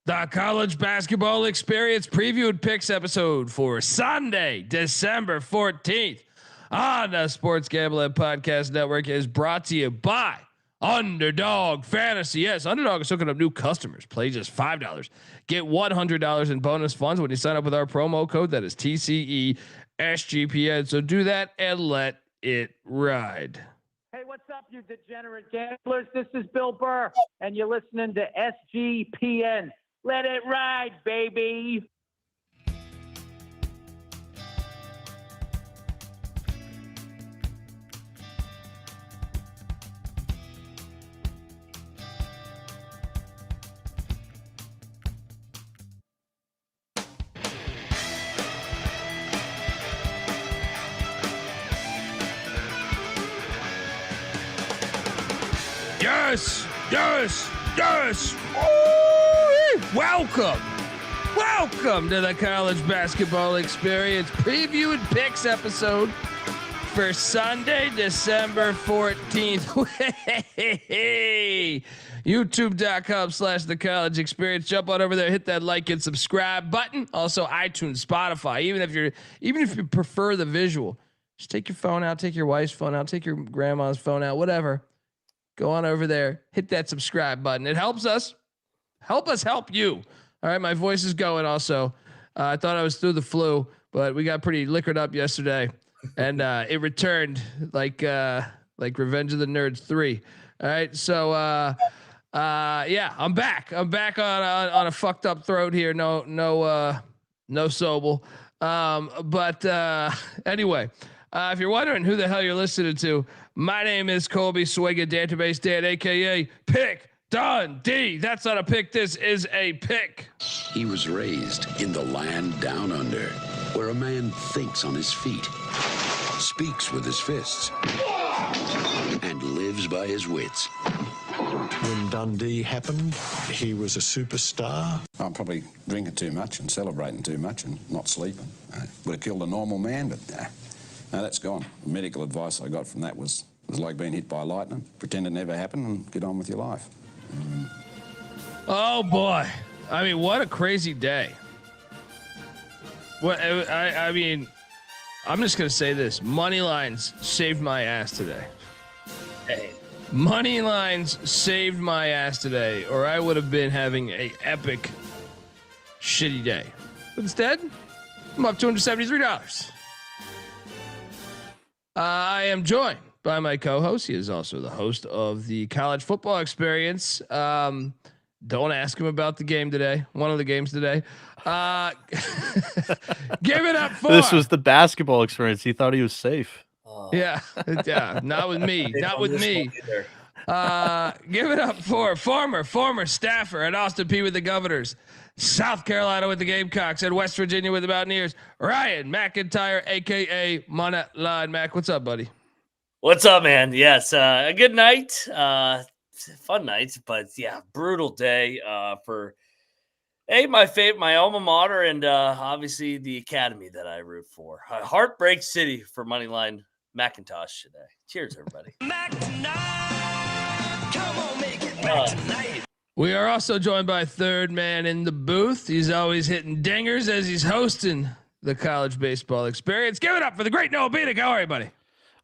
The college basketball experience preview and picks episode for Sunday, December 14th on the Sports Gambling Podcast Network is brought to you by Underdog Fantasy. Yes, Underdog is hooking up new customers. Play just $5. Get $100 in bonus funds when you sign up with our promo code. That is TCE SGPN. So do that and let it ride. Hey, what's up, you degenerate gamblers? This is Bill Burr, and you're listening to SGPN. Let it ride, baby. Yes. Welcome to the college basketball experience preview and picks episode for Sunday, December 14th. YouTube.com/the college experience. Jump on over there, hit that like and subscribe button. Also iTunes, Spotify. Even if you prefer the visual, just take your phone out, take your wife's phone out, take your grandma's phone out, whatever. Go on over there, hit that subscribe button. It helps us. Help us help you. All right, my voice is going also. I thought I was through the flu, but we got pretty liquored up yesterday, and it returned like Revenge of the Nerds 3. All right, so yeah, I'm back. I'm back on a fucked up throat here. No Sobel. But anyway, if you're wondering who the hell you're listening to, my name is Colby Database Dan, aka Pick Dundee. That's not a pick. This is a pick. He was raised in the land down under, where a man thinks on his feet, speaks with his fists, and lives by his wits. When Dundee happened, he was a superstar. I'm probably drinking too much and celebrating too much and not sleeping. Would have killed a normal man, but no, that's gone. The medical advice I got from that was like being hit by lightning. Pretend it never happened and get on with your life. Oh boy. I mean, what a crazy day. What I mean, I'm just going to say this. Money lines saved my ass today. Hey. Money lines saved my ass today, or I would have been having a epic shitty day. But instead, I'm up $273. I am joined by my co-host. He is also the host of the college football experience. Don't ask him about the game today. One of the games today. Give it up for. This was the basketball experience. He thought he was safe. Yeah. Not with me. Not with me. Give it up for former staffer at Austin Peay with the Governors, South Carolina with the Gamecocks, and West Virginia with the Mountaineers, Ryan McIntyre, aka Moneyline Mac. What's up, buddy? What's up, man? Yes, a good night, fun night, but yeah, brutal day for my alma mater, and obviously the academy that I root for. Heartbreak City for Moneyline McIntosh today. Cheers, everybody. We are also joined by third man in the booth. He's always hitting dingers as he's hosting the college baseball experience. Give it up for the great Noah Bieniek. How are you, buddy?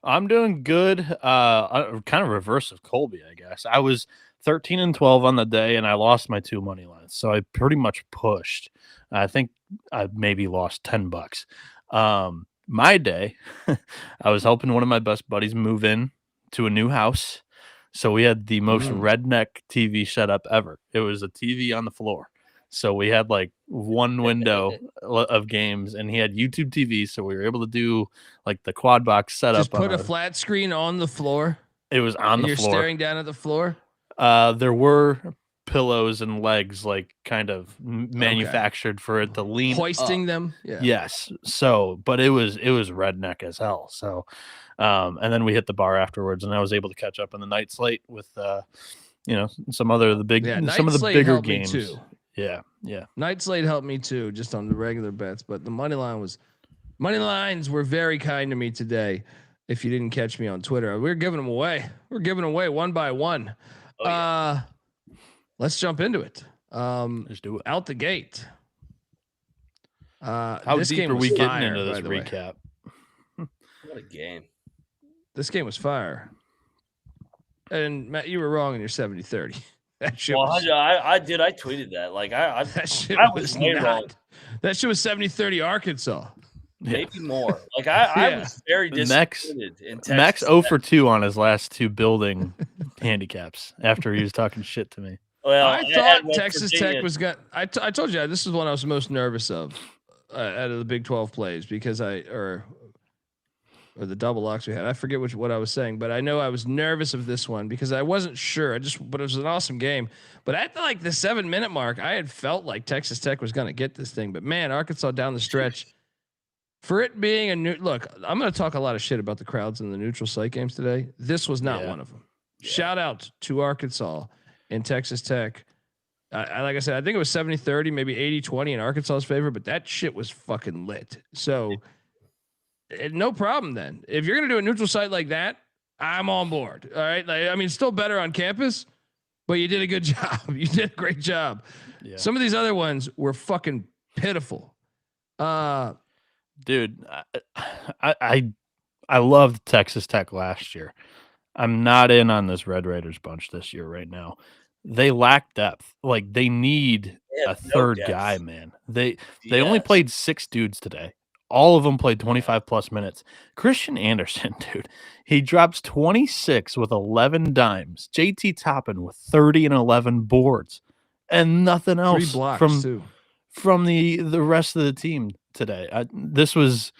I'm doing good. Kind of reverse of Colby, I guess. I was 13-12 on the day, and I lost my two money lines, so I pretty much pushed. I think I maybe lost $10. My day, I was helping one of my best buddies move in to a new house. So we had the most redneck TV setup ever. It was a TV on the floor. So we had like one window of games, and he had YouTube TV. So we were able to do like the quad box setup. Just put a flat screen on the floor. It was on the floor. You're staring down at the floor. There were pillows and legs like kind of manufactured for it to lean hoisting up. Them. Yeah. Yes. So, but it was redneck as hell. So, and then we hit the bar afterwards, and I was able to catch up on the night slate with, some other of the bigger games too. Yeah. Night slate helped me too, just on the regular bets, but the money lines were very kind to me today. If you didn't catch me on Twitter, we're giving them away. We're giving away one by one. Let's jump into it. Let's do it. Out the gate. How this deep game are we was getting fire, into this by the way. recap? What a game. This game was fire. And Matt, you were wrong in your 70-30. That shit Well, was, I did. I tweeted that. Like that shit I was was way not. wrong. That shit was 70-30 Arkansas. Maybe more. Like I Yeah. was very disappointed in Texas. Max 0 for 2 on his last 2 building handicaps after he was talking shit to me. Well, I had thought West Texas Virginia. Tech was going to. I told you this is one I was most nervous of out of the Big 12 plays because or the double locks we had. I forget what I was saying, but I know I was nervous of this one because I wasn't sure. But it was an awesome game. But at like the 7-minute mark, I had felt like Texas Tech was going to get this thing. But man, Arkansas down the stretch, for it being a new look, I'm going to talk a lot of shit about the crowds in the neutral site games today. This was not one of them. Yeah. Shout out to Arkansas and Texas Tech. Like I said, I think it was 70-30, maybe 80-20 in Arkansas's favor, but that shit was fucking lit. So no problem then. If you're going to do a neutral site like that, I'm on board. All right. Like, I mean, still better on campus, but you did a good job. You did a great job. Yeah. Some of these other ones were fucking pitiful. Dude, I loved Texas Tech last year. I'm not in on this Red Raiders bunch this year right now. They lack depth. Like they need a third guy, man. They only played 6 dudes today. All of them played 25 plus minutes. Christian Anderson, dude, he drops 26 with 11 dimes. JT Toppin with 30 and 11 boards, and nothing else 3 blocks from the rest of the team today. This was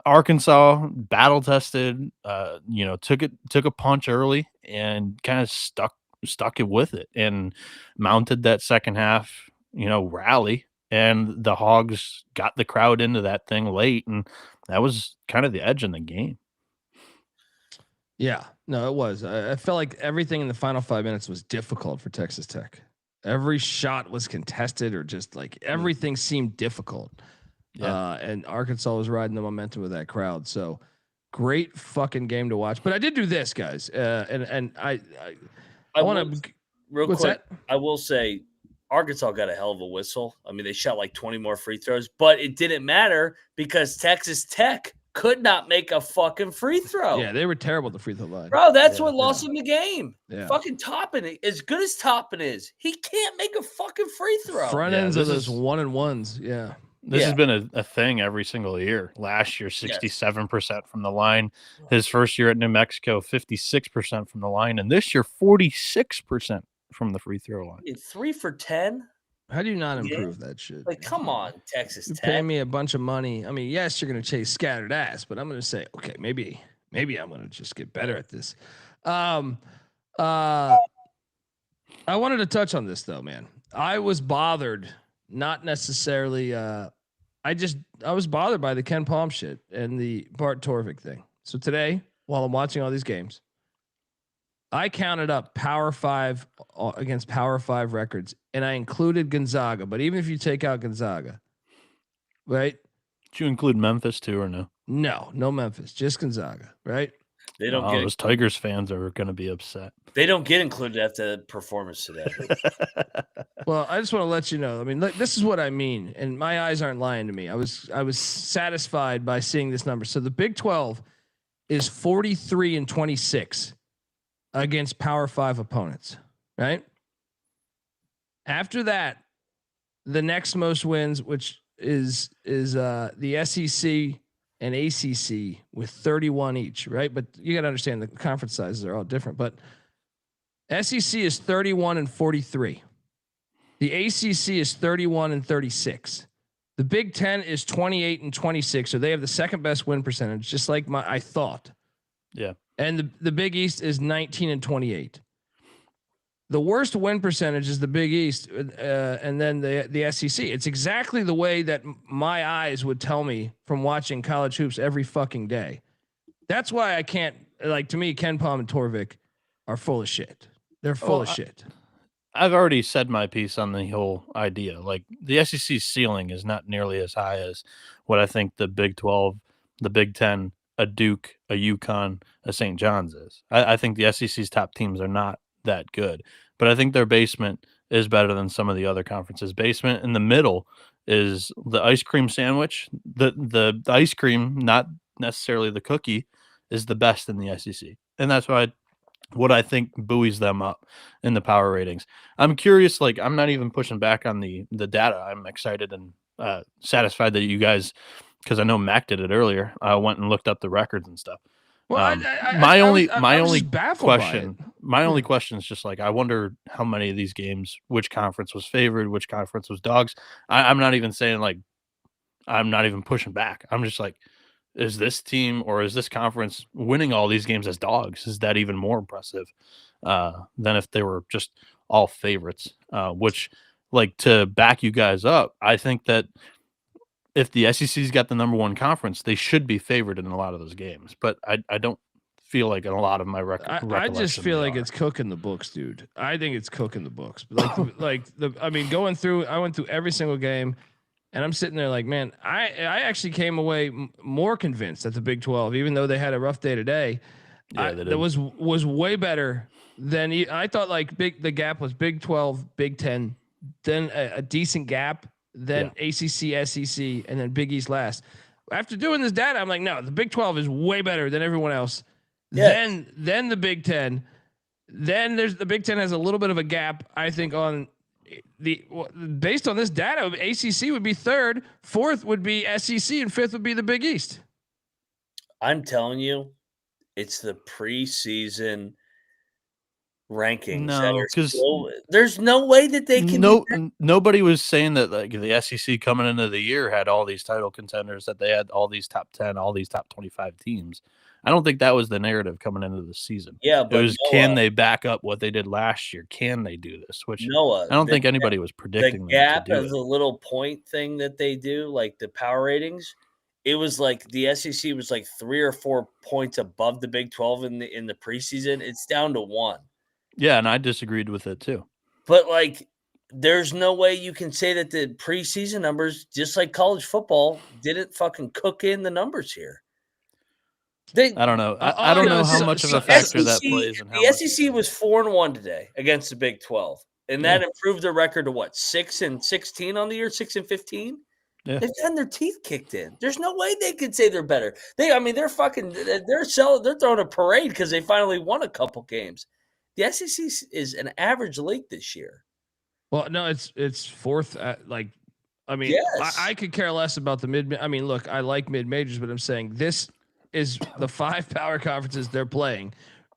Arkansas battle tested. Took a punch early and kind of stuck it with it and mounted that second half. Rally. And the Hogs got the crowd into that thing late, and that was kind of the edge in the game. Yeah, no, it was. I felt like everything in the final 5 minutes was difficult for Texas Tech. Every shot was contested, or just like everything seemed difficult. Yeah. And Arkansas was riding the momentum of that crowd. So great fucking game to watch. But I did do this, guys, and I want to real quick. I will say. Arkansas got a hell of a whistle. I mean, they shot like 20 more free throws, but it didn't matter because Texas Tech could not make a fucking free throw. Yeah, they were terrible at the free throw line. Bro, that's what lost them the game. Yeah. Fucking Toppin, as good as Toppin is, he can't make a fucking free throw. Front ends of those 1-and-1s. Yeah. This has been a thing every single year. Last year, 67% from the line. His first year at New Mexico, 56% from the line. And this year, 46%. From the free throw line. 3 for 10. How do you not improve that shit? Like, come on, Texas Tech. Pay me a bunch of money. I mean, yes, you're going to chase scattered ass, but I'm going to say, okay, maybe I'm going to just get better at this. I wanted to touch on this though, man. I was bothered, not necessarily. I was bothered by the Ken Palm shit and the Bart Torvik thing. So today, while I'm watching all these games, I counted up Power 5 against Power 5 records, and I included Gonzaga. But even if you take out Gonzaga, right? Did you include Memphis too, or no? No Memphis, just Gonzaga, right? They don't those Tigers fans are going to be upset. They don't get included after the performance today. Well, I just want to let you know. I mean, this is what I mean, and my eyes aren't lying to me. I was satisfied by seeing this number. So the Big 12 is 43-26. Against Power 5 opponents, right? After that, the next most wins, which is the SEC and ACC with 31 each, right? But you got to understand the conference sizes are all different. But SEC is 31-43. The ACC is 31-36. The Big 10 is 28-26. So they have the second best win percentage, just like I thought. Yeah. And the Big East is 19-28. The worst win percentage is the Big East, and then the SEC. It's exactly the way that my eyes would tell me from watching college hoops every fucking day. That's why I can't, like, to me, Ken Palm and Torvik are full of shit. They're full of shit. I've already said my piece on the whole idea. Like, the SEC's ceiling is not nearly as high as what I think the Big 12, the Big 10, a Duke, a UConn, a St. John's is. I think the SEC's top teams are not that good, but I think their basement is better than some of the other conferences. Basement in the middle is the ice cream sandwich. The ice cream, not necessarily the cookie, is the best in the SEC. And that's what I think buoys them up in the power ratings. I'm curious, like I'm not even pushing back on the data. I'm excited and satisfied that you guys, because I know Mac did it earlier, went and looked up the records and stuff. Well, my only baffled question is just like, I wonder how many of these games, which conference was favored, which conference was dogs. I'm not even saying like, I'm not even pushing back. I'm just like, is this team or is this conference winning all these games as dogs? Is that even more impressive than if they were just all favorites? Which, like, to back you guys up, I think that if the SEC's got the number one conference, they should be favored in a lot of those games. But I don't feel like in a lot of my I just feel like it's cooking the books, dude. I think it's cooking the books. But I went through every single game, and I'm sitting there like, man, I actually came away more convinced that the Big 12, even though they had a rough day today, that was way better than I thought. Like the gap was Big 12, Big 10, then a decent gap. Then ACC, SEC, and then Big East last. After doing this data, I'm like, no, the Big 12 is way better than everyone else. Yeah. Then the Big 10. Then the Big 10 has a little bit of a gap, I think, on based on this data. ACC would be third, fourth would be SEC, and fifth would be the Big East. I'm telling you, it's the preseason rankings. No, because there's no way that they can. Nobody was saying that like the SEC coming into the year had all these title contenders, that they had all these top 10, all these top 25 teams. I don't think that was the narrative coming into the season. Yeah, but it was can they back up what they did last year? Can they do this? Which Noah, I don't think anybody was predicting. The gap as a little point thing that they do, like the power ratings. It was like the SEC was like 3 or 4 points above the Big 12 in the preseason. It's down to 1. Yeah, and I disagreed with it too. But like, there's no way you can say that the preseason numbers, just like college football, didn't fucking cook in the numbers here. I don't know. I don't know how much of a factor that plays. And the SEC was 4-1 today against the Big 12, and that improved their record to what, 6-16 on the year, 6-15. Yeah. They've gotten their teeth kicked in. There's no way they could say they're better. They're throwing a parade because they finally won a couple games. The SEC is an average league this year. Well, no, it's fourth. Yes. I could care less about the mid. I mean, look, I like mid majors, but I'm saying this is the 5 power conferences they're playing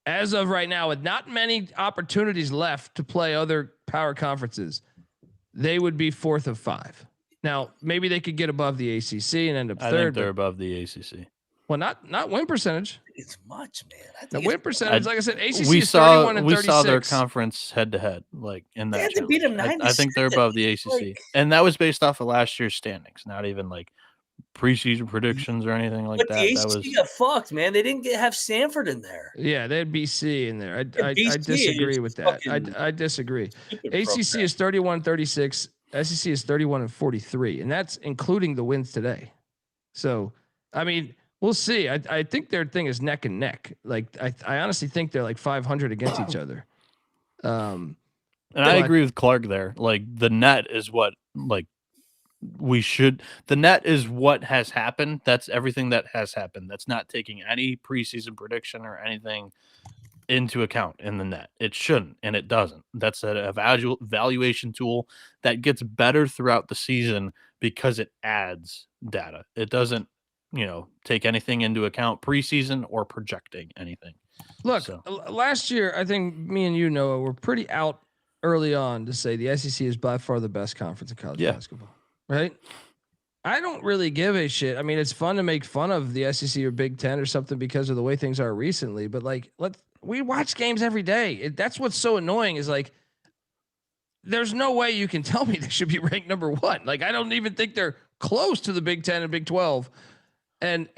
as of right now, with not many opportunities left to play other power conferences. They would be 4th of 5. Now, maybe they could get above the ACC and end up 3rd. I think they're above the ACC. Well, not win percentage. It's much, man. The win percentage, like I said, ACC we is saw 31 and we 36. saw their conference head to head, like in that. They had to beat them 97. I think they're above the ACC, and that was based off of last year's standings, not even like preseason predictions or anything like that. But the ACC got fucked, man. They didn't have Stanford in there. Yeah, they had BC in there. I disagree with that. I disagree. ACC is 31-36. SEC is 31 and 43, and that's including the wins today. So, I mean, we'll see. I think their thing is neck and neck. Like I honestly think they're like 500 against each other. And I agree with Clark there. Like the net is what the net is what has happened. That's everything that has happened. That's not taking any preseason prediction or anything into account in the net. It shouldn't, and it doesn't. That's a valuation tool that gets better throughout the season because it adds data. It doesn't, take anything into account preseason or projecting anything. Look, last year, I think me and you, Noah, were pretty out early on to say the SEC is by far the best conference in college basketball, right? I don't really give a shit. I mean, it's fun to make fun of the SEC or Big Ten or something because of the way things are recently, but we watch games every day. That's what's so annoying is like, there's no way you can tell me they should be ranked number 1. Like, I don't even think they're close to the Big 10 and Big 12. And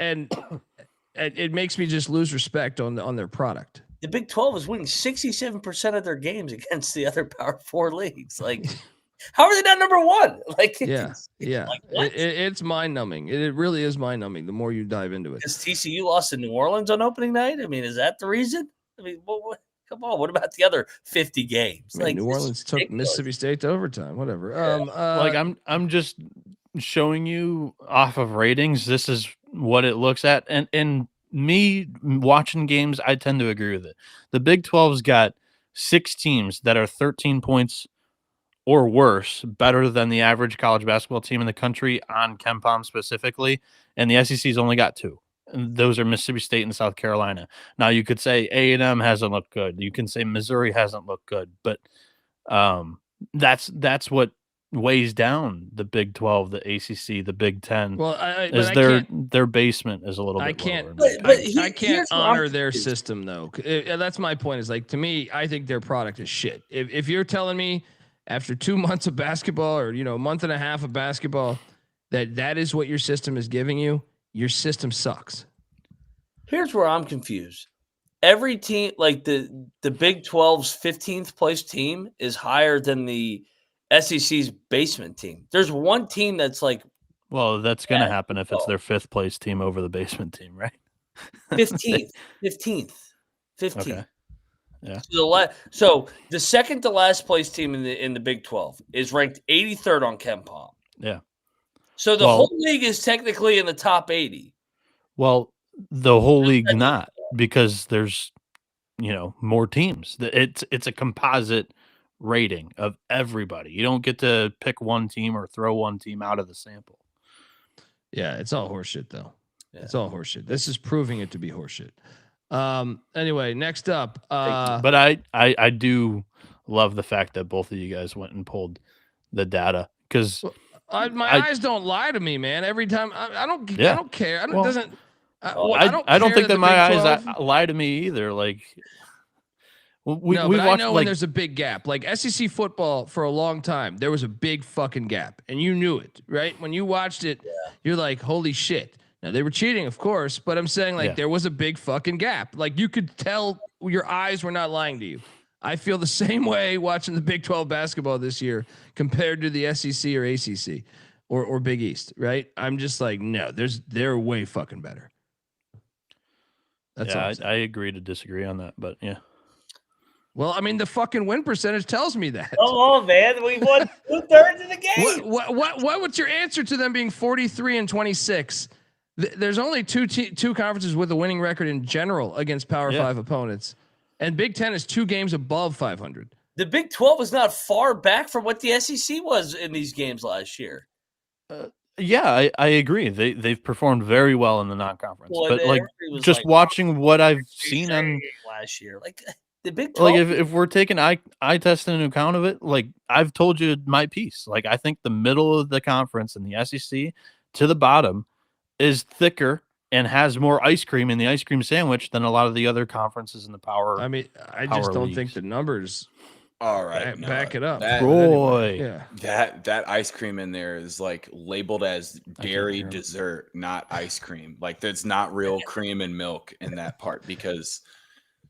it makes me just lose respect on their product. The Big 12 is winning 67% of their games against the other Power 4 leagues. Like, how are they not number 1? Like, yeah. Like, it's mind numbing. It really is mind numbing. The more you dive into it. Because TCU lost to New Orleans on opening night. I mean, is that the reason? I mean, Come on, what about the other 50 games? I mean, Like New this is Orleans took ridiculous. Mississippi State to overtime. Whatever. Like I'm just showing you off of ratings. This is what it looks at, and me watching games, I tend to agree with it. The Big 12's got 6 teams that are 13 points or worse, better than the average college basketball team in the country on KenPom specifically, and the SEC's only got 2. And those are Mississippi State and South Carolina. Now you could say A&M hasn't looked good. You can say Missouri hasn't looked good, but that's what weighs down the Big 12, the ACC, the Big 10. well, Is their basement is a little bit I can't. lower. I can't here's what I'm honor their confused. system though. That's my point. Is like to me, I think their product is shit. If you're telling me after 2 months of basketball or a month and a half of basketball that is what your system is giving you, your system sucks. Here's where I'm confused. Every team, like the Big 12's 15th place team, is higher than the SEC's basement team. There's one team that's like Well, that's going to happen if it's their 5th place team over the basement team, right? 15th. 15th. Okay. Yeah. So the second to last place team in the Big 12 is ranked 83rd on KenPom. Yeah. So the whole league is technically in the top 80. Well, the whole league not, because there's more teams. It's a composite rating of everybody. You don't get to pick one team or throw one team out of the sample. Yeah, it's all horseshit though. Yeah. It's all horseshit. This is proving it to be horseshit. Anyway, next up. But I do love the fact that both of you guys went and pulled the data, because my eyes don't lie to me, man. Every time I don't care. I don't think that my eyes lie to me either. Like we watched, I know when there's a big gap. Like SEC football for a long time, there was a big fucking gap, and you knew it, right? When you watched it, you're like, holy shit. Now they were cheating, of course, but I'm saying there was a big fucking gap. Like you could tell your eyes were not lying to you. I feel the same way watching the Big 12 basketball this year compared to the SEC or ACC or Big East, right? I'm just like, no, they're way fucking better. That's all I agree to disagree on that, but yeah. Well, I mean, the fucking win percentage tells me that. Oh man, we won 2/3 of the game. What's your answer to them being 43-26? There's only two conferences with a winning record in general against Power 5 opponents, and Big 10 is 2 games above 500. The Big 12 was not far back from what the SEC was in these games last year. Yeah, I agree. They've performed very well in the non-conference, Well, but just watching what I've seen on last year, the Big 12. Like if we're taking eye test into account of it, like I've told you my piece. Like I think the middle of the conference and the SEC to the bottom is thicker and has more ice cream in the ice cream sandwich than a lot of the other conferences in the power. I mean, I just don't think the numbers. All right, back it up. That ice cream in there is like labeled as dairy dessert, not ice cream. Like there's not real cream and milk in that part, because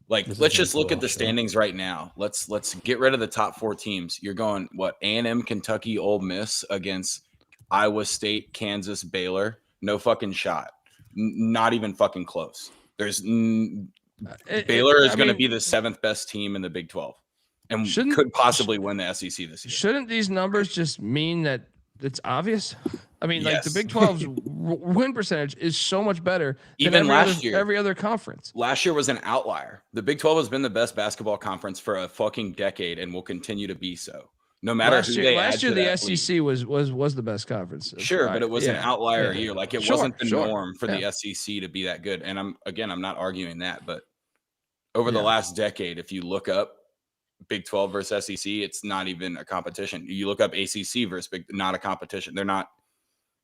let's just look at the standings right now. Let's get rid of the top 4 teams. You're going A&M, Kentucky, Ole Miss against Iowa State, Kansas, Baylor. No fucking shot. Not even fucking close. There's Baylor is going to be the 7th best team in the Big 12. And could possibly win the SEC this year. Shouldn't these numbers just mean that it's obvious? I mean, the Big 12's win percentage is so much better even than every other conference. Last year was an outlier. The Big 12 has been the best basketball conference for a fucking decade and will continue to be so. No matter last year the SEC was the best conference. Sure, but it was an outlier year. Like it wasn't the norm for the SEC to be that good. And I'm not arguing that, but over the last decade, if you look up Big 12 versus SEC, it's not even a competition. You look up ACC versus not a competition. They're not.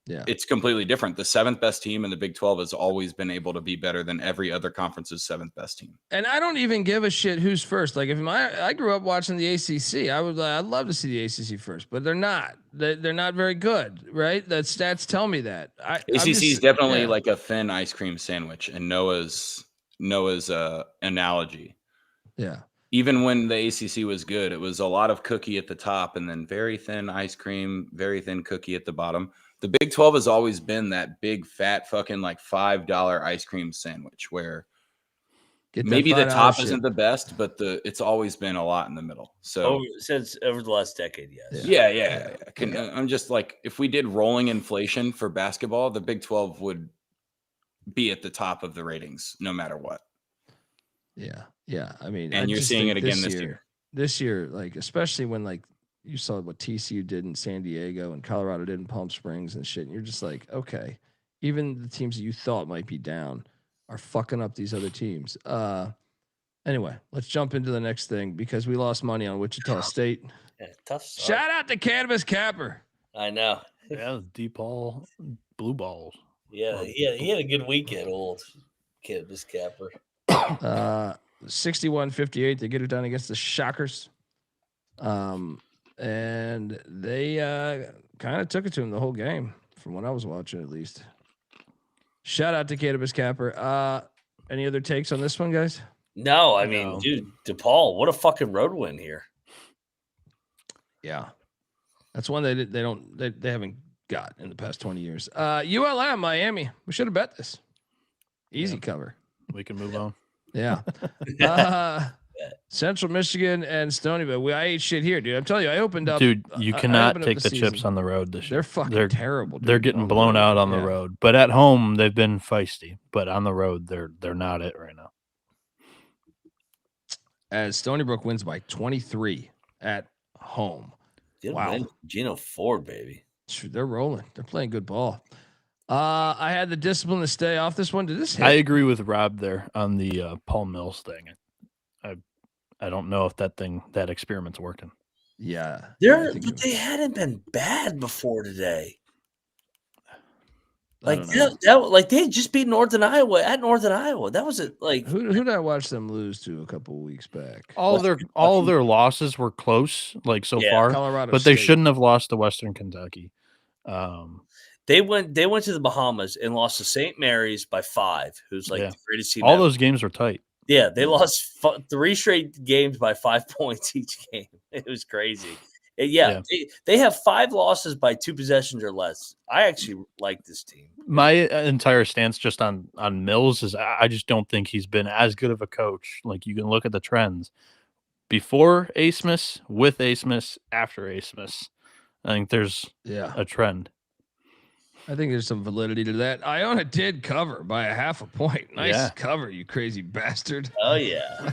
Yeah, it's completely different. The 7th best team in the Big 12 has always been able to be better than every other conference's 7th best team. And I don't even give a shit who's first. Like I grew up watching the ACC. I'd love to see the ACC first, but they're not. They're not very good, right? The stats tell me that. ACC is definitely like a thin ice cream sandwich, and Noah's analogy. Yeah. Even when the ACC was good, it was a lot of cookie at the top and then very thin ice cream, very thin cookie at the bottom. The Big 12 has always been that big, fat, fucking like $5 ice cream sandwich where Get that Maybe the $5 top shit. isn't the best, but it's always been a lot in the middle. So since over the last decade, yes. Yeah. I'm just like, if we did rolling inflation for basketball, the Big 12 would be at the top of the ratings no matter what. Yeah. I mean, And I you're just seeing think it again this year. This year, like especially when like you saw what TCU did in San Diego and Colorado did in Palm Springs and shit, and you're just like, okay, even the teams that you thought might be down are fucking up these other teams. Anyway, let's jump into the next thing because we lost money on Wichita State. Yeah, tough start. Shout out to Cannabis Capper. I know. Yeah, deep ball, blue balls. Yeah, he had a good weekend, old Cannabis Capper. 61-58. They get it done against the Shockers. And they kind of took it to him the whole game, from what I was watching at least. Shout out to Cannabis Capper. Any other takes on this one, guys? No, I mean, dude, DePaul, what a fucking road win here. Yeah, that's one they haven't got in the past 20 years. ULM Miami. We should have bet this. Easy cover. We can move on. Yeah. Central Michigan and Stony Brook. I ate shit here, dude. I'm telling you, I opened up. Dude, you cannot take the season. chips on the road this year. They're fucking terrible. Dude. They're getting blown out on the road, but at home they've been feisty. But on the road, they're not it right now. As Stony Brook wins by 23 at home. Wow, Gino Ford, baby. They're rolling. They're playing good ball. I had the discipline to stay off this one. Did this hit? I agree with Rob there on the Paul Mills thing. I don't know if that experiment's working. Yeah. They hadn't been bad before today. Like they had just beat Northern Iowa at Northern Iowa. That was it. Like who did I watch them lose to a couple of weeks back? All of their losses were close, like so far. Colorado but State. They shouldn't have lost to Western Kentucky. They went to the Bahamas and lost to St. Mary's by 5, who's like the greatest team. All ever. Those games were tight. Yeah, they lost 3 straight games by 5 points each game. It was crazy. Yeah. They have 5 losses by 2 possessions or less. I actually like this team. My entire stance just on Mills is I just don't think he's been as good of a coach. Like you can look at the trends before Asmus, with Asmus, after Asmus. I think there's a trend. I think there's some validity to that. Iona did cover by a 0.5 point. Nice cover, you crazy bastard. Oh, yeah.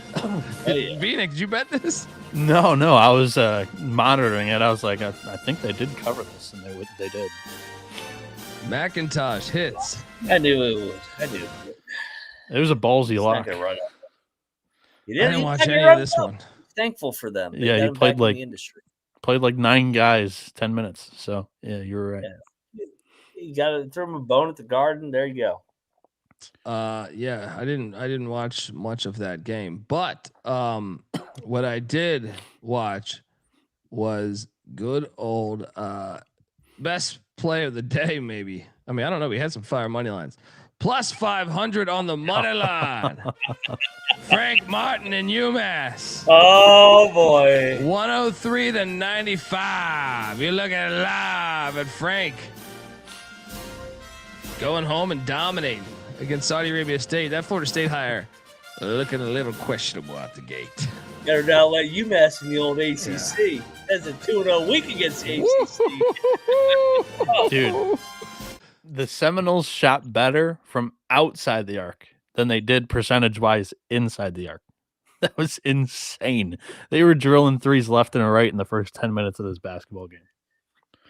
Bieniek, did you bet this? No. I was monitoring it. I was like, I think they did cover this, and they did. McIntyre hits. I knew it would. I knew it would. It was a ballsy lock. I didn't watch any of this one. Thankful for them. He played like 9 guys, 10 minutes. So, yeah, you were right. Yeah. You got to throw him a bone at the Garden. There you go. Yeah, I didn't watch much of that game, but what I did watch was good old best play of the day. Maybe. I mean, I don't know. We had some fire money lines. Plus 500 on the money line. Frank Martin and UMass. Oh boy. 103 to 95. You're looking live at Frank. Going home and dominating against Saudi Arabia State. That Florida State hire looking a little questionable out the gate. Better not let UMass in the old ACC. That's a 2-0 week against the ACC. Dude, the Seminoles shot better from outside the arc than they did percentage-wise inside the arc. That was insane. They were drilling threes left and right in the first 10 minutes of this basketball game.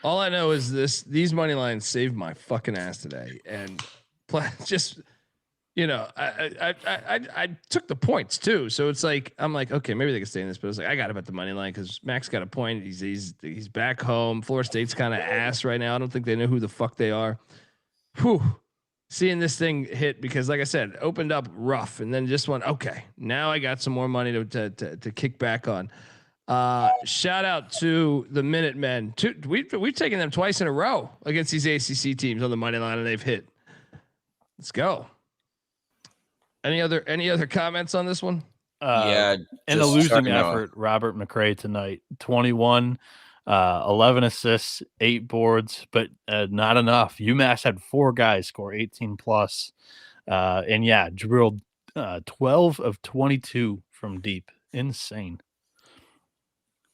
All I know is these money lines saved my fucking ass today, and just I took the points too, so it's like I'm like, okay, maybe they can stay in this, but it's like I got to bet the money line because Max got a point. He's back home. Florida State's kind of ass right now. I don't think they know who the fuck they are. Whew. Seeing this thing hit because, like I said, opened up rough and then just went okay. Now I got some more money to kick back on. Shout out to the Minutemen. We've taken them twice in a row against these ACC teams on the money line, and they've hit. Let's go. Any other comments on this one? In a losing effort, Robert McRae tonight, 21, 11 assists, 8 boards, but not enough. UMass had 4 guys score 18 plus, and drilled 12 of 22 from deep. Insane.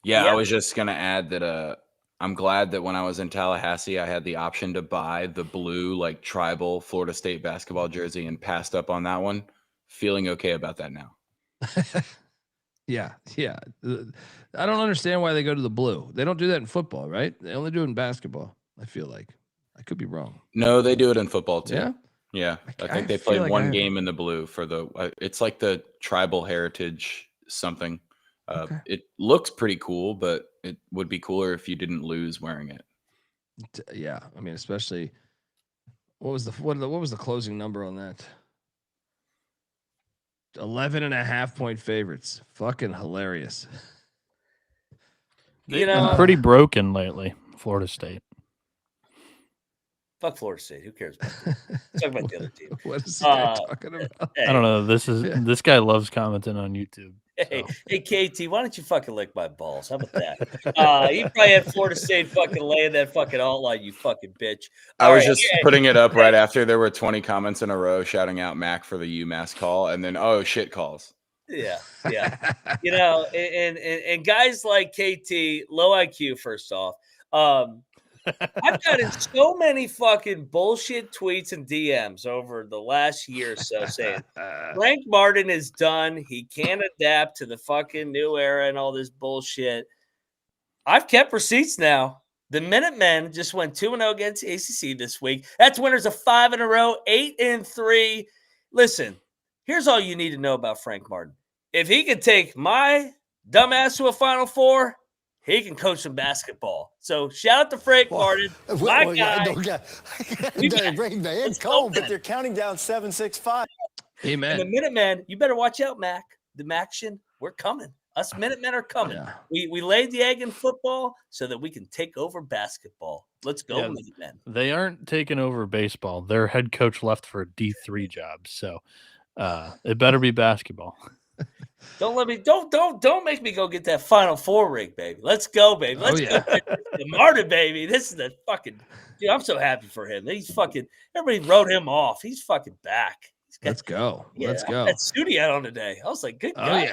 Yeah, I was just gonna add that I'm glad that when I was in Tallahassee, I had the option to buy the blue, like tribal Florida State basketball jersey and passed up on that one. Feeling okay about that now. Yeah. I don't understand why they go to the blue. They don't do that in football, right? They only do it in basketball. I feel like I could be wrong. No, they do it in football too. Yeah. Yeah, I think they feel played like one game in the blue for the. It's like the tribal heritage something. Okay. It looks pretty cool, but it would be cooler if you didn't lose wearing it. Yeah, I mean, especially what was the closing number on that? 11.5 point favorites. Fucking hilarious. They've been pretty broken lately, Florida State. Fuck Florida State. Who cares about that? Let's talk about the other team. What is this guy talking about? I don't know. This guy loves commenting on YouTube. Hey, KT, why don't you fucking lick my balls? How about that? You probably had Florida State fucking laying that fucking alt line, you fucking bitch. I was just putting it up right after there were 20 comments in a row shouting out Mac for the UMass call, and then shit calls. Yeah. You know, and guys like KT, low IQ. First off, I've gotten so many fucking bullshit tweets and DMs over the last year or so saying Frank Martin is done. He can't adapt to the fucking new era and all this bullshit. I've kept receipts now. The Minutemen just went 2-0 against the ACC this week. That's winners of 5 in a row, 8-3. Listen, here's all you need to know about Frank Martin. If he could take my dumbass to a Final Four, he can coach some basketball. So shout out to Frank Martin. My guy. Great man. It's cold, but they're counting down 7-6-5. Amen. And the Minutemen, you better watch out, Mac. The Maction, we're coming. Us Minutemen are coming. Yeah. We laid the egg in football so that we can take over basketball. Let's go, Minutemen. They aren't taking over baseball. Their head coach left for a D3 job, so it better be basketball. Don't make me go get that Final Four ring, baby. Let's go, baby. Let's go get the Martin, baby. This is the fucking dude. I'm so happy for him. He's fucking everybody wrote him off. He's fucking back. Let's go. Let's go. That Studi had on today. I was like, good guy.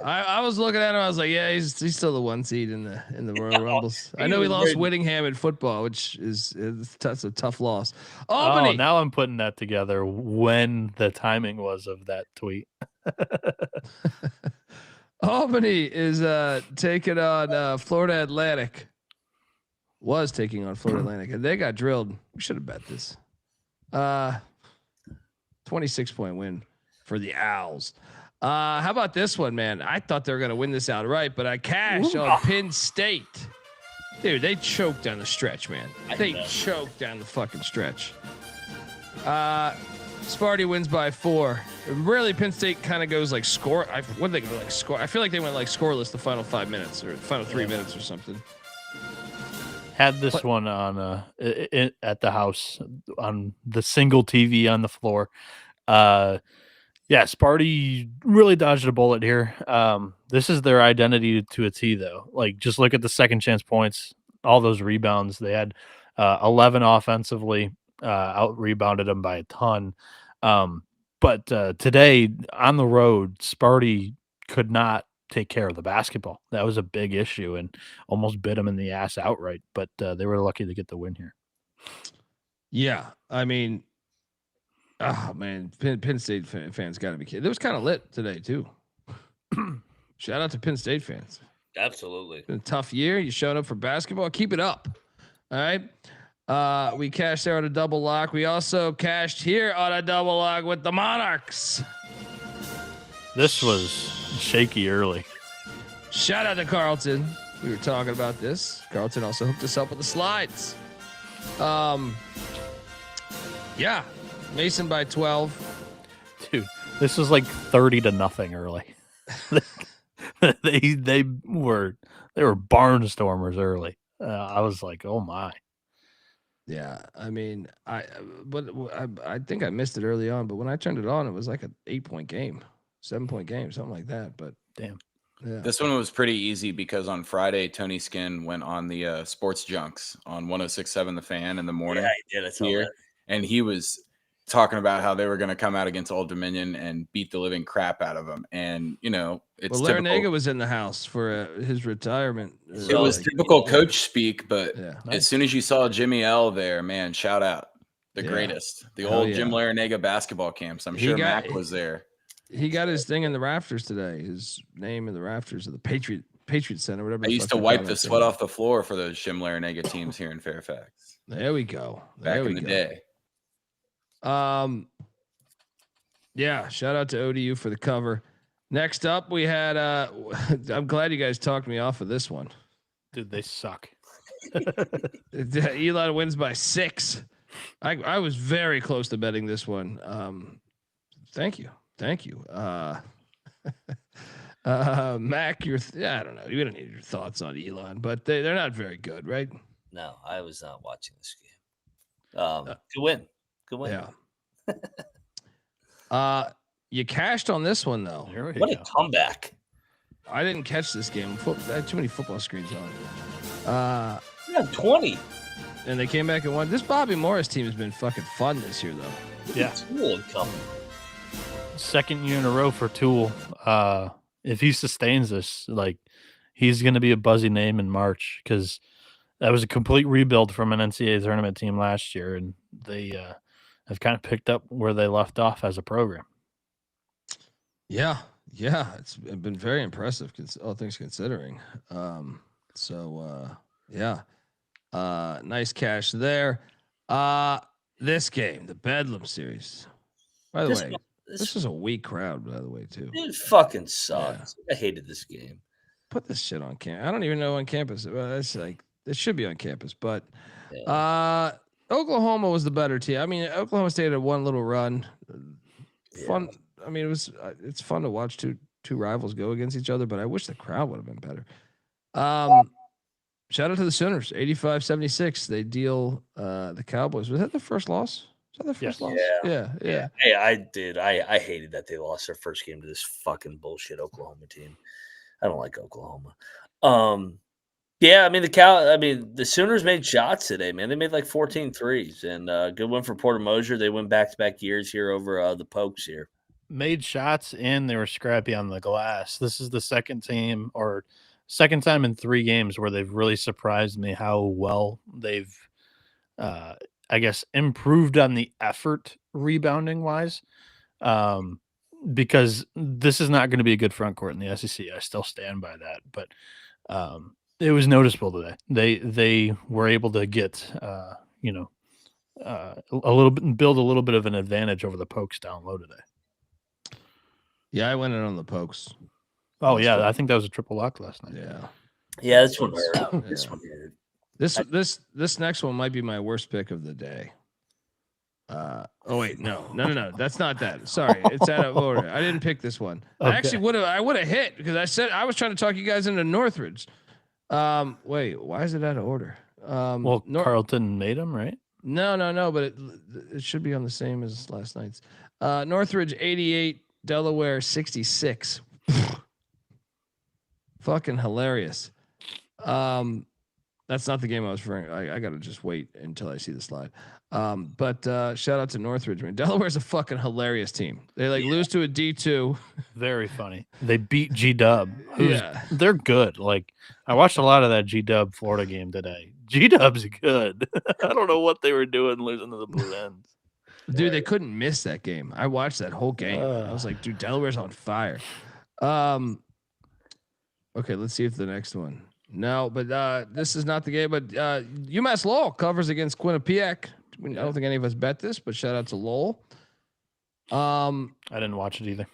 I was looking at him. I was like, yeah, he's still the 1 seed in the Royal Rumbles. I know he lost Whittingham in football, which is a tough loss. Albany. Oh, now I'm putting that together when the timing was of that tweet. Albany is taking on Florida Atlantic. Was taking on Florida Atlantic, and they got drilled. We should have bet this. 26-point win for the Owls. How about this one, man? I thought they were going to win this outright, but I cashed on Penn State. Dude, they choked down the stretch, man. They choked down the fucking stretch. Sparty wins by 4. Really, Penn State kind of goes like score. What did they go like score? I feel like they went like scoreless the final 5 minutes or final 3 minutes or something. Had this one on at the house on the single TV on the floor. Sparty really dodged a bullet here. This is their identity to a T, though. Like, just look at the second chance points, all those rebounds. They had 11 offensively, out rebounded them by a ton. But today on the road, Sparty could not take care of the basketball. That was a big issue and almost bit them in the ass outright, but they were lucky to get the win here. Yeah. I mean, oh man, Penn State fans got to be kidding. It was kind of lit today too. Shout out to Penn State fans. Absolutely. It's been a tough year. You showed up for basketball. Keep it up. All right. We cashed there on a double lock. We also cashed here on a double lock with the Monarchs. This was shaky early. Shout out to Carlton. We were talking about this. Carlton also hooked us up with the slides. Yeah. Mason by 12. Dude, this was like 30-0 early. they were barnstormers early. I was like, oh my. Yeah, I mean, I think I missed it early on, but when I turned it on, it was like an 8-point game, 7-point game, something like that. But damn, yeah. This one was pretty easy because on Friday, Tony Skinn went on the Sports Junks on 106.7 The Fan in the morning. Yeah, he did. I saw that. And he was talking about how they were going to come out against Old Dominion and beat the living crap out of them. And, you know, it's Well, typical. Larinaga was in the house for his retirement. It was typical coach speak, but nice. as soon as you saw Jimmy L there, man, shout out. The greatest. The old Jim Larinaga basketball camps. I'm sure Mac was there. He got his thing in the rafters today. His name in the rafters of the Patriot Center, whatever. I used to wipe the sweat off the floor for those Jim Larinaga teams here in Fairfax. There we go. Back in the day. Yeah, shout out to ODU for the cover. Next up, we had I'm glad you guys talked me off of this one. Dude, they suck. Elon wins by 6. I was very close to betting this one. Thank you. Mac, I don't know. You don't need your thoughts on Elon, but they're not very good, right? No, I was not watching this game. Good win. Yeah. You cashed on this one though. What a comeback! I didn't catch this game. I had too many football screens on. 20. And they came back and won. This Bobby Morris team has been fucking fun this year, though. Yeah. Tool coming. Second year in a row for Tool. If he sustains this, like, he's going to be a buzzy name in March because that was a complete rebuild from an NCAA tournament team last year, and they have kind of picked up where they left off as a program. Yeah, it's been very impressive, all things considering. Nice cash there. This game, the Bedlam series. By the way, this was a weak crowd, by the way, too. It fucking sucks. Yeah. I hated this game. Put this shit on campus. I don't even know on campus. Well, that's like, it should be on campus, but Oklahoma was the better team. I mean, Oklahoma State had one little run. Fun. I mean, it's fun to watch two rivals go against each other, but I wish the crowd would have been better. Shout out to the Sooners, 85-76. They deal the Cowboys. Was that the first loss? Was that the first loss? Yeah. Hey, I did. I hated that they lost their first game to this fucking bullshit Oklahoma team. I don't like Oklahoma. Yeah, I mean the Sooners made shots today, man. They made like 14 threes, and good one for Porter Mosier. They went back-to-back years here over the Pokes here. Made shots and they were scrappy on the glass. This is the second time in 3 games where they've really surprised me how well they've, I guess, improved on the effort rebounding wise. Because this is not going to be a good front court in the SEC. I still stand by that, but it was noticeable today. They were able to get, a little bit, build a little bit of an advantage over the Pokes down low today. Yeah, I went in on the Pokes. Oh yeah, I think that was a triple lock last night. Yeah, this one hurt. This one hurt. This next one might be my worst pick of the day. Oh wait, no, that's not that. Sorry, it's out of order. I didn't pick this one. Okay. I actually would have hit because I said I was trying to talk you guys into Northridge. Wait, why is it out of order? Carlton made him, right? No, but it should be on the same as last night's. Northridge 88, Delaware 66. Fucking hilarious. That's not the game I was referring. I gotta just wait until I see the slide. But shout out to Northridge. Man, Delaware's a fucking hilarious team. They lose to a D2. Very funny. They beat G-Dub. Yeah, they're good. Like I watched a lot of that G-Dub Florida game today. G-Dub's good. I don't know what they were doing losing to the Blue Ends. Dude, they couldn't miss that game. I watched that whole game. I was like, dude, Delaware's on fire. Okay, let's see if the next one. No, but this is not the game. But UMass Lowell covers against Quinnipiac. I don't think any of us bet this, but shout out to Lowell. I didn't watch it either.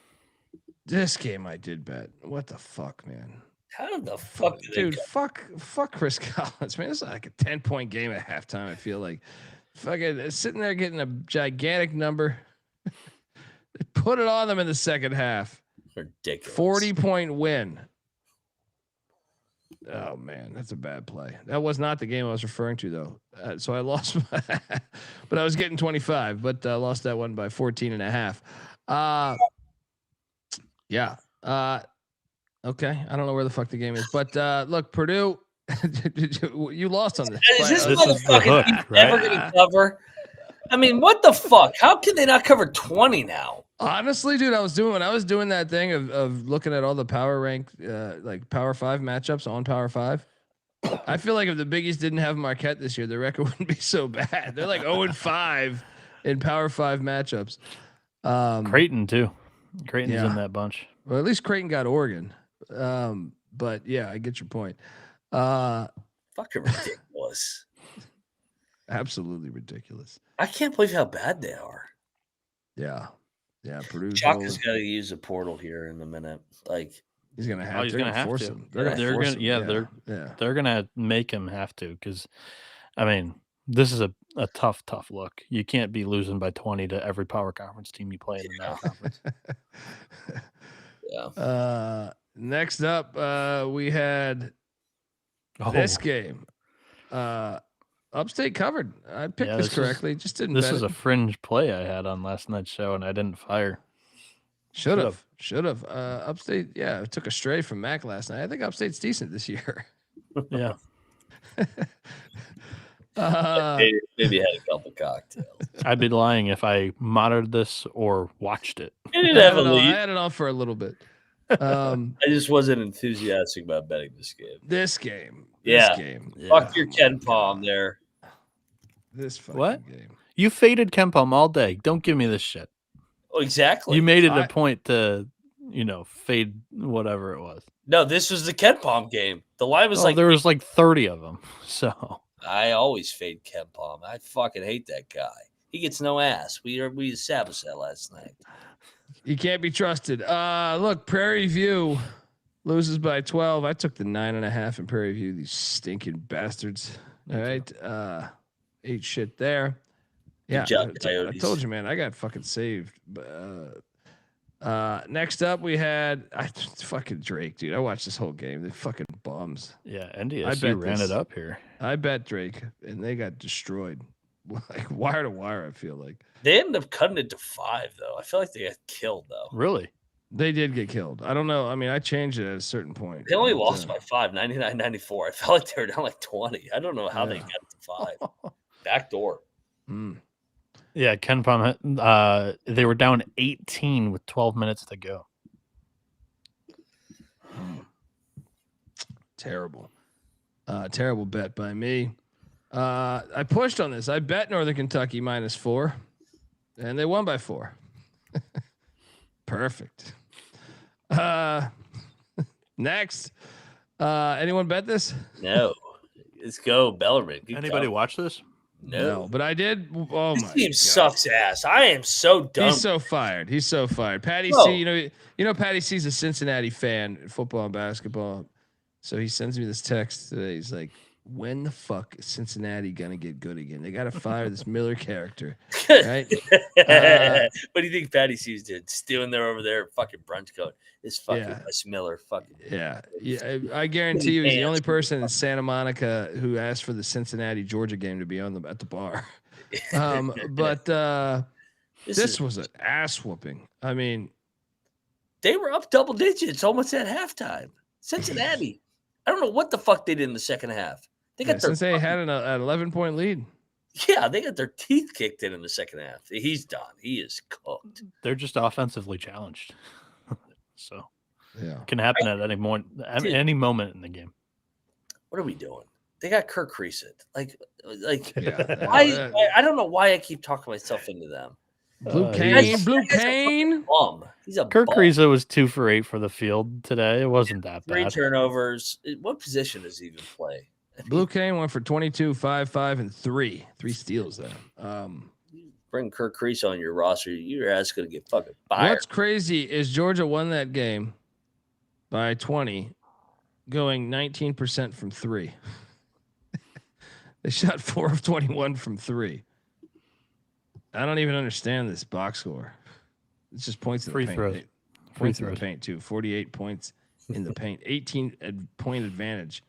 This game I did bet. What the fuck, man? How the fuck, dude? Fuck Chris Collins, man. This is like a 10-point game at halftime. I feel like fucking sitting there getting a gigantic number. They put it on them in the second half. Ridiculous. 40-point win. Oh man, that's a bad play. That was not the game I was referring to though. So I lost, but I was getting 25, but I lost that one by 14.5. Yeah. Okay. I don't know where the fuck the game is, but look, Purdue, you lost on this. Is this motherfucking never going to cover? I mean, what the fuck? How can they not cover 20 now? Honestly, dude, when I was doing that thing of looking at all the power rank, like Power 5 matchups on Power 5. I feel like if the Biggies didn't have Marquette this year, the record wouldn't be so bad. They're like 0-5 in Power 5 matchups. Creighton too. Creighton's in that bunch. Well, at least Creighton got Oregon. But yeah, I get your point. Fucking ridiculous. Absolutely ridiculous. I can't believe how bad they are. Yeah. Purdue's Chaka's got to use a portal here in a minute. Like he's gonna have. He's gonna have force to. him. They're gonna make him have to because, I mean, this is a tough look. You can't be losing by 20 to every power conference team you play in the conference. Yeah. Next up, we had this game. Upstate covered. I picked this correctly. Just didn't. This is a fringe play I had on last night's show, and I didn't fire. Should have. Upstate, it took a stray from Mac last night. I think Upstate's decent this year. Yeah. Maybe had a couple cocktails. I'd be lying if I monitored this or watched it. I had it on for a little bit. I just wasn't enthusiastic about betting this game. This game. Fuck your Ken Palm there. This fucking game. You faded Ken Palm all day. Don't give me this shit. Oh, exactly. You made it a point to, fade whatever it was. No, this was the Ken Palm game. The line was there was like 30 of them. So I always fade Ken Palm. I fucking hate that guy. He gets no ass. We established that last night. You can't be trusted. Look, Prairie View loses by 12. I took the 9.5 in Prairie View. These stinking bastards. All right. Ate shit there. Yeah. I told you, man, I got fucking saved. Next up we had fucking Drake, dude. I watched this whole game. They fucking bums. Yeah. NDSU ran it up here. I bet Drake and they got destroyed. Like wire to wire, I feel like. They ended up cutting it to 5, though. I feel like they got killed, though. Really? They did get killed. I don't know. I mean, I changed it at a certain point. They only lost by 5, 99-94. I felt like they were down like 20. I don't know how they got to 5. Back door. Yeah, Ken Palm, they were down 18 with 12 minutes to go. Terrible. Terrible bet by me. I pushed on this. I bet Northern Kentucky -4, and they won by 4. Perfect. Next, anyone bet this? No. Let's go, Bellarmine. Anybody watch this? No, but I did. Oh this my team God. sucks ass. I am so done. He's so fired. Patty No. C. You know, Patty C's a Cincinnati fan, football and basketball. So he sends me this text today. He's like, when the fuck is Cincinnati gonna get good again? They gotta fire this Miller character, right? What do you think Patty C's did? Stealing there over there, fucking brunch coat. This fucking Wes Miller, fucking I guarantee you, he's the only person in Santa Monica who asked for the Cincinnati Georgia game to be at the bar. But this was an ass whooping. I mean, they were up double digits almost at halftime. Cincinnati. I don't know what the fuck they did in the second half. They got since they had an 11-point lead. Yeah, they got their teeth kicked in the second half. He's done. He is cooked. They're just offensively challenged. So it can happen at any moment in the game. What are we doing? They got Kirk Creasant. I don't know why I keep talking myself into them. Blue Cane. He's a Kirk bum. Creasant was 2 for 8 for the field today. It wasn't that bad. 3 turnovers. What position does he even play? Blue Cane went for 22, 5, 5, and 3 steals there. Bring Kirk Creasant on your roster, your ass gonna get fucking fired. What's crazy is Georgia won that game by 20, going 19% from 3. They shot 4 of 21 from 3. I don't even understand this box score. It's just points in the paint. Throws. Points in the paint too. 48 points in the paint. 18 point advantage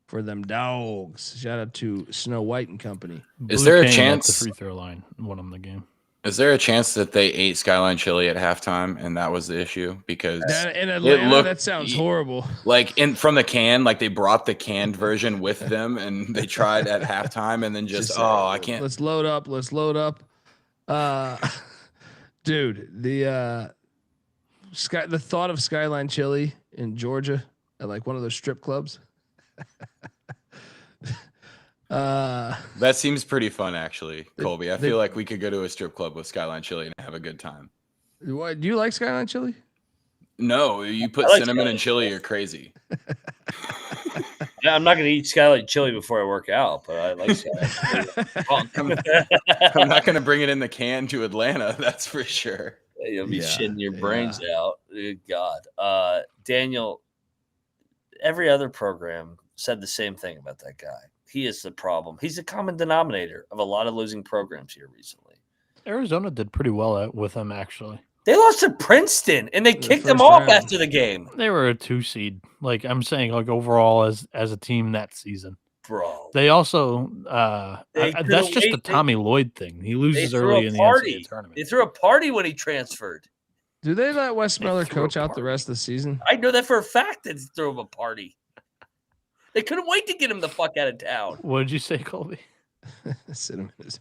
for them dogs. Shout out to Snow White and company. Is there a chance the free throw line won them the game? Is there a chance that they ate Skyline Chili at halftime and that was the issue? Because in Atlanta, that sounds horrible. Like from the can, like they brought the canned version with them and they tried at halftime and then just I can't. Let's load up. Dude, the thought of Skyline Chili in Georgia at like one of those strip clubs. That seems pretty fun, actually, Colby. I feel like we could go to a strip club with Skyline Chili and have a good time. What, do you like Skyline Chili? No, you put cinnamon and chili, you're crazy. Yeah, I'm not going to eat Skyline Chili before I work out, but I like Skyline Chili. I'm not going to bring it in the can to Atlanta, that's for sure. You'll be shitting your brains out. Good God. Daniel, every other program said the same thing about that guy. He is the problem. He's a common denominator of a lot of losing programs here recently. Arizona did pretty well with him, actually. They lost to Princeton, and they kicked them off after the game. They were a 2 seed. Like I'm saying, like overall as a team that season. Bro. They also that's just a Tommy Lloyd thing. He loses early in the NCAA tournament. They threw a party when he transferred. Do they let Wes Miller coach out the rest of the season? I know that for a fact. They threw him a party. They couldn't wait to get him the fuck out of town. What did you say, Colby? Cinnamon is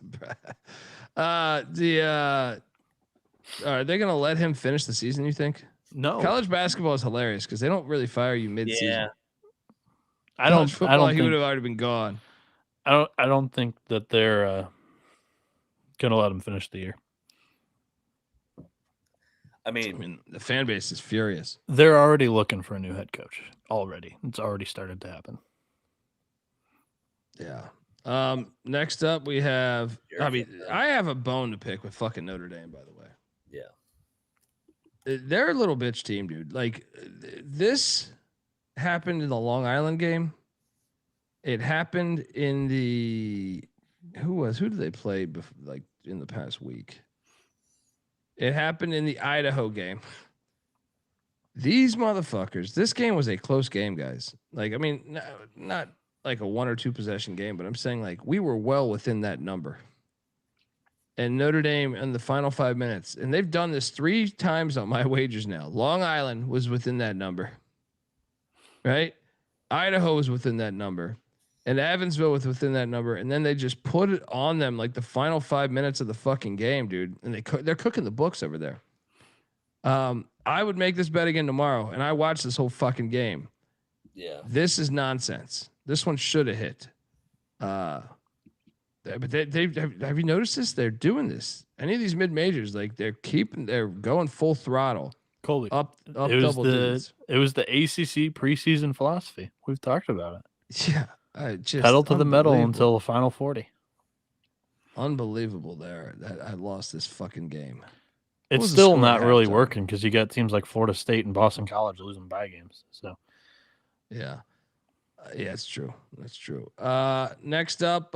are they going to let him finish the season, you think? No. College basketball is hilarious because they don't really fire you mid-season. Yeah. I don't think he would have already been gone. I don't think that they're going to let him finish the year. I mean, the fan base is furious. They're already looking for a new head coach already. It's already started to happen. Yeah. Next up we have, I have a bone to pick with fucking Notre Dame, by the way. Yeah. They're a little bitch team, dude. Like this happened in the Long Island game. It happened in the, who did they play like in the past week? It happened in the Idaho game. These motherfuckers, this game was a close game, guys. Like, I mean, not like a 1 or 2 possession game, but I'm saying like we were well within that number. And Notre Dame in the final 5 minutes, and they've done this 3 times on my wagers now. Long Island was within that number, right? Idaho was within that number, and Evansville was within that number. And then they just put it on them like the final 5 minutes of the fucking game, dude. And they're cooking the books over there. I would make this bet again tomorrow, and I watched this whole fucking game. Yeah, this is nonsense. This one should have hit. But have you noticed this? They're doing this. Any of these mid majors, like they're going full throttle. Colby, up double digits. It was the ACC preseason philosophy. We've talked about it. Yeah, just pedal to the metal until the final 40. Unbelievable there that I lost this fucking game. It's still not really working because you got teams like Florida State and Boston College losing bye games. So, yeah, it's true. That's true. Next up,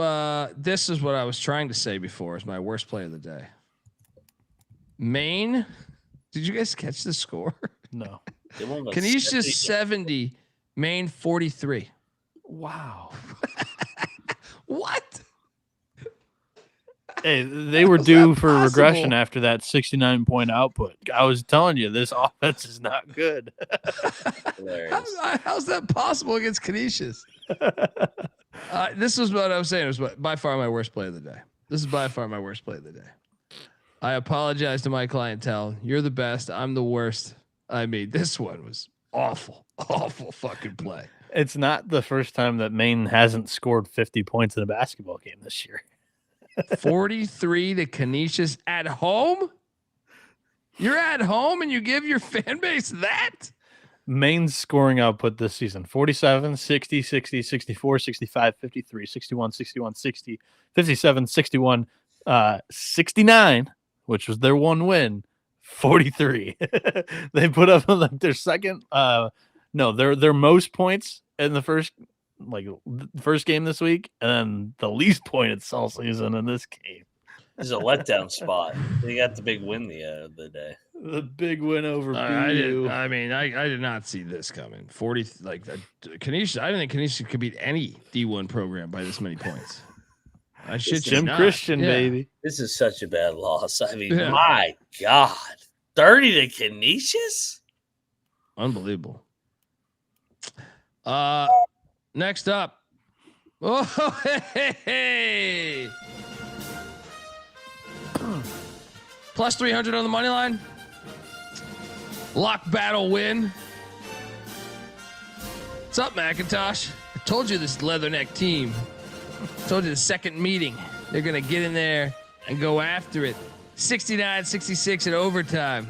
this is what I was trying to say before. Is my worst play of the day. Maine. Did you guys catch the score? No. Canisius 70, Maine 43. Wow. What? Hey, they were due for regression after that 69-point output. I was telling you, this offense is not good. How's that possible against Canisius? This was what I was saying. It was by far my worst play of the day. This is by far my worst play of the day. I apologize to my clientele. You're the best. I'm the worst. I mean, this one was awful fucking play. It's not the first time that Maine hasn't scored 50 points in a basketball game this year. 43 to Canisius at home? You're at home and you give your fan base that? Maine's scoring output this season: 47, 60, 60, 64, 65, 53, 61, 61, 60, 57, 61, 69, which was their one win, 43. They put up like their second their most points in the first game this week, and then the least points all season in this game. This is a letdown spot. They got the big win the other day. The big win over BU. I did not see this coming. 40 Canisius. I didn't think Canisius could beat any D1 program by this many points. I shit you Jim not. Christian, baby. This is such a bad loss. I mean, my God, 30 to Canisius. Unbelievable. Next up. Oh, hey. Plus 300 on the money line. Lock battle win. What's up, McIntosh? I told you this Leatherneck team. I told you the second meeting. They're going to get in there and go after it. 69-66 in overtime.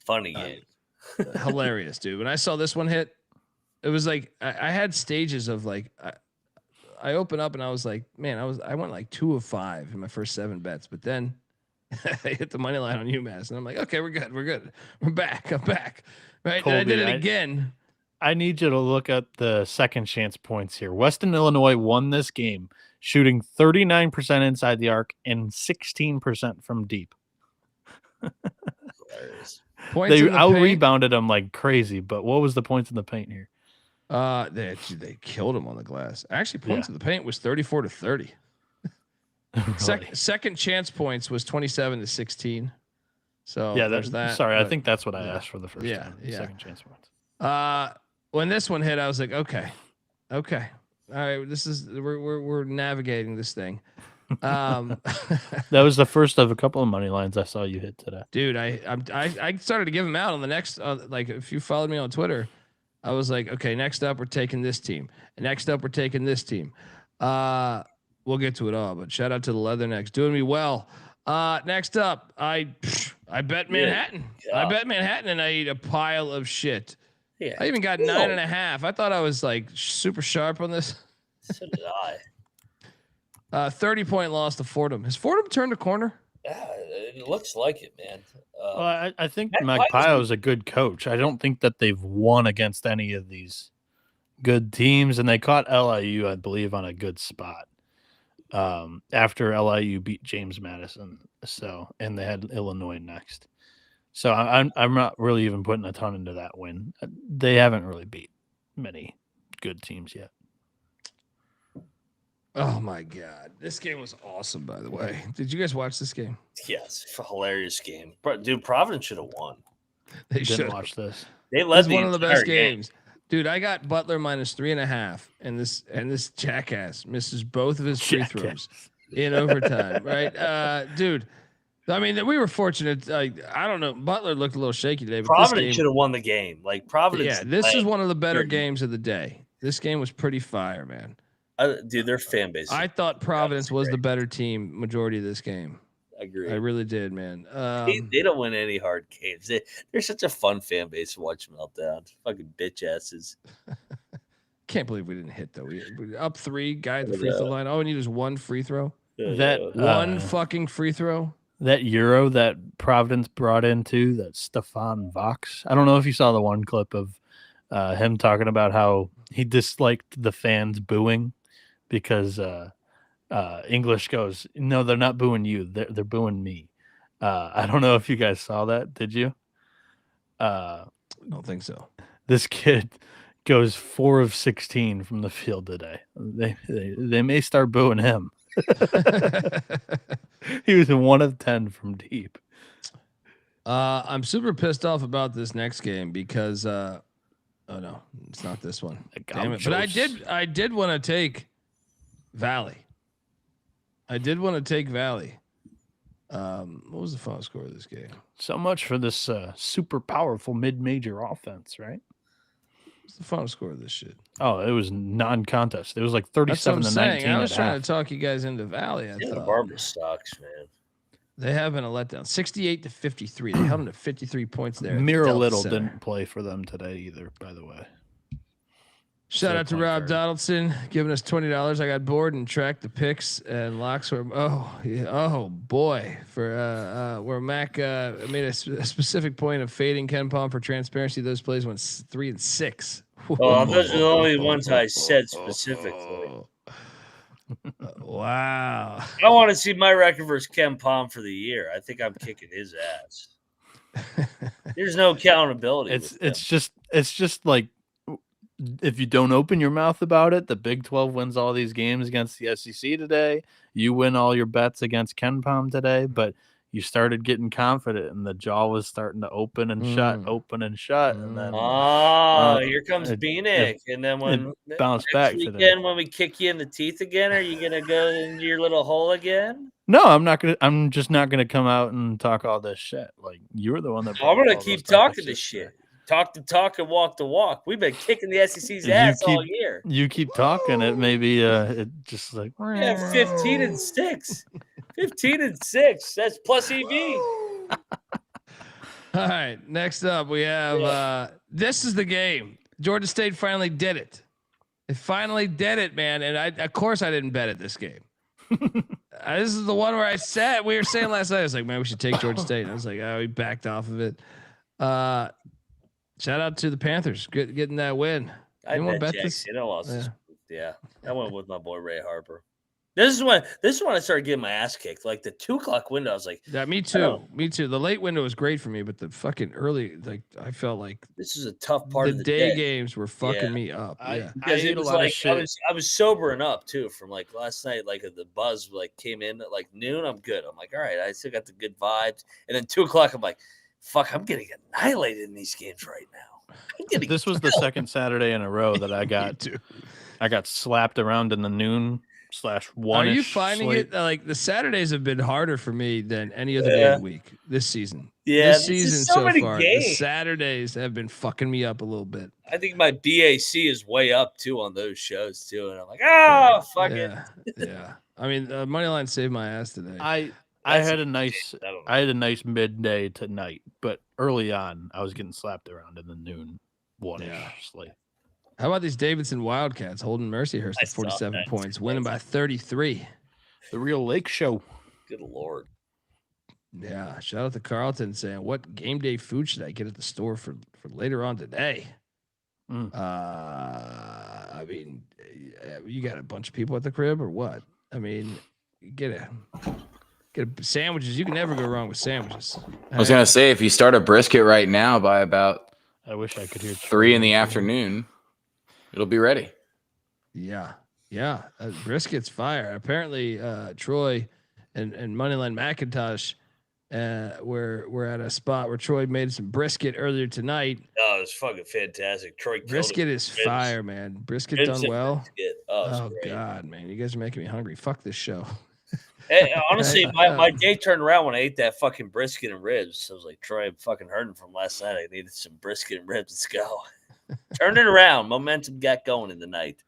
Funny game. Hilarious, dude. When I saw this one hit, it was like I had stages of like I opened up and I was like, man, I went like 2 of 5 in my first 7 bets, but then I hit the money line on UMass and I'm like, okay, we're good, we're back, I'm back, right? Colby, and I did it again. I need you to look at the second chance points here. Western Illinois won this game, shooting 39% inside the arc and 16% from deep. Points They out rebounded them like crazy, but what was the points in the paint here? They killed him on the glass. Actually, points in the paint was 34-30. Really? Second chance points was 27-16. So yeah, there's that. Sorry, but, I think that's what I asked for the first time. Yeah. Second chance points. When this one hit, I was like, okay, all right, we're navigating this thing. That was the first of a couple of money lines I saw you hit today, dude. I started to give them out on the next. Like if you followed me on Twitter, I was like, okay, next up we're taking this team. Next up we're taking this team. We'll get to it all, but shout out to the Leathernecks doing me well. Next up, I bet Manhattan. Yeah. I bet Manhattan, and I eat a pile of shit. Yeah, I even got 9.5. I thought I was like super sharp on this. So did I. 30-point loss to Fordham. Has Fordham turned a corner? Yeah, it looks like it, man. Well, I think McIntyre is a good coach. I don't think that they've won against any of these good teams, and they caught LIU, I believe, on a good spot after LIU beat James Madison. And they had Illinois next. So I'm not really even putting a ton into that win. They haven't really beat many good teams yet. Oh my God. This game was awesome, by the way. Did you guys watch this game? Yes, it's a hilarious game. Dude, Providence should have won. They should watch this. They led one of the best games. Dude, I got Butler minus 3.5, and this jackass misses both of his free throws in overtime, right? Dude, I mean, we were fortunate. I don't know. Butler looked a little shaky today. But Providence should have won the game. Like Providence. Yeah, this is one of the better games of the day. This game was pretty fire, man. Dude, their fan base. I thought Providence was the better team majority of this game. I agree. I really did, man. They don't win any hard games. They're such a fun fan base to watch meltdown. Fucking bitch asses. Can't believe we didn't hit though. We up 3, guy at the free throw line. All we need is one free throw. One fucking free throw. That Euro that Providence brought into that Stefan Vox. I don't know if you saw the one clip of him talking about how he disliked the fans booing because English goes, no, they're not booing you. They're booing me. I don't know if you guys saw that. Did you? I don't think so. This kid goes 4 of 16 from the field today. They may start booing him. He was 1 of 10 from deep. I'm super pissed off about this next game because oh no, it's not this one. Damn it. But I did want to take Valley. What was the final score of this game? So much for this super powerful mid-major offense, right? What's the final score of this shit? Oh, it was non-contest. It was like 37-19. I was trying to talk you guys into Valley. The Barbara sucks, man. They have been a letdown. 68-53. They held them to 53 points there. Mira Little didn't play for them today either, by the way. Shout out to Rob Donaldson giving us $20. I got bored and tracked the picks and locks were oh boy for where Mac made a specific point of fading Ken Palm for transparency. Those plays went 3 and 6. Oh, those are the only ones I said specifically. Wow. I want to see my record versus Ken Palm for the year. I think I'm kicking his ass. There's no accountability. It's just like, if you don't open your mouth about it, the Big 12 wins all these games against the SEC today. You win all your bets against Ken Palm today, but you started getting confident and the jaw was starting to open and shut. And then here comes Bieniek. And then when bounce back weekend, when we kick you in the teeth again, are you gonna go into your little hole again? No, I'm not gonna. I'm just not gonna come out and talk all this shit. Like you were the one that. I'm brought gonna up all keep those topics talking this yesterday. shit. Talk the talk and walk the walk. We've been kicking the SEC's You ass keep all year. you keep talking. It maybe it just like Yeah, 15-6. 15-6. That's plus EV. All right. Next up, we have this is the game. Georgia State finally did it. It finally did it, man. And of course I didn't bet at this game. This is the one where we were saying last night, I was like, man, we should take Georgia State. And I was like, oh, we backed off of it. Shout out to the Panthers getting that win. I bet this? Yeah, I went with my boy Ray Harper. This is when I started getting my ass kicked. Like the 2:00 window, I was like, yeah, me too. Me too. The late window was great for me, but the fucking early, like I felt like this is a tough part of the day day. Games were fucking me up. Because it was like I was sobering up too from like last night. Like the buzz like came in at like noon. I'm good. I'm like, all right, I still got the good vibes. And then 2:00, I'm like, fuck, I'm getting annihilated in these games right now. This was the second Saturday in a row that I got slapped around in the noon /1. Are you finding it like the Saturdays have been harder for me than any other day of the week this season? Yeah, this season so far, games. the Saturdays have been fucking me up a little bit. I think my BAC is way up too on those shows too, and I'm like, oh, fuck it. Yeah, I mean, Moneyline saved my ass today. I had a nice midday to night, but early on I was getting slapped around in the noon 1-ish slate. How about these Davidson Wildcats holding Mercyhurst at 47 points, winning by 33? The real Lake Show. Good Lord. Yeah. Shout out to Carlton saying, what game day food should I get at the store for later on today? I mean, you got a bunch of people at the crib or what? I mean, get sandwiches. You can never go wrong with sandwiches. I was going to say, if you start a brisket right now by about I wish I could hear 3 in the afternoon, it'll be ready. Yeah. Brisket's fire. Apparently, Troy and Moneyline McIntosh we're at a spot where Troy made some brisket earlier tonight. Oh, it was fucking fantastic. Troy brisket is fire, man. Brisket done well. Brisket. Oh God, man, you guys are making me hungry. Fuck this show. Hey, honestly, my day turned around when I ate that fucking brisket and ribs. I was like, Troy, I'm fucking hurting from last night. I needed some brisket and ribs. Let's go. Turned it around. Momentum got going in the night.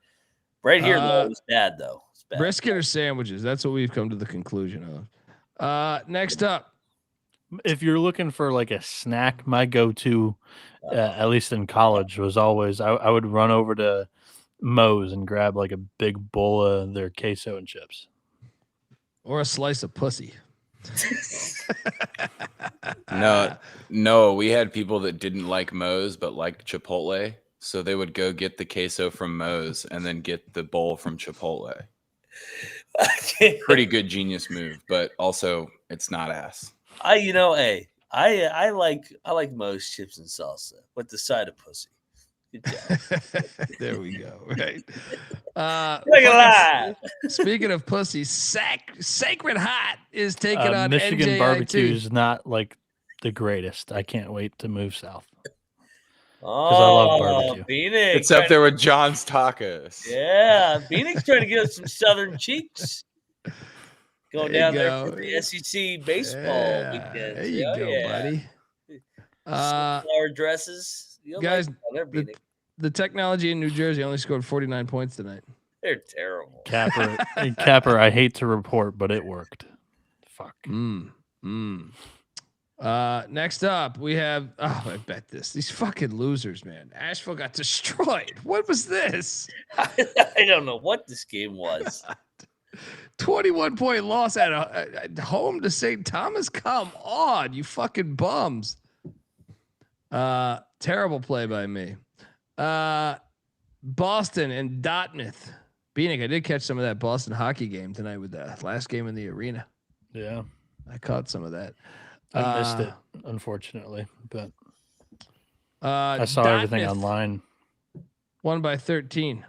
Right here, though, it was bad, though. It's bad. Brisket or sandwiches? That's what we've come to the conclusion of. Next up. If you're looking for like a snack, my go-to, at least in college, was always I would run over to Moe's and grab like a big bowl of their queso and chips. Or a slice of pussy. No, we had people that didn't like Moe's but liked Chipotle, so they would go get the queso from Moe's and then get the bowl from Chipotle. Pretty good genius move, but also it's not ass. I like Moe's chips and salsa with the side of pussy. Good job. There we go. Right. Look at that. Speaking of pussy, Sacred Hot is taking on Michigan NJIT. barbecue is not like the greatest. I can't wait to move south. Oh, I love barbecue. Bieniek, it's up there with John's Tacos. Yeah, Bieniek's trying to give us some southern cheeks. Going down there for the SEC baseball weekend. There you go, buddy. Flower dresses. Guys, the technology in New Jersey only scored 49 points tonight. They're terrible. Capper, I hate to report, but it worked. Fuck. Next up, we have. Oh, I bet this. These fucking losers, man. Asheville got destroyed. What was this? I don't know what this game was. 21-point loss at home to St. Thomas. Come on, you fucking bums. Terrible play by me. Boston and Dartmouth. Bieniek, I did catch some of that Boston hockey game tonight with the last game in the arena. Yeah, I caught some of that. I missed it, unfortunately, but I saw everything online. Won by 13.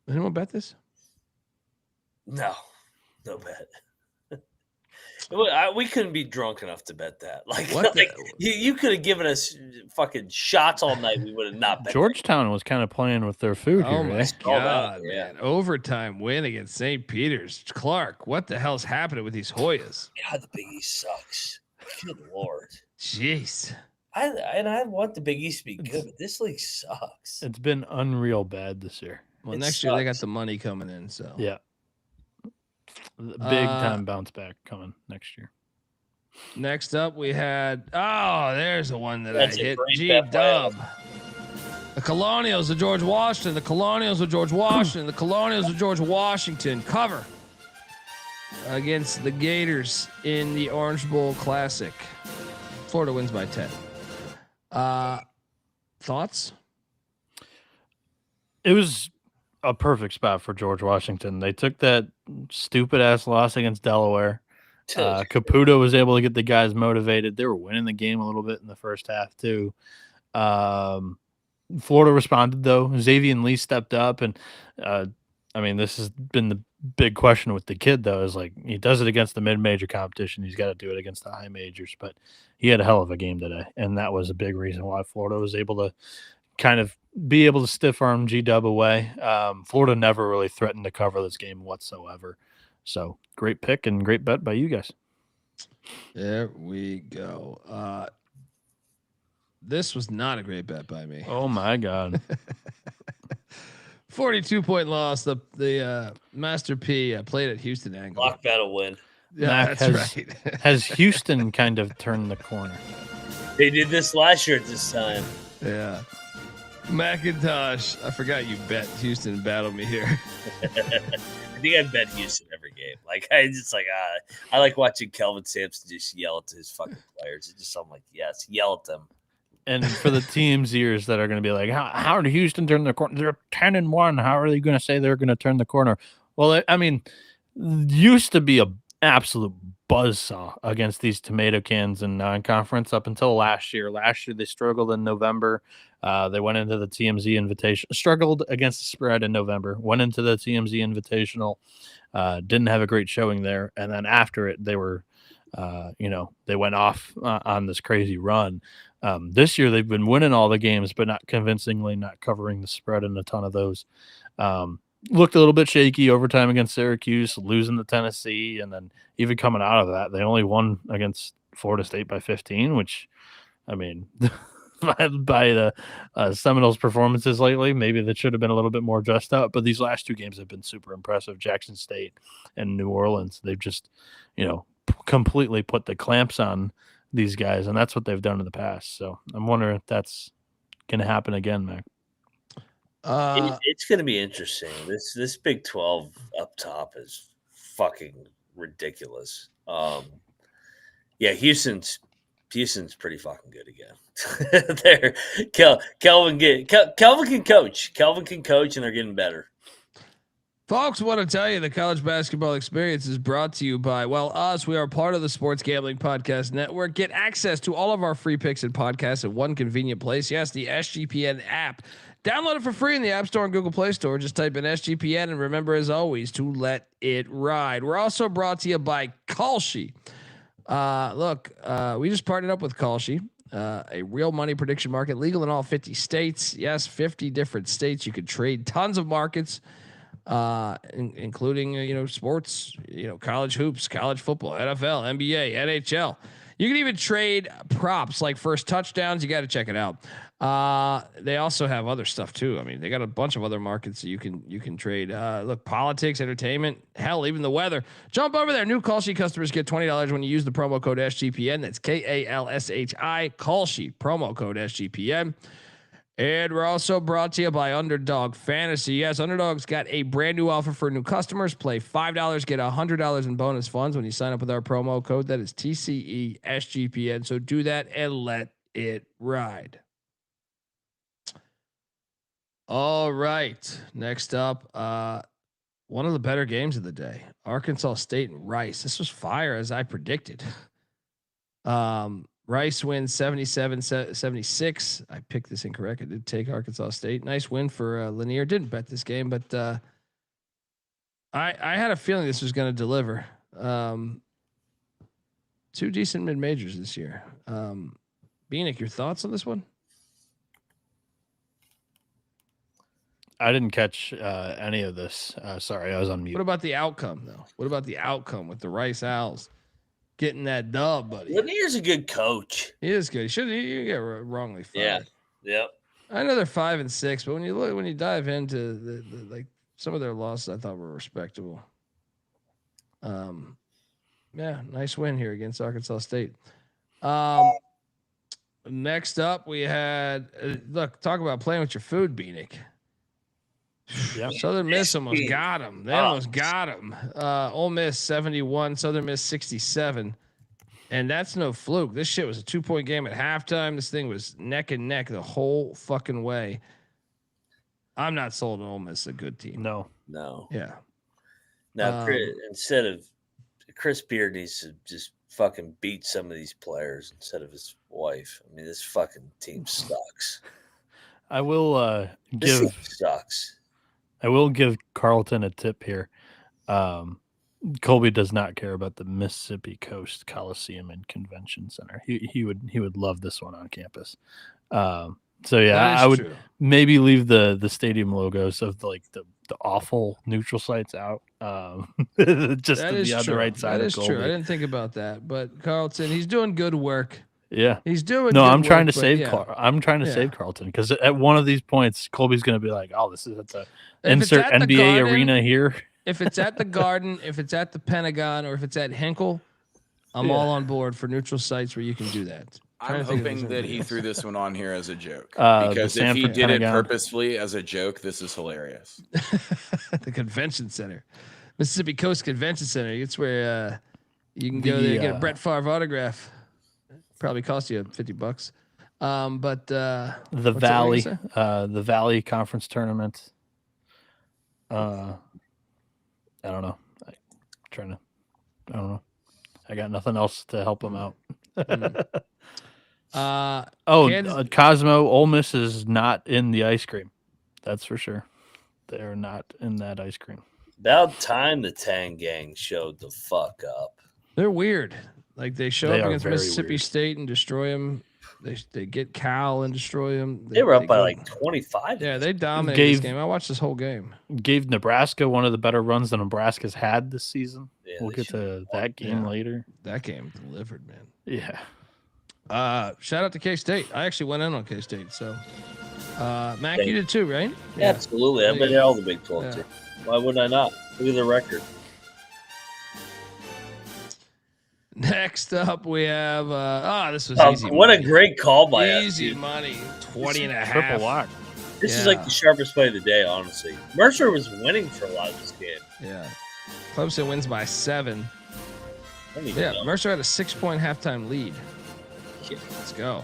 Anyone bet this? No bet. We couldn't be drunk enough to bet that. What the- you could have given us fucking shots all night. We would have not bet Georgetown was kind of playing with their food Oh here. my God, yeah. man! Overtime win against St. Peter's. Clark, what the hell's happening with these Hoyas? God, the Big East sucks. Good Lord. Jeez. I want the Big East to be good, but this league sucks. It's been unreal bad this year. Well, It next year they got sucks. the money coming in, so Yeah. Big time bounce back coming next year. Next up, we had there's the one that That's I a hit. great G bet by Dub. The Colonials of George Washington. The Colonials of George Washington. The Colonials of George Washington cover against the Gators in the Orange Bowl Classic. Florida wins by 10. Thoughts? It was a perfect spot for George Washington. They took that stupid ass loss against Delaware. Caputo was able to get the guys motivated. They were winning the game a little bit in the first half too. Florida responded though. Xavier Lee stepped up, and this has been the big question with the kid though. Is like he does it against the mid-major competition. He's got to do it against the high majors. But he had a hell of a game today, and that was a big reason why Florida was able to kind of be able to stiff arm G-Dub away. Florida never really threatened to cover this game whatsoever. So great pick and great bet by you guys. There we go. This was not a great bet by me. Oh my God. 42-point loss. The Master P played at Houston Angle. Lock battle win. Yeah, Mac that's right. Has Houston kind of turned the corner? They did this last year at this time. Yeah. McIntosh. I forgot you bet Houston battled me here. I think I bet Houston every game. I like watching Kelvin Sampson just yell at his fucking players. It's just something like, yes, yell at them. And for the team's ears that are going to be like, how did Houston turn the corner? They're 10-1. How are they going to say they're going to turn the corner? Well, used to be a absolute buzzsaw against these tomato cans in non-conference up until last year. Last year they struggled in November. They went into the TMZ Invitational, struggled against the spread in November, went into the TMZ Invitational, didn't have a great showing there. And then after it, they were, they went off on this crazy run. This year they've been winning all the games, but not convincingly, not covering the spread in a ton of those. Looked a little bit shaky overtime against Syracuse, losing to Tennessee, and then even coming out of that, they only won against Florida State by 15, which, by the Seminoles' performances lately, maybe that should have been a little bit more dressed up. But these last two games have been super impressive. Jackson State and New Orleans, they've just, completely put the clamps on these guys, and that's what they've done in the past. So I'm wondering if that's going to happen again, Mac. It's going to be interesting. This Big 12 up top is fucking ridiculous. Houston's pretty fucking good again. Kelvin can coach. Kelvin can coach, and they're getting better. Folks, want to tell you the college basketball experience is brought to you by, us. We are part of the Sports Gambling Podcast Network. Get access to all of our free picks and podcasts at one convenient place. Yes, the SGPN app. Download it for free in the App Store and Google Play Store. Just type in SGPN and remember, as always, to let it ride. We're also brought to you by Kalshi. We just partnered up with Kalshi, a real money prediction market, legal in all 50 states. Yes, 50 different states. You could trade tons of markets, including, sports, college hoops, college football, NFL, NBA, NHL. You can even trade props like first touchdowns. You got to check it out. They also have other stuff too. They got a bunch of other markets that you can trade. Politics, entertainment, hell, even the weather. Jump over there. New Kalshi customers get $20 when you use the promo code SGPN. That's KALSHI, Kalshi, promo code SGPN. And we're also brought to you by Underdog Fantasy. Yes, Underdog's got a brand new offer for new customers. Play $5, get $100 in bonus funds when you sign up with our promo code. That is TCE SGPN. So do that and let it ride. All right. Next up, one of the better games of the day, Arkansas State and Rice. This was fire as I predicted. Rice wins 77-76. I picked this incorrect. I did take Arkansas State. Nice win for Lanier. Didn't bet this game, but I had a feeling this was going to deliver. 2 decent mid majors this year. Bieniek, your thoughts on this one? I didn't catch any of this. Sorry, I was on mute. What about the outcome, though? What about the outcome with the Rice Owls getting that dub, buddy? Lanier's a good coach. He is good. He shouldn't. You get wrongly fired. Yep. I know they're 5-6, but when you dive into the like some of their losses, I thought were respectable. Yeah, nice win here against Arkansas State. Next up, we had talk about playing with your food, Bieniek. Yeah. Southern Miss almost got him. They almost got him. Ole Miss 71, Southern Miss 67. And that's no fluke. This shit was a 2-point game at halftime. This thing was neck and neck the whole fucking way. I'm not sold on Ole Miss a good team. No. Yeah. Now, instead of Chris Beard needs to just fucking beat some of these players instead of his wife. I mean, this fucking team sucks. I will This team sucks. I will give Carlton a tip here. Colby does not care about the Mississippi Coast Coliseum and Convention Center. He would love this one on campus. So yeah, I would true. maybe leave the stadium logos of the awful neutral sites out. Just to be on the right side. That of is Colby. true. I didn't think about that, but Carlton, he's doing good work. Yeah, he's doing. No, good I'm trying work, to save. I'm trying to save Carlton because at one of these points, Colby's going to be like, "Oh, this is at the insert at the NBA Garden, arena here." If it's at the Garden, if it's at the Pentagon, or if it's at Hinkle, I'm all on board for neutral sites where you can do that. I'm hoping that he threw this one on here as a joke because if he did Pentagon. it purposefully as a joke, this is hilarious. The Convention Center, Mississippi Coast Convention Center. It's where you can go there and get a Brett Favre autograph. Probably cost you $50. But the Valley Conference Tournament. I don't know. I don't know. I got nothing else to help him out. Cosmo, Ole Miss is not in the ice cream. That's for sure. They're not in that ice cream. About time the Tang Gang showed the fuck up. They're weird. Like they show up against Mississippi weird. State and destroy them. They get Cal and destroy them. They were up by like 25. Yeah, they dominated this game. I watched this whole game. Gave Nebraska one of the better runs that Nebraska's had this season. Yeah, we'll get to that game later. That game delivered, man. Yeah. Shout out to K-State. I actually went in on K-State. So, Mac, you did too, right? Yeah. Absolutely. I've been at all the Big 12 too. Why wouldn't I not? Look at the record. Next up, we have this was easy. What money. a great call by easy us, money. 20 and a half. Triple lock. This is like the sharpest play of the day, honestly. Mercer was winning for a lot of this game. Yeah. Clemson wins by 7. Yeah, Mercer had a 6-point halftime lead. Yeah. Let's go.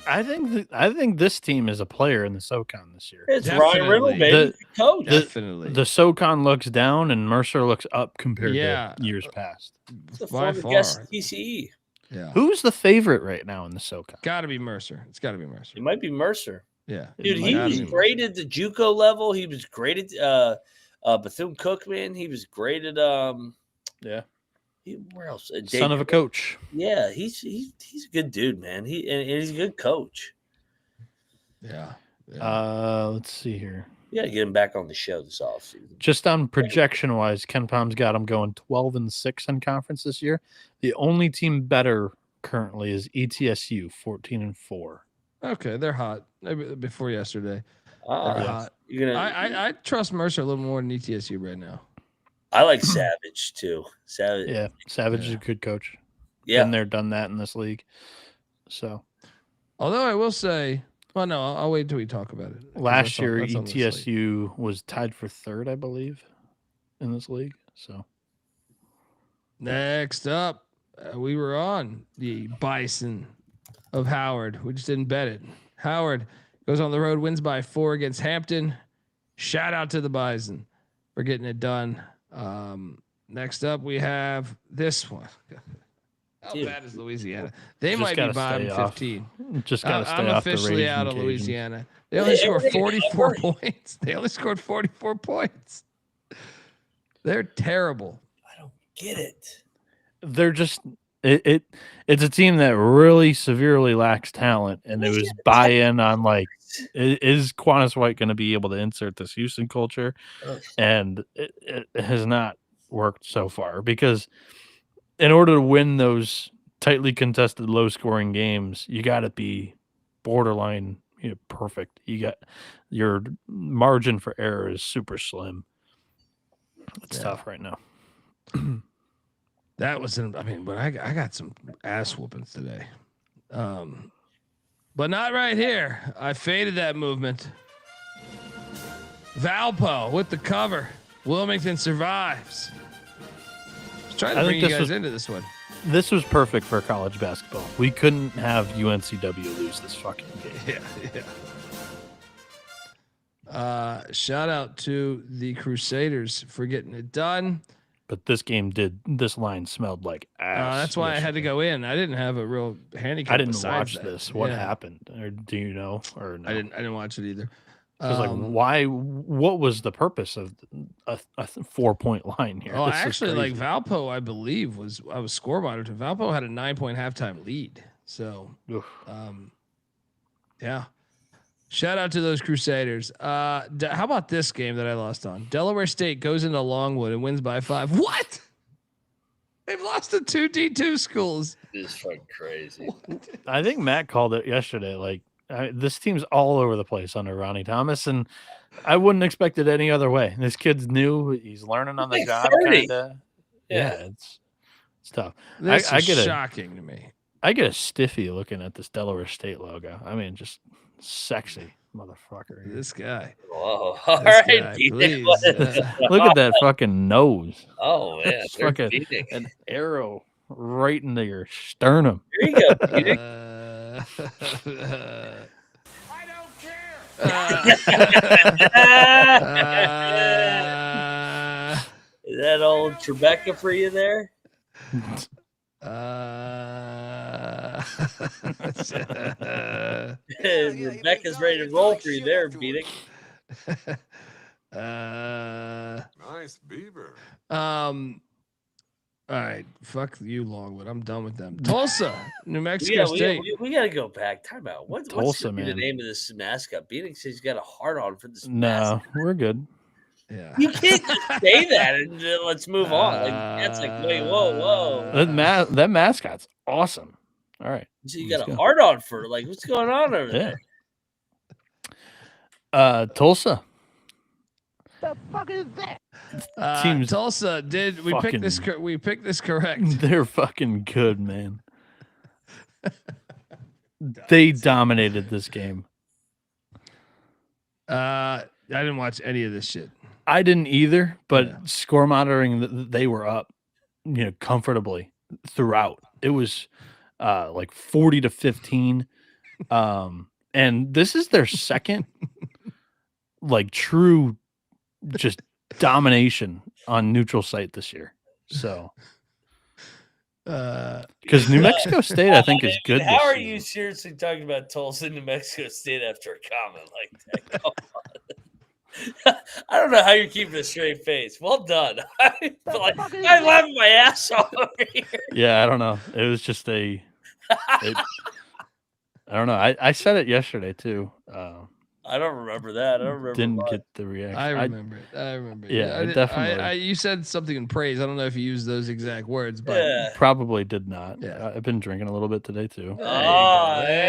I think this team is a player in the SoCon this year. It's Ryan Riddle, baby. Coach. Definitely. The SoCon looks down and Mercer looks up compared to years past. It's a by former far. guest TCE. Yeah. Who's the favorite right now in the SoCon? Got to be Mercer. It's got to be Mercer. It might be Mercer. Yeah. Dude, he was great at the JUCO level. He was great at Bethune-Cookman. He was great at where else? Son of a coach. Yeah, he's a good dude, man. He's a good coach. Yeah. Let's see here. You got to get him back on the show this offseason. Just on projection wise, Ken Palm's got him going 12-6 in conference this year. The only team better currently is ETSU, 14-4. Okay, they're hot. Before yesterday, they're hot. I trust Mercer a little more than ETSU right now. I like Savage too. Savage is a good coach. Yeah, been there, done that in this league. So, although I will say, well, no, I'll wait until we talk about it. Last year, ETSU was tied for 3rd, I believe, in this league. So, next up, we were on the Bison of Howard. We just didn't bet it. Howard goes on the road, wins by 4 against Hampton. Shout out to the Bison for getting it done. Next up, we have this one. How bad is Louisiana? They might be bottom 15. Just got to stay I'm off officially the out of Cajuns. Louisiana. They only scored 44 points. They only scored 44 points. They're terrible. I don't get it. they're just it's a team that really severely lacks talent, and it was buy-in on like, is Quantus White going to be able to insert this Houston culture? And it has not worked so far, because in order to win those tightly contested, low-scoring games, you got to be borderline perfect. You got your margin for error is super slim. It's tough right now. That was but I got some ass whoopings today. But not right here. I faded that movement. Valpo with the cover. Wilmington survives. I was trying to bring you guys into this one. This was perfect for college basketball. We couldn't have UNCW lose this fucking game. Yeah. Shout out to the Crusaders for getting it done. But this line smelled like ass. That's why I had to go in. I didn't have a real handicap. I didn't watch this. What happened? Or do you know? Or no? I didn't watch it either. Why? What was the purpose of a 4-point line here? Oh, actually, like Valpo, I believe I was score monitoring. Valpo had a 9-point halftime lead. So, yeah. Shout out to those Crusaders. How about this game that I lost on? Delaware State goes into Longwood and wins by 5. What? They've lost to 2 D2 schools. This is fucking crazy. What? I think Matt called it yesterday. Like, this team's all over the place under Ronnie Thomas, and I wouldn't expect it any other way. This kid's new; he's learning on the job. Kinda. Yeah, it's tough. This is shocking to me. I get a stiffy looking at this Delaware State logo. I mean, just sexy motherfucker. This guy. Whoa! All right, please. Look at that fucking nose. Oh man, it's fucking an arrow right into your sternum. There you go, Phoenix. I don't care. Is that old Tribeca for you there? Rebecca's ready to roll for you there, Phoenix. Nice beaver. All right, fuck you, Longwood. I'm done with them. Tulsa, New Mexico State. We got to go back. Time out. What's Tulsa, the name of this mascot? Phoenix says he's got a heart on for this. No, we're good. Yeah, you can't just say that and let's move on. Like that's like, wait, whoa. That mascot's awesome. All right, so you got a heart on for like, what's going on over there? Tulsa. The fuck is that? Tulsa we picked this correct. They're fucking good, man. They dominated this game. I didn't watch any of this shit. I didn't either, but score monitoring, they were up, comfortably throughout. It was like 40-15. And this is their second like true just domination on neutral site this year. So because New Mexico State, I think, is good. How are you seriously talking about Tulsa, New Mexico State after a comment like that? Come on. I don't know how you're keeping a straight face. Well done. I'm laughing my ass off over here. Yeah, I don't know. It was just I don't know. I said it yesterday too. I don't remember that. I don't remember. Didn't get the reaction. I remember it. Yeah, definitely. You said something in praise. I don't know if you used those exact words, but probably did not. Yeah. I've been drinking a little bit today too. There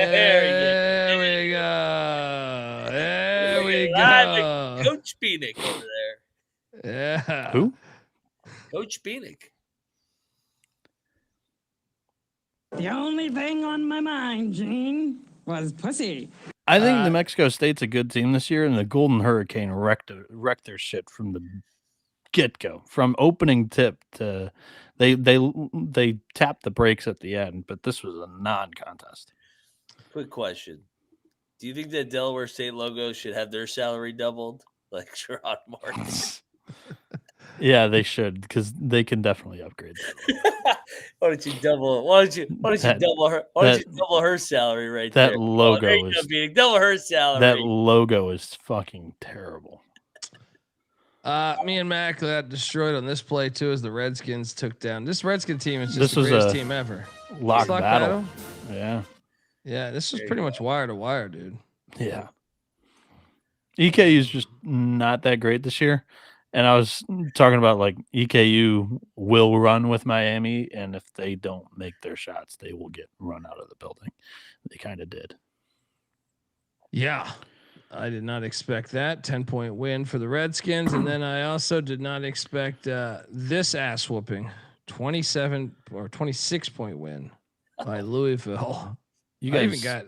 we go. There we go. Coach Bieniek over there. Yeah. Who? Coach Bieniek. The only thing on my mind, Gene, was pussy. I think New Mexico State's a good team this year, and the Golden Hurricane wrecked their shit from the get-go. From opening tip to they tapped the brakes at the end, but this was a non-contest. Quick question. Do you think that Delaware State logo should have their salary doubled like Sherrod Martin? Yeah, they should, because they can definitely upgrade that. Why don't you double her salary right that there? That logo is double her salary. That logo is fucking terrible. Me and Mac got destroyed on this play too, as the Redskins took down. This Redskin team is just the greatest team ever. Lock battle. Yeah. Yeah, this was pretty much wire to wire, dude. Yeah. EKU is just not that great this year. And I was talking about like EKU will run with Miami, and if they don't make their shots, they will get run out of the building. They kind of did. Yeah. I did not expect that 10-point win for the Redskins. And then I also did not expect this ass whooping 27 or 26-point win by Louisville. I even got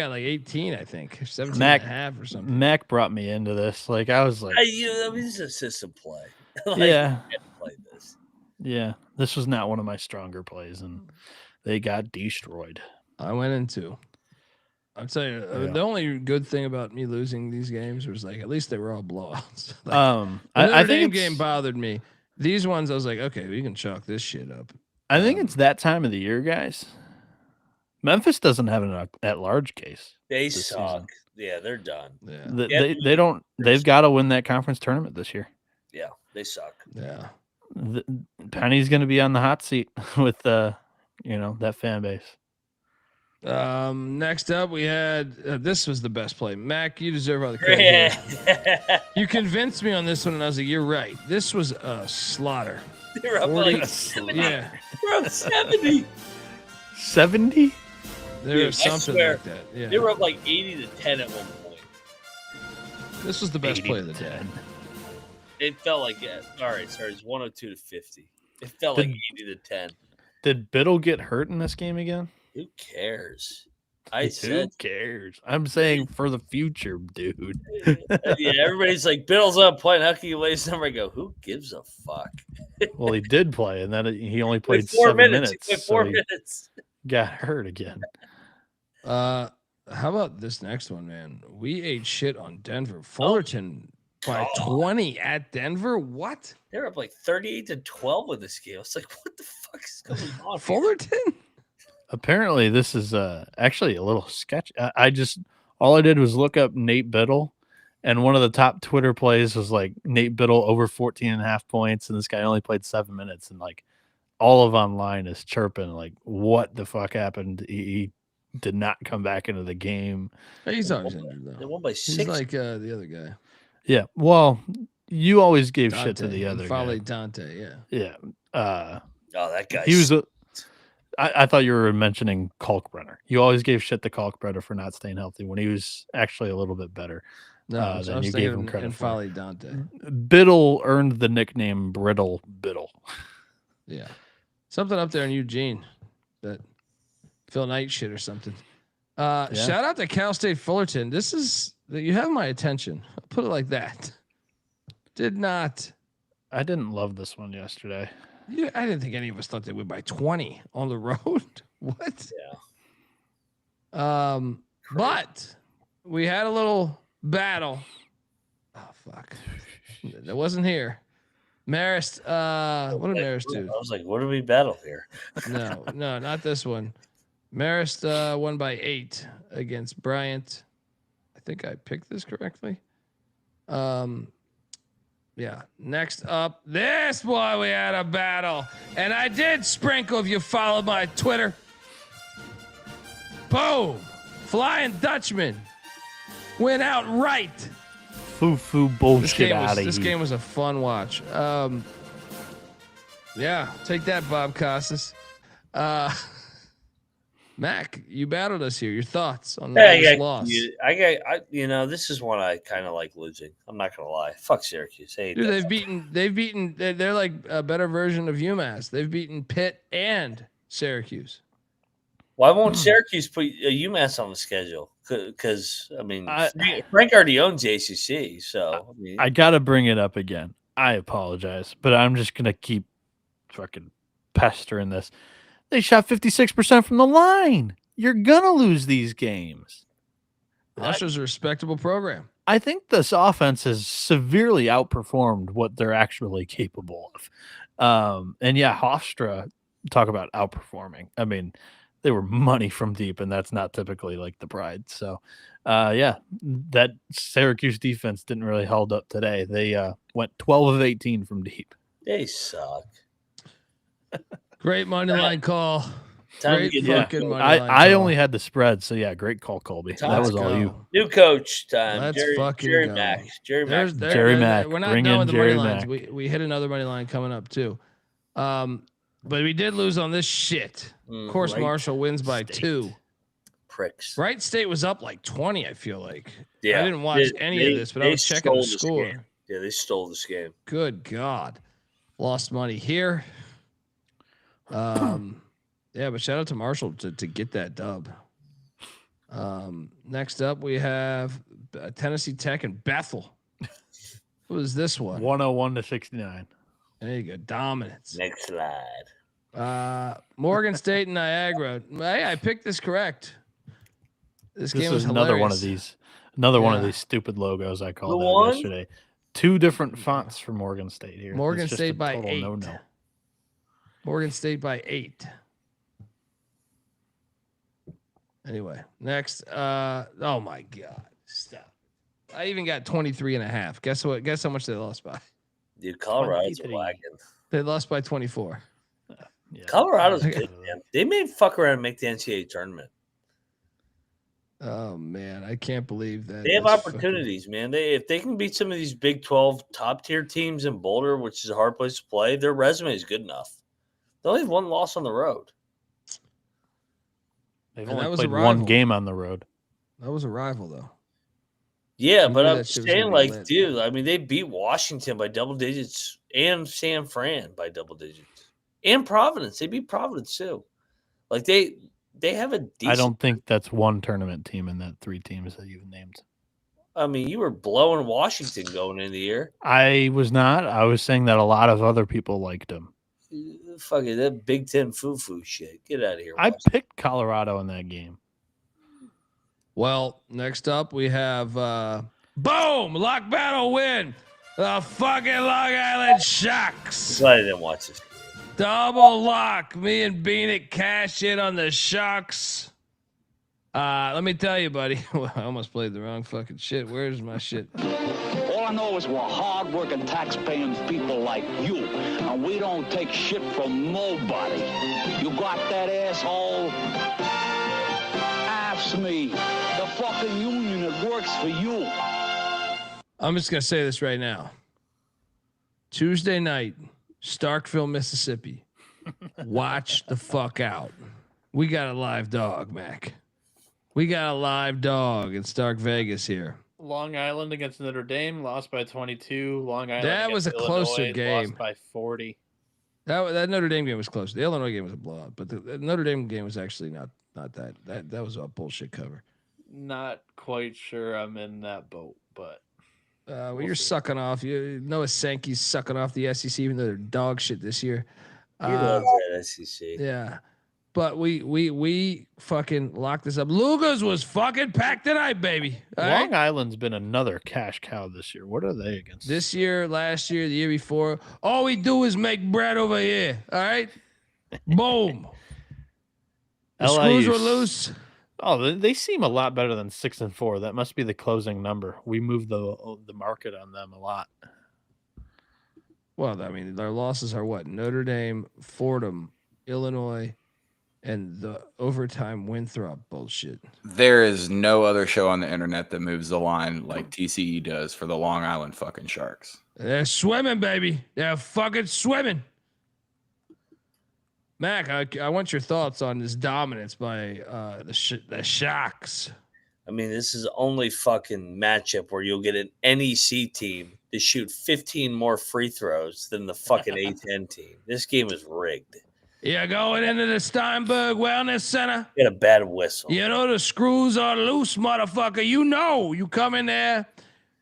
like 18, I think 17 and a half or something. Mac brought me into this. Like I was like, this is a system play. Yeah. Play this. Yeah. This was not one of my stronger plays, and they got destroyed. I went into. I'll tell you, the only good thing about me losing these games was like at least they were all blowouts. I think the game bothered me. These ones, I was like, okay, we can chalk this shit up. I think it's that time of the year, guys. Memphis doesn't have an at-large case. They suck. Season. Yeah, they're done. Yeah. They don't. They've got to win that conference tournament this year. Yeah, they suck. Yeah. Penny's going to be on the hot seat with that fan base. Next up, we had this was the best play. Mac, you deserve all the credit. You convinced me on this one, and I was like, "You're right. This was a slaughter." They're up 40, like 70. Yeah, They're up 70. 70? There was something like that. Yeah, they were up like 80 to 10 at one point. This was the best play of the day. It felt like sorry, it's 102 to 50. It felt like 80 to 10. Did Biddle get hurt in this game again? Who cares? Who cares? I'm saying for the future, dude. Yeah, everybody's like, Biddle's not playing. How can you lay his number? I go, who gives a fuck? Well, he did play, and then he only played 4 7 minutes. minutes. He played 4 minutes. Got hurt again. How about this next one, man? We ate shit on Denver. Fullerton by 20 at Denver. What? They're up like 38 to 12 with this game. It's like, what the fuck is going on? Fullerton? Apparently, this is actually a little sketchy. All I did was look up Nate Biddle, and one of the top Twitter plays was like Nate Biddle over 14.5 points, and this guy only played 7 minutes, and like all of online is chirping like, what the fuck happened? He did not come back into the game. He's always injured though. They won by 6. He's like the other guy. Yeah, well, you always gave shit to the other guy. Dante, yeah. Yeah. Oh, that guy. He was I thought you were mentioning Kalkbrenner. You always gave shit to Kalkbrenner for not staying healthy when he was actually a little bit better. No, than you gave him credit and for. Folly Dante. Biddle earned the nickname Brittle Biddle. Yeah. Something up there in Eugene that Phil Knight shit or something. Shout out to Cal State Fullerton. This is you have my attention. I'll put it like that. I didn't love this one yesterday. Yeah, I didn't think any of us thought they would by 20 on the road. What? Yeah. But we had a little battle. Oh fuck. That wasn't here. Marist, what did Marist do? I was like, what do we battle here? No, not this one. Marist won by 8 against Bryant. I think I picked this correctly. Yeah. Next up, this boy, we had a battle. And I did sprinkle if you follow my Twitter. Boom. Flying Dutchman went out right. Foo bullshit out of here. This game was a fun watch. Yeah, take that, Bob Costas. Mac, you battled us here. Your thoughts on this loss? This is one I kind of like losing. I'm not gonna lie. Fuck Syracuse. Hey, dude, they've beaten. They're like a better version of UMass. They've beaten Pitt and Syracuse. Why won't Syracuse put UMass on the schedule? Because Frank already owns the ACC. So I gotta bring it up again. I apologize, but I'm just gonna keep fucking pestering this. They shot 56% from the line. You're gonna lose these games. Russia's a respectable program. I think this offense has severely outperformed what they're actually capable of. And yeah, Hofstra, talk about outperforming. I mean, they were money from deep, and that's not typically like the Pride. So Yeah, that Syracuse defense didn't really hold up today. They went 12 of 18 from deep. They suck. Great money line call. Time Great to get fucking money line I call. only had the spread, so yeah, great call, Colby. That was all you. New coach time. Let's Jerry fucking go. Mack. Jerry Mack. We're not Bring done in with the Jerry money lines. Mack. We hit another money line coming up too. But we did lose on this shit. Of course, Wright Marshall wins by State. 2. Pricks. Wright State was up like 20. I feel like. Yeah, I didn't watch any of this, but I was checking the score. Game. Yeah, they stole this game. Good God, lost money here. Yeah, but shout out to Marshall to get that dub. Next up, we have Tennessee Tech and Bethel. What was this one? 101-69. There you go, dominance. Next slide. Morgan State and Niagara. Hey, I picked this correct. This game was another hilarious. one of these. Another one of these stupid logos I called out yesterday. 2 different fonts for Morgan State here. Morgan State by 8. No. Morgan State by 8. Anyway, next. Oh my God. Stop. I even got 23.5. Guess what? Guess how much they lost by? Dude, Colorado's a wagon. They lost by 24. Yeah. Colorado's good, man. They may fuck around and make the NCAA tournament. Oh man, I can't believe that. They have opportunities, man. If they can beat some of these Big 12 top tier teams in Boulder, which is a hard place to play, their resume is good enough. They only have 1 loss on the road. They've only played 1 game on the road. That was a rival, though. Yeah, but I'm saying, like, dude, I mean, they beat Washington by double digits and San Fran by double digits. And Providence. They beat Providence, too. Like, they have a decent... I don't think that's 1 tournament team in that 3 teams that you've named. I mean, you were blowing Washington going into the year. I was not. I was saying that a lot of other people liked them. Fucking that Big Ten foo-foo shit. Get out of here. I picked Colorado in that game. Well, next up we have boom, lock battle win. The fucking Long Island Sharks. Glad I didn't watch this. Double lock. Me and Bieniek cash in on the Sharks. Let me tell you, buddy. Well, I almost played the wrong fucking shit. Where's my shit? All I know is we're hard-working, tax-paying people like you, and we don't take shit from nobody. You got that, asshole? Ask me. The fucking union that works for you. I'm just gonna say this right now. Tuesday night, Starkville, Mississippi. Watch the fuck out. We got a live dog, Mac. We got a live dog in Stark Vegas here. Long Island against Notre Dame lost by 22. Long Island. That was a closer game. Lost by 40. That Notre Dame game was close. The Illinois game was a blowout, but the Notre Dame game was actually not that. That was a bullshit cover. Not quite sure I'm in that boat, but well, you're sucking off. Noah Sankey's sucking off the SEC, even though they're dog shit this year. He loves that SEC. Yeah. But we fucking locked this up. Lugas was fucking packed tonight, baby. Long Island's been another cash cow this year. What are they against? This year, last year, the year before. All we do is make bread over here. All right? Boom. The screws were loose. Oh, they seem a lot better than 6-4. That must be the closing number. We moved the market on them a lot. Well, I mean, their losses are what? Notre Dame, Fordham, Illinois, and the overtime Winthrop bullshit. There is no other show on the internet that moves the line like TCE does for the Long Island fucking Sharks. They're swimming, baby. They're fucking swimming. Mac, I want your thoughts on this dominance by the Sharks. I mean, this is the only fucking matchup where you'll get an NEC team to shoot 15 more free throws than the fucking A10 team. This game is rigged. Yeah, going into the Steinberg Wellness Center. Get a bad whistle. You know the screws are loose, motherfucker. You know, you come in there.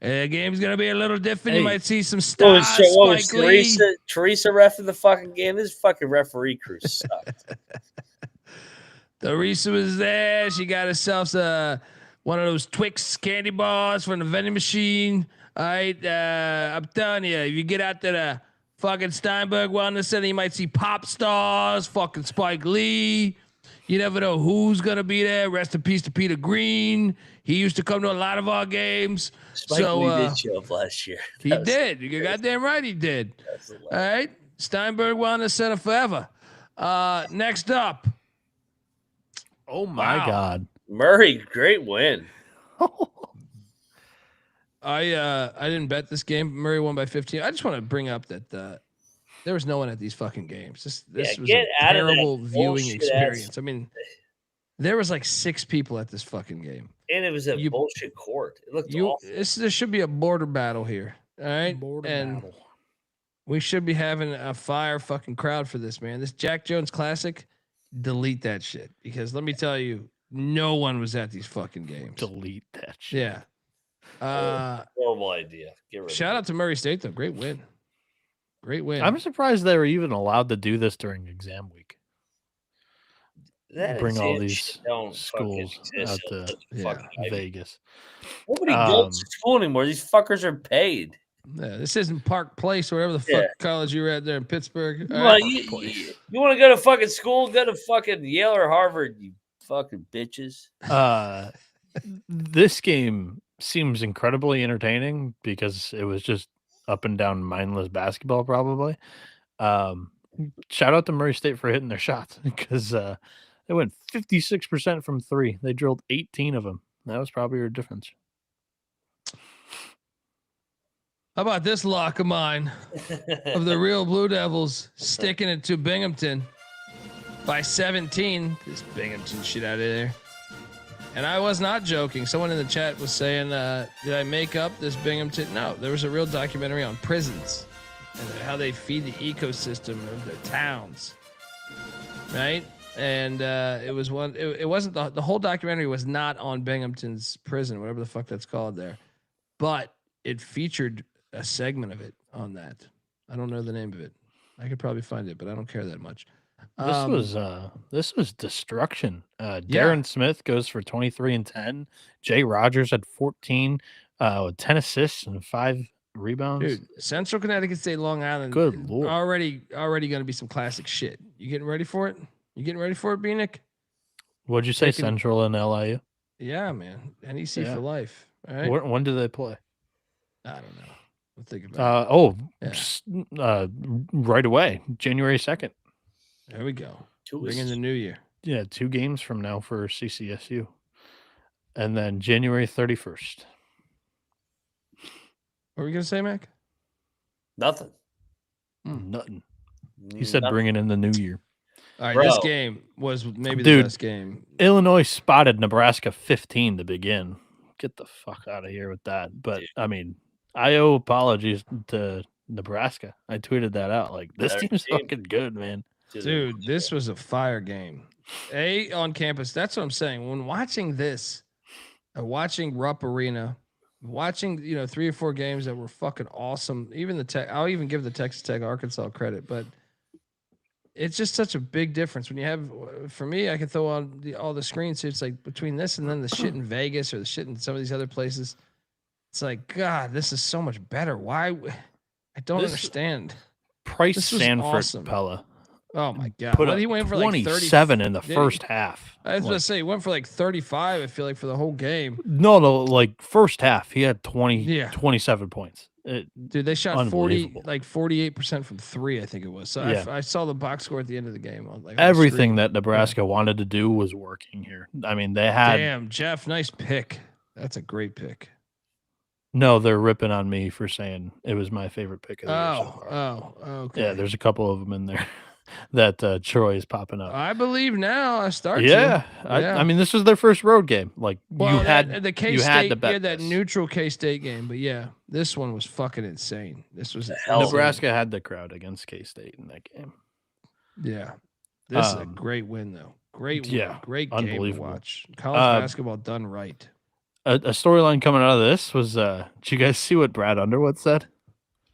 The game's gonna be a little different. Hey. You might see some stars. What was Teresa ref in the fucking game? This fucking referee crew sucked. Teresa was there. She got herself one of those Twix candy bars from the vending machine. All right, I'm telling you, if you get out to the fucking Steinberg Wellness Center, you might see pop stars, fucking Spike Lee. You never know who's gonna be there. Rest in peace to Peter Green. He used to come to a lot of our games. Spike Lee did show up last year. He did. You're goddamn right he did. All right. Steinberg Wellness Center forever. Next up. Oh my God. Murray, great win. I didn't bet this game. Murray won by 15. I just want to bring up that there was no one at these fucking games. This was a terrible viewing experience. I mean, there was like 6 people at this fucking game. And it was a bullshit court. It looked awful. There should be a border battle here. All right. Battle. We should be having a fire fucking crowd for this, man. This Jack Jones Classic, delete that shit. Because let me tell you, no one was at these fucking games. Delete that shit. Yeah. Horrible idea. Shout out to Murray State though. Great win. Great win. I'm surprised they were even allowed to do this during exam week. Bring all these schools out to Vegas. Nobody goes to school anymore. These fuckers are paid. Yeah, this isn't Park Place or whatever the fuck college you were at there in Pittsburgh. Well, you want to go to fucking school? Go to fucking Yale or Harvard, you fucking bitches. This game seems incredibly entertaining because it was just up and down mindless basketball, probably. Shout out to Murray State for hitting their shots because they went 56% from 3. They drilled 18 of them. That was probably your difference. How about this lock of mine of the real Blue Devils sticking it to Binghamton by 17? This Binghamton shit out of there. And I was not joking. Someone in the chat was saying, did I make up this Binghamton? No, there was a real documentary on prisons and how they feed the ecosystem of their towns. Right? And it was one, it wasn't the whole documentary was not on Binghamton's prison, whatever the fuck that's called there. But it featured a segment of it on that. I don't know the name of it. I could probably find it, but I don't care that much. This was destruction. Darren Smith goes for 23 and 10. Jay Rogers had 14 with 10 assists and 5 rebounds. Dude, Central Connecticut State, Long Island. Good Lord. Already going to be some classic shit. You getting ready for it? You getting ready for it, Bieniek? What'd you say, Central and LIU? Yeah, man. NEC for life. All right. When do they play? I don't know. We'll think about it. Right away, January 2nd. There we go. Bring in the new year. Yeah, 2 games from now for CCSU. And then January 31st. What were we going to say, Mac? Nothing. Nothing. He said bringing in the new year. All right, this game was maybe the best game. Illinois spotted Nebraska 15 to begin. Get the fuck out of here with that. But, I mean, I owe apologies to Nebraska. I tweeted that out. Like, this team's fucking good, man. Dude, this was a fire game. On campus. That's what I'm saying. When watching this, watching Rupp Arena, watching 3 or 4 games that were fucking awesome. Even the Tech, I'll even give the Texas Tech Arkansas credit, but it's just such a big difference when you have. For me, I can throw on all the screens. So it's like between this and then the shit in Vegas or the shit in some of these other places. It's like, God, this is so much better. Why? I don't understand. Price Sanford awesome. Pella. Oh my God! He went for like 27 in the first half. I was going to say he went for like 35. I feel like for the whole game. No, like first half he had 27 points. Dude, they shot 48% from 3. I think it was. So I saw the box score at the end of the game. Like, everything that Nebraska wanted to do was working here. I mean, they had. Damn, Jeff, nice pick. That's a great pick. No, they're ripping on me for saying it was my favorite pick of the year so far. Okay. Yeah, there's a couple of them in there. That Troy is popping up. I believe now. I start. I mean, this was their first road game. Like you had the K-State, that neutral K-State game. But yeah, this one was fucking insane. This was Nebraska had the crowd against K-State in that game. Yeah, this is a great win though. Great win. Great game to watch. College basketball done right. A storyline coming out of this was, did you guys see what Brad Underwood said?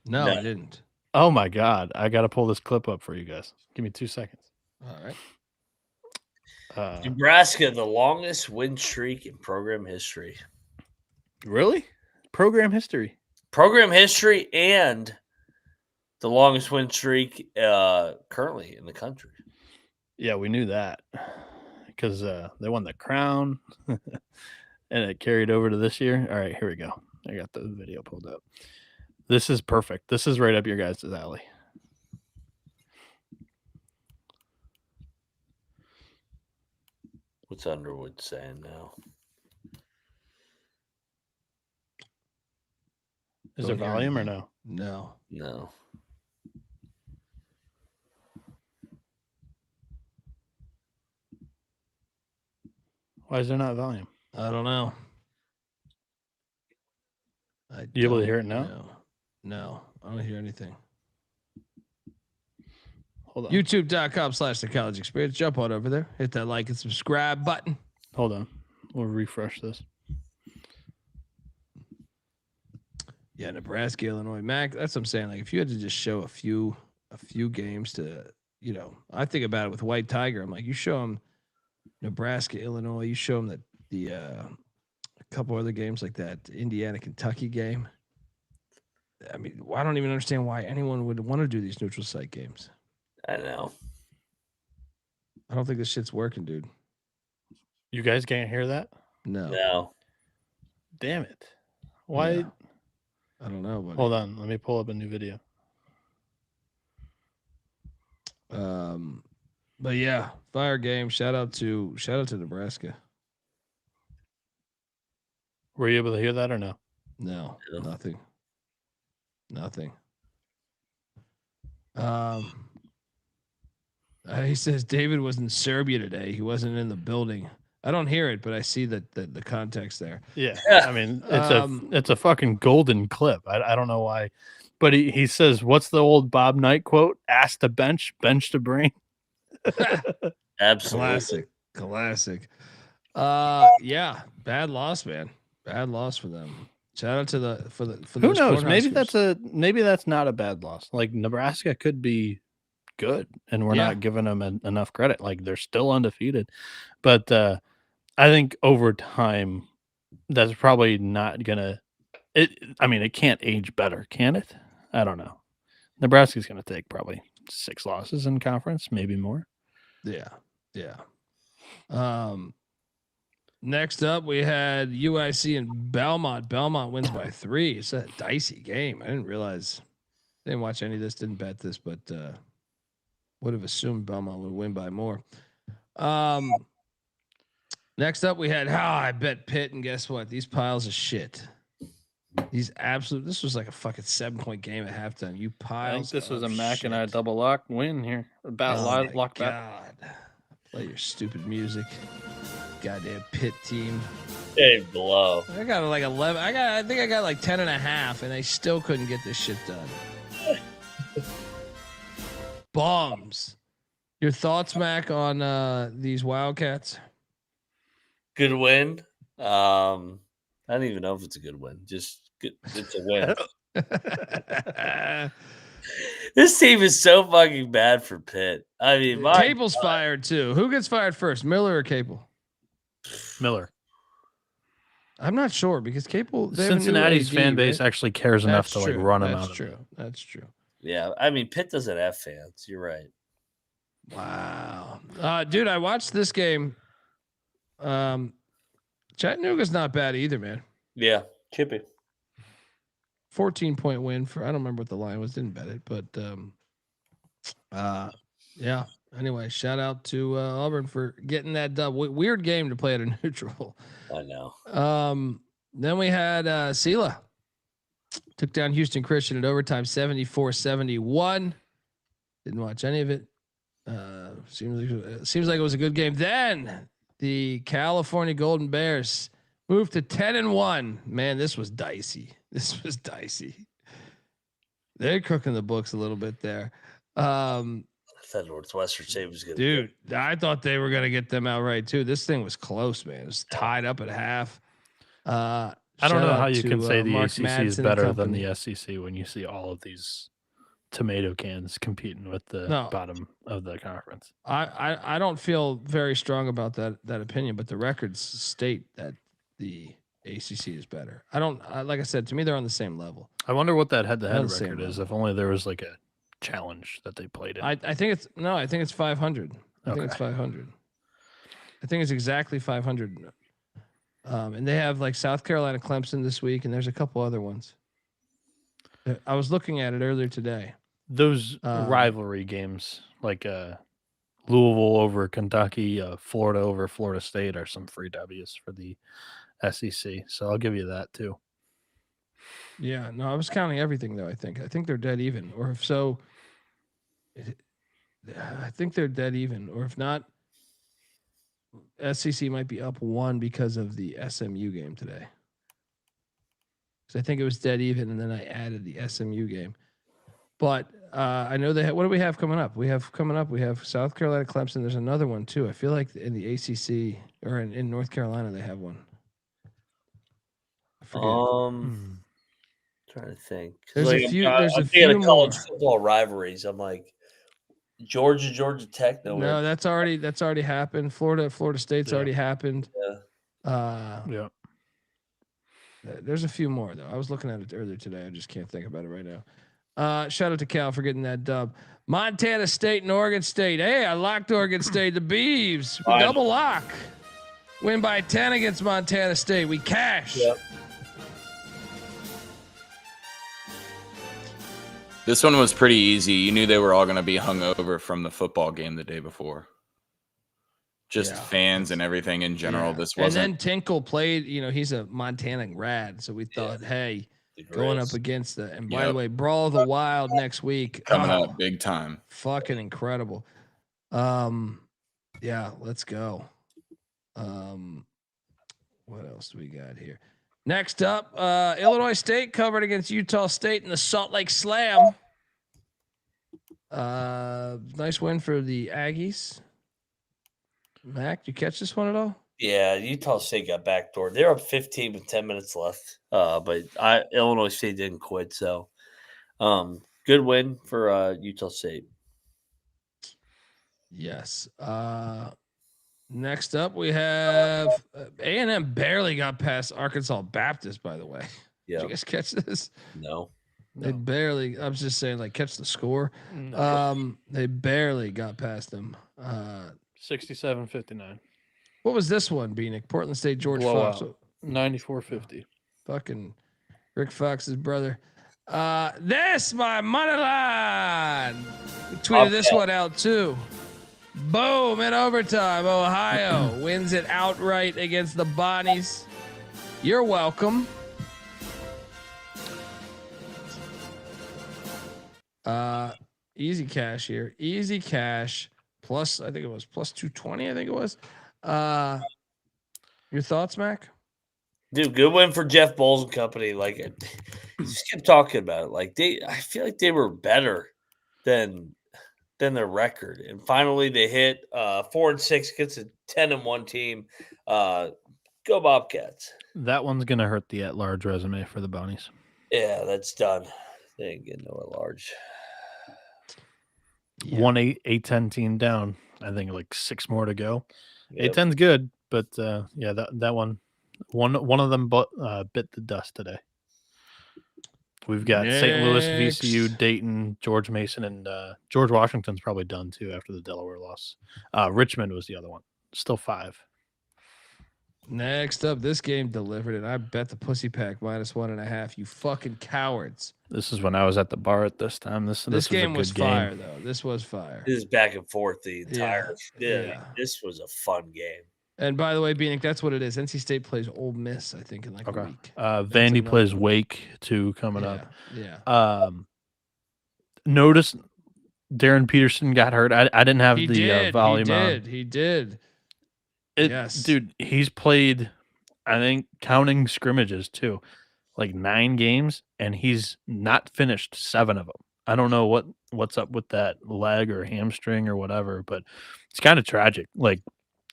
No, I didn't. Oh my God. I got to pull this clip up for you guys. Give me 2 seconds. All right. Nebraska, the longest win streak in program history. Really? Program history? Program history and the longest win streak currently in the country. Yeah, we knew that. because they won the crown, and it carried over to this year. All right, here we go. I got the video pulled up. This is perfect. This is right up your guys' alley. What's Underwood saying now? Is there volume or no? No. No. Why is there not volume? I don't know. You able to hear it now? No, I don't hear anything. Hold on. YouTube.com/The College Experience. Jump on over there. Hit that like and subscribe button. Hold on. We'll refresh this. Yeah, Nebraska, Illinois, Mac. That's what I'm saying. Like, if you had to just show a few games to, I think about it with White Tiger. I'm like, you show them Nebraska, Illinois. You show them a couple other games like that Indiana, Kentucky game. I mean, I don't even understand why anyone would want to do these neutral site games. I know. I don't think this shit's working, dude. You guys can't hear that? No. Damn it. Why? No. I don't know. Buddy. Hold on. Let me pull up a new video. But yeah, fire game. Shout out to Nebraska. Were you able to hear that or no? No, nothing. He says David was in Serbia today. He wasn't in the building. I don't hear it, but I see the context there. Yeah. I mean, it's a fucking golden clip. I don't know why. But he says, what's the old Bob Knight quote? Ask to bench to brain. Absolutely. Classic. Yeah, bad loss, man. Bad loss for them. Shout out to for Who knows? Maybe that's not a bad loss. Like, Nebraska could be good, and we're not giving them enough credit. Like, they're still undefeated. But I think over time, that's probably not gonna. It can't age better, can it? I don't know. Nebraska's gonna take probably 6 losses in conference, maybe more. Yeah. Next up, we had UIC and Belmont. Belmont wins by 3. It's a dicey game. I didn't realize. Didn't watch any of this. Didn't bet this, but would have assumed Belmont would win by more. Next up, we had I bet Pitt, and guess what? These piles of shit. This was like a fucking 7-point game at halftime. You piles. I think this was a Mac shit. and I double lock win here. About lock bet. God. Play your stupid music. Goddamn Pitt team. Hey, blow. I got like 11. I think I got like 10.5, and they still couldn't get this shit done. Bums. Your thoughts, Mac, on these Wildcats? Good win. I don't even know if it's a good win. Just good. It's a win. This team is so fucking bad for Pitt. I mean, Capel's fired too. Who gets fired first, Miller or Capel? Miller. I'm not sure because Capel. Cincinnati's fan base actually cares enough to like run him out. That's true. That's true. Yeah, I mean, Pitt doesn't have fans. You're right. Wow, dude, I watched this game. Chattanooga's not bad either, man. Yeah, chippy. 14-point win for. I don't remember what the line was. Didn't bet it, but yeah. Anyway, shout out to Auburn for getting that dub. Weird game to play at a neutral. I know. Then we had Sela took down Houston Christian at overtime, 74-71. Didn't watch any of it. Seems like it was a good game. Then the California Golden Bears moved to 10-1. Man, this was dicey. They're cooking the books a little bit there. I thought Northwestern State was good. Dude, I thought they were going to get them outright too. This thing was close, man. It was tied up at half. I don't know how you can say the Mark ACC Madsen is better and than company. the SEC when you see all of these tomato cans competing with the bottom of the conference. I don't feel very strong about that opinion, but the records state that the ACC is better. Like I said, to me, they're on the same level. I wonder what that head-to-head the same record is. If only there was like a challenge that they played in. I think it's 500. I think it's 500. I think it's exactly 500. And they have like South Carolina, Clemson this week, and there's a couple other ones. I was looking at it earlier today. Those rivalry games, like Louisville over Kentucky, Florida over Florida State, are some free W's for the SEC. So I'll give you that too. Yeah, no, I was counting everything though. I think they're dead even, or if so, I think they're dead even, or if not, SEC might be up 1 because of the SMU game today. So I think it was dead even, and then I added the SMU game. But I know they have, what do we have coming up? We have South Carolina, Clemson. There's another one too. I feel like in the ACC or in North Carolina they have one. I forget. Trying to think. There's like, a few. I'm There's a thinking few of college more. football rivalries. I'm like Georgia Tech. No, that's already happened. Florida State's already happened. Yeah. There's a few more though. I was looking at it earlier today. I just can't think about it right now. Shout out to Cal for getting that dub. Montana State and Oregon State. Hey, I locked Oregon State. The Beavs double lock. Win by 10 against Montana State. We cash. Yep. This one was pretty easy. You knew they were all going to be hungover from the football game the day before. Just fans and everything in general. This wasn't. And then Tinkle played. He's a Montana grad, so we thought, hey, going up against the. And by the way, Brawl of the Wild next week coming up big time. Fucking incredible. Yeah, let's go. What else do we got here? Next up, Illinois State covered against Utah State in the Salt Lake Slam. Nice win for the Aggies. Mac, you catch this one at all? Yeah, Utah State got backdoored. They're up 15 with 10 minutes left. But Illinois State didn't quit. So, good win for Utah State. Yes. Next up, we have A&M barely got past Arkansas Baptist, by the way. Yeah. Did you guys catch this? No. They barely, I was just saying, like, catch the score. No. They barely got past them. 67-59. What was this one, Bieniek? Portland State, George Fox. 94-50. Fucking Rick Fox's brother. This, my money line. We tweeted this one out, too. Boom, in overtime, Ohio wins it outright against the Bonnies. You're welcome. Easy cash here. Easy cash. Plus, I think it was plus 220, I think it was. Your thoughts, Mac? Dude, good win for Jeff Bowles and company. Like, just keep talking about it. Like, I feel like they were better than their record, and finally they hit 4-6 against a 10-1 team. Go Bobcats! That one's gonna hurt the at-large resume for the Bonnies. Yeah, that's done. They ain't getting no at-large. Yeah. 1-8-10 team down. I think like 6 more to go. Yep. 8-10's good, but yeah, that one of them bit the dust today. We've got St. Louis, VCU, Dayton, George Mason, and George Washington's probably done too after the Delaware loss. Richmond was the other one. Still 5. Next up, this game delivered, and I bet the Pussy Pack -1.5. You fucking cowards. This is when I was at the bar at this time. This game was fire, though. This was fire. This is back and forth the entire. Yeah. This was a fun game. And by the way, Bieniek, that's what it is. NC State plays Ole Miss, I think, in like a week. Vandy plays Wake too coming up. Yeah. Notice Darren Peterson got hurt. I didn't have volume on. He did. Yes, dude. He's played, I think, counting scrimmages too, like 9 games, and he's not finished 7 of them. I don't know what's up with that leg or hamstring or whatever, but it's kind of tragic. Like,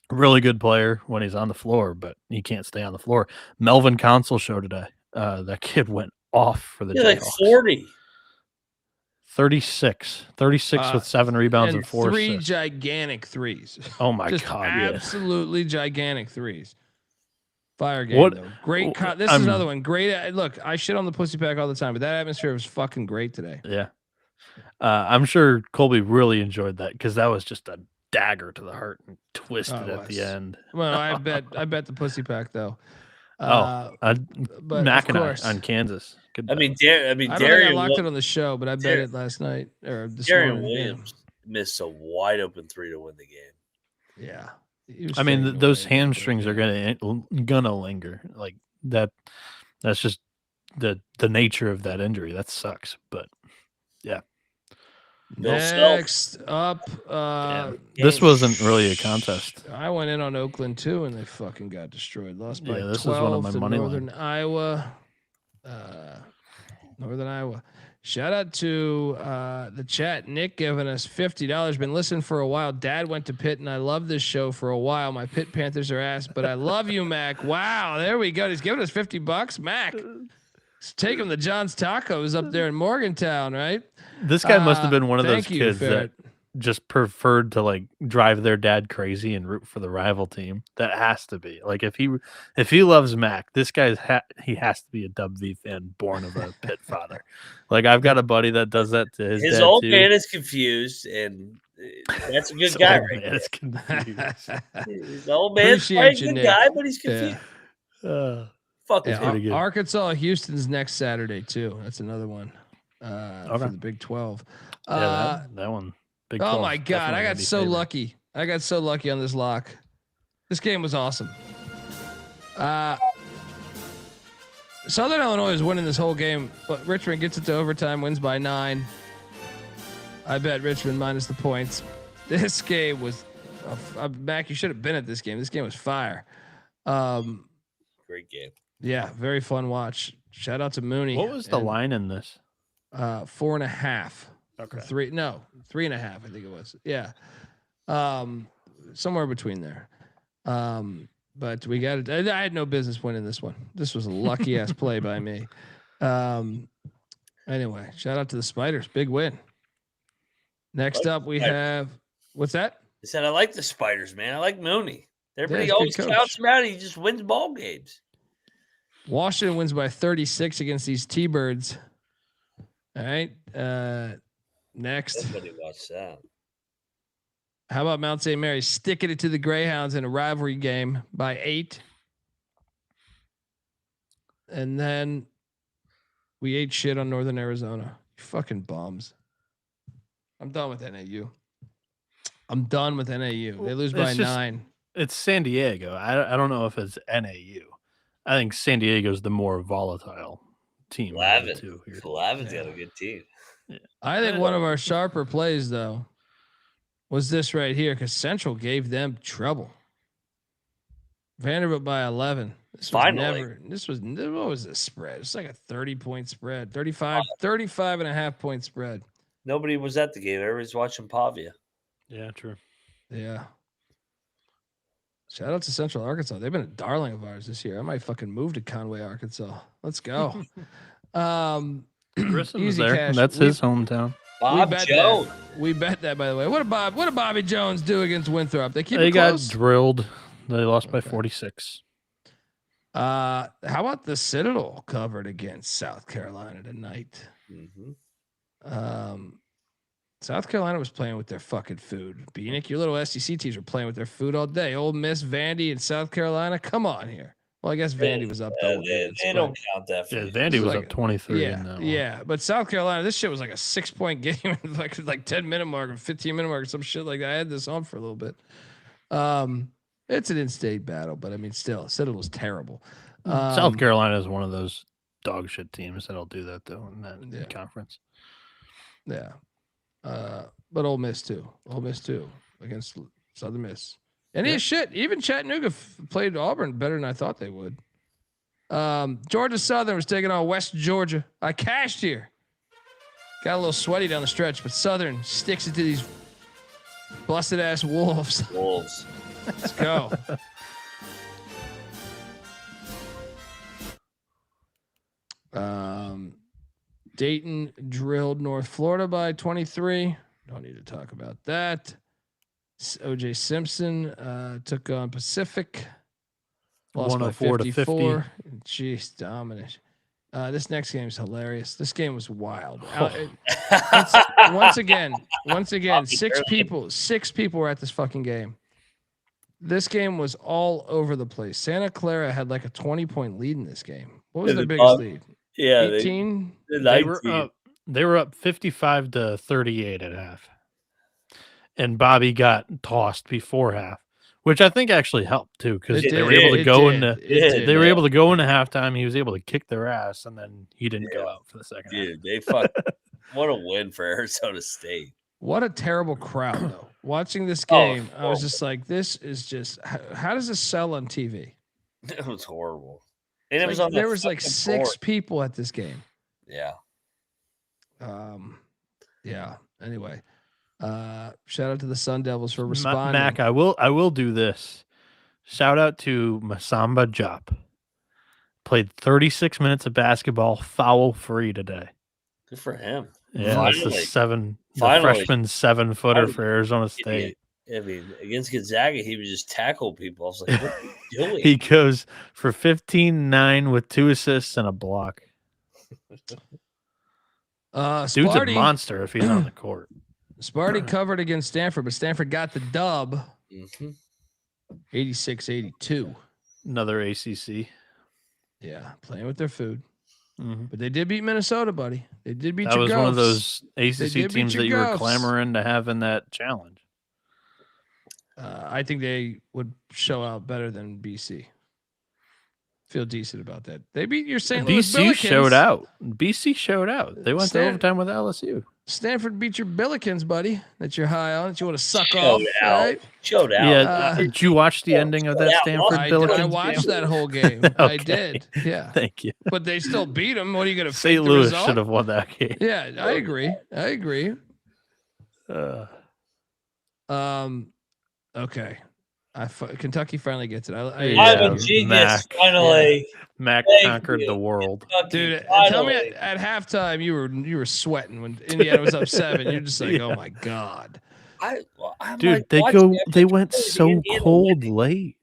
really good player when he's on the floor, but he can't stay on the floor. Melvin Council showed today. That kid went off for the Jayhawks. Like 40. 36 with 7 rebounds and 4 3 assists. gigantic threes. Oh my Just God. Absolutely gigantic threes. Fire game, though. Great. This is another one. Great. Look, I shit on the Pussy Pack all the time, but that atmosphere was fucking great today. Yeah. I'm sure Colby really enjoyed that because that was just a dagger to the heart and twisted at the end. Well, I bet the pussy pack though. But of course, on Kansas. I mean, I don't think I Darian locked it on the show, but I bet it last night or this Darian morning. Williams missed a wide open 3 to win the game. Yeah. I mean, those hamstrings are gonna linger like that. That's just the nature of that injury. That sucks, but yeah. Next up, this wasn't really a contest. I went in on Oakland too, and they fucking got destroyed. Lost by 12 this is one of my to money Northern Iowa. Northern Iowa. Shout out to the chat. Nick giving us $50. Been listening for a while. Dad went to Pitt, and I love this show for a while. My Pitt Panthers are ass, but I love you, Mac. Wow, there we go. He's giving us $50, Mac. Let's take him to John's Tacos up there in Morgantown, right? This guy must have been one of those kids Ferret. that just preferred to like drive their dad crazy and root for the rival team. That has to be like if he loves Mac, this guy he has to be a Dub V fan, born of a Pitt father. Like I've got a buddy that does that to his dad old too. man is confused, and that's a good guy. Right It's confused. His old man's quite a good guy, but he's confused. Yeah, Arkansas, Houston's next Saturday too. That's another one for the Big 12. That one. Big 12, my God, I got so lucky. I got so lucky on this lock. This game was awesome. Southern Illinois is winning this whole game, but Richmond gets it to overtime, wins by 9. I bet Richmond minus the points. This game was, Mac, you should have been at this game. This game was fire. Great game. Yeah, very fun watch. Shout out to Mooney. What was the line in this? 4.5. Okay. 3.5. I think it was. Yeah. Somewhere between there. But we got it. I had no business winning this one. This was a lucky ass play by me. Anyway, shout out to the Spiders. Big win. Next up, we have what's that? I said I like the Spiders, man. I like Mooney. Everybody he's a always good coach. counts him out. He just wins ball games. Washington wins by 36 against these T-Birds. All right. Next. Everybody watch that. How about Mount St. Mary's sticking it to the Greyhounds in a rivalry game by 8? And then we ate shit on Northern Arizona. You fucking bums. I'm done with NAU. They lose by 9. It's San Diego. I don't know if it's NAU. I think San Diego's the more volatile team. Lavin's got a good team. Yeah. I think one of our sharper plays, though, was this right here because Central gave them trouble. Vanderbilt by 11. What was this spread? It's like a 30-point spread, 35 and a half point spread. Nobody was at the game. Everybody's watching Pavia. Yeah, true. Yeah. Shout out to Central Arkansas. They've been a darling of ours this year. I might fucking move to Conway, Arkansas. Let's go. Grissom was easy there. cash. That's his hometown. Bob Jones. We bet that, by the way. What did Bobby Jones do against Winthrop? They got drilled. They lost by 46. How about the Citadel covered against South Carolina tonight? Mm-hmm. South Carolina was playing with their fucking food. Bieniek, your little SEC teams were playing with their food all day. Ole Miss, Vandy, and South Carolina. Come on here. Well, I guess Vandy was up. They don't count that. Yeah, Vandy was up 23. Yeah, but South Carolina, this shit was like a 6-point game, like 10-minute mark or 15-minute mark or some shit like that. I had this on for a little bit. It's an in-state battle, but I mean, still, Citadel was terrible. South Carolina is one of those dog shit teams that'll do that though in that conference. Yeah. But Ole Miss too against Southern Miss. And even Chattanooga played Auburn better than I thought they would. Georgia Southern was taking on West Georgia. I cashed here. Got a little sweaty down the stretch, but Southern sticks it to these busted ass Wolves. Let's go. Dayton drilled North Florida by 23. Don't need to talk about that. OJ Simpson took on Pacific. Lost by 54. Jeez, dominant. This next game is hilarious. This game was wild. once again, six people were at this fucking game. This game was all over the place. Santa Clara had like a 20-point lead in this game. What was their biggest lead? Yeah, 18. They were up 55-38 at half, and Bobby got tossed before half, which I think actually helped too because they were able to go into able to go into halftime. He was able to kick their ass, and then he didn't go out for the second half. Dude, they fuck. What a win for Arizona State. What a terrible crowd, though. Watching this game, I was just like, this is just, how does this sell on TV? It was horrible. And it was like, there was like 6 people at this game. Yeah. Yeah. Anyway, shout out to the Sun Devils for responding. Mac, I will do this. Shout out to Masamba Jop. Played 36 minutes of basketball foul free today. Good for him. Yeah, that's the freshman 7-footer for Arizona State. I mean, against Gonzaga, he would just tackle people. I was like, what are you doing? He goes for 15-9 with 2 assists and a block. Dude's a monster if he's on the court. Sparty covered against Stanford, but Stanford got the dub. 86-82. Another ACC. Yeah, playing with their food. But they did beat Minnesota, buddy. They did beat. That was one of those ACC teams that you were clamoring to have in that challenge. I think they would show out better than BC. Feel decent about that. They beat your St. Louis Billikens. BC showed out. They went to overtime with LSU. Stanford beat your Billikens, buddy. That you're high on. That you want to suck off. Right? Showed out. Yeah. Did you watch the ending of that Stanford Billikens? I watched that whole game. Okay. I did. Yeah. Thank you. But they still beat them. What are you going to fake St. the Louis result? should have won that game. Yeah, I agree. Okay. Kentucky finally gets it. I'm a genius. Finally, Mac conquered the world, dude. Tell me at halftime you were sweating when Indiana was up 7. You're just like, oh my god, dude. They went so cold late.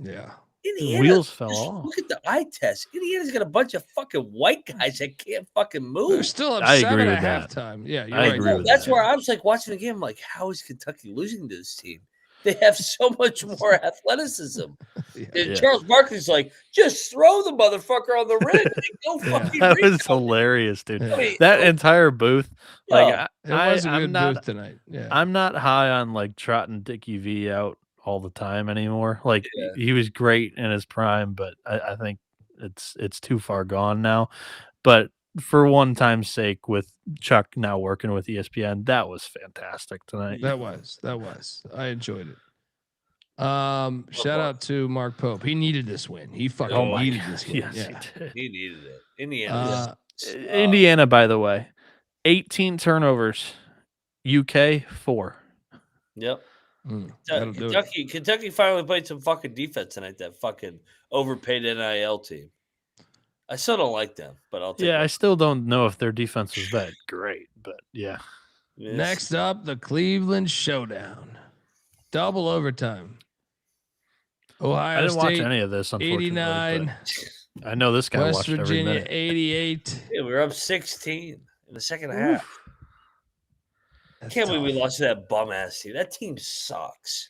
Yeah, Indiana, the wheels fell off. Look at the eye test. Indiana's got a bunch of fucking white guys that can't fucking move. They're still up 7 at halftime. Yeah, you're I right. agree with That's that. where I was like watching the game. I'm like, how is Kentucky losing to this team? They have so much more athleticism. Charles Barkley's like, just throw the motherfucker on the rim. Go fucking That was hilarious, dude. Yeah. That entire booth, like, It was a good booth tonight. Yeah, I'm not high on like trotting Dickie V out all the time anymore. Like he was great in his prime, but I think it's too far gone now. But for one time's sake, with Chuck now working with ESPN, that was fantastic tonight. That was. I enjoyed it. Shout out to Mark Pope. He needed this win. He fucking needed this win. Yes, yeah. He needed it. Indiana, by the way, 18 turnovers. UK 4. Yep. Kentucky finally played some fucking defense tonight. That fucking overpaid NIL team. I still don't like them, but I'll take I still don't know if their defense was that great, but yeah. Next up, the Cleveland Showdown. Double overtime. Ohio I didn't State, watch any of this, unfortunately. 89. I know this guy West watched every Virginia, minute. 88. Yeah, we were up 16 in the second half. I can't believe we lost to that bum ass team. That team sucks.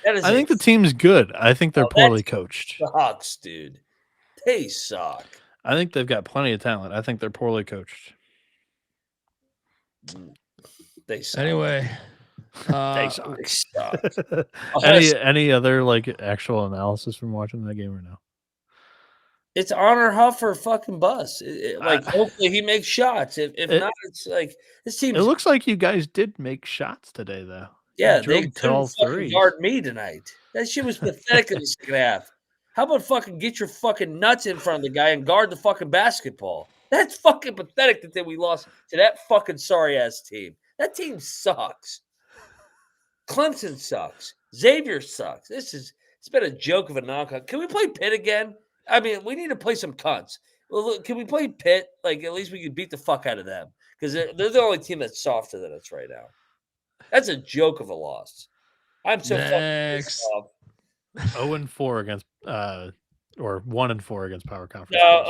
I think the team's good. I think they're poorly coached. Sucks, dude. They suck. I think they've got plenty of talent. I think they're poorly coached. They suck. Anyway, they suck. Any other like actual analysis from watching that game or no? It's honor Huff or fucking bust. Hopefully he makes shots. If not, it's like this team. It looks like you guys did make shots today, though. Yeah, they couldn't fucking guard me tonight. That shit was pathetic in the second half. How about fucking get your fucking nuts in front of the guy and guard the fucking basketball? That's fucking pathetic that we lost to that fucking sorry ass team. That team sucks. Clemson sucks. Xavier sucks. It's been a joke of a non-con. Can we play Pitt again? I mean, we need to play some cunts. Well, look, can we play Pitt? Like, at least we can beat the fuck out of them because they're the only team that's softer than us right now. That's a joke of a loss. I'm so fucking pissed off. 0-4 against or 1-4 against Power Conference. No,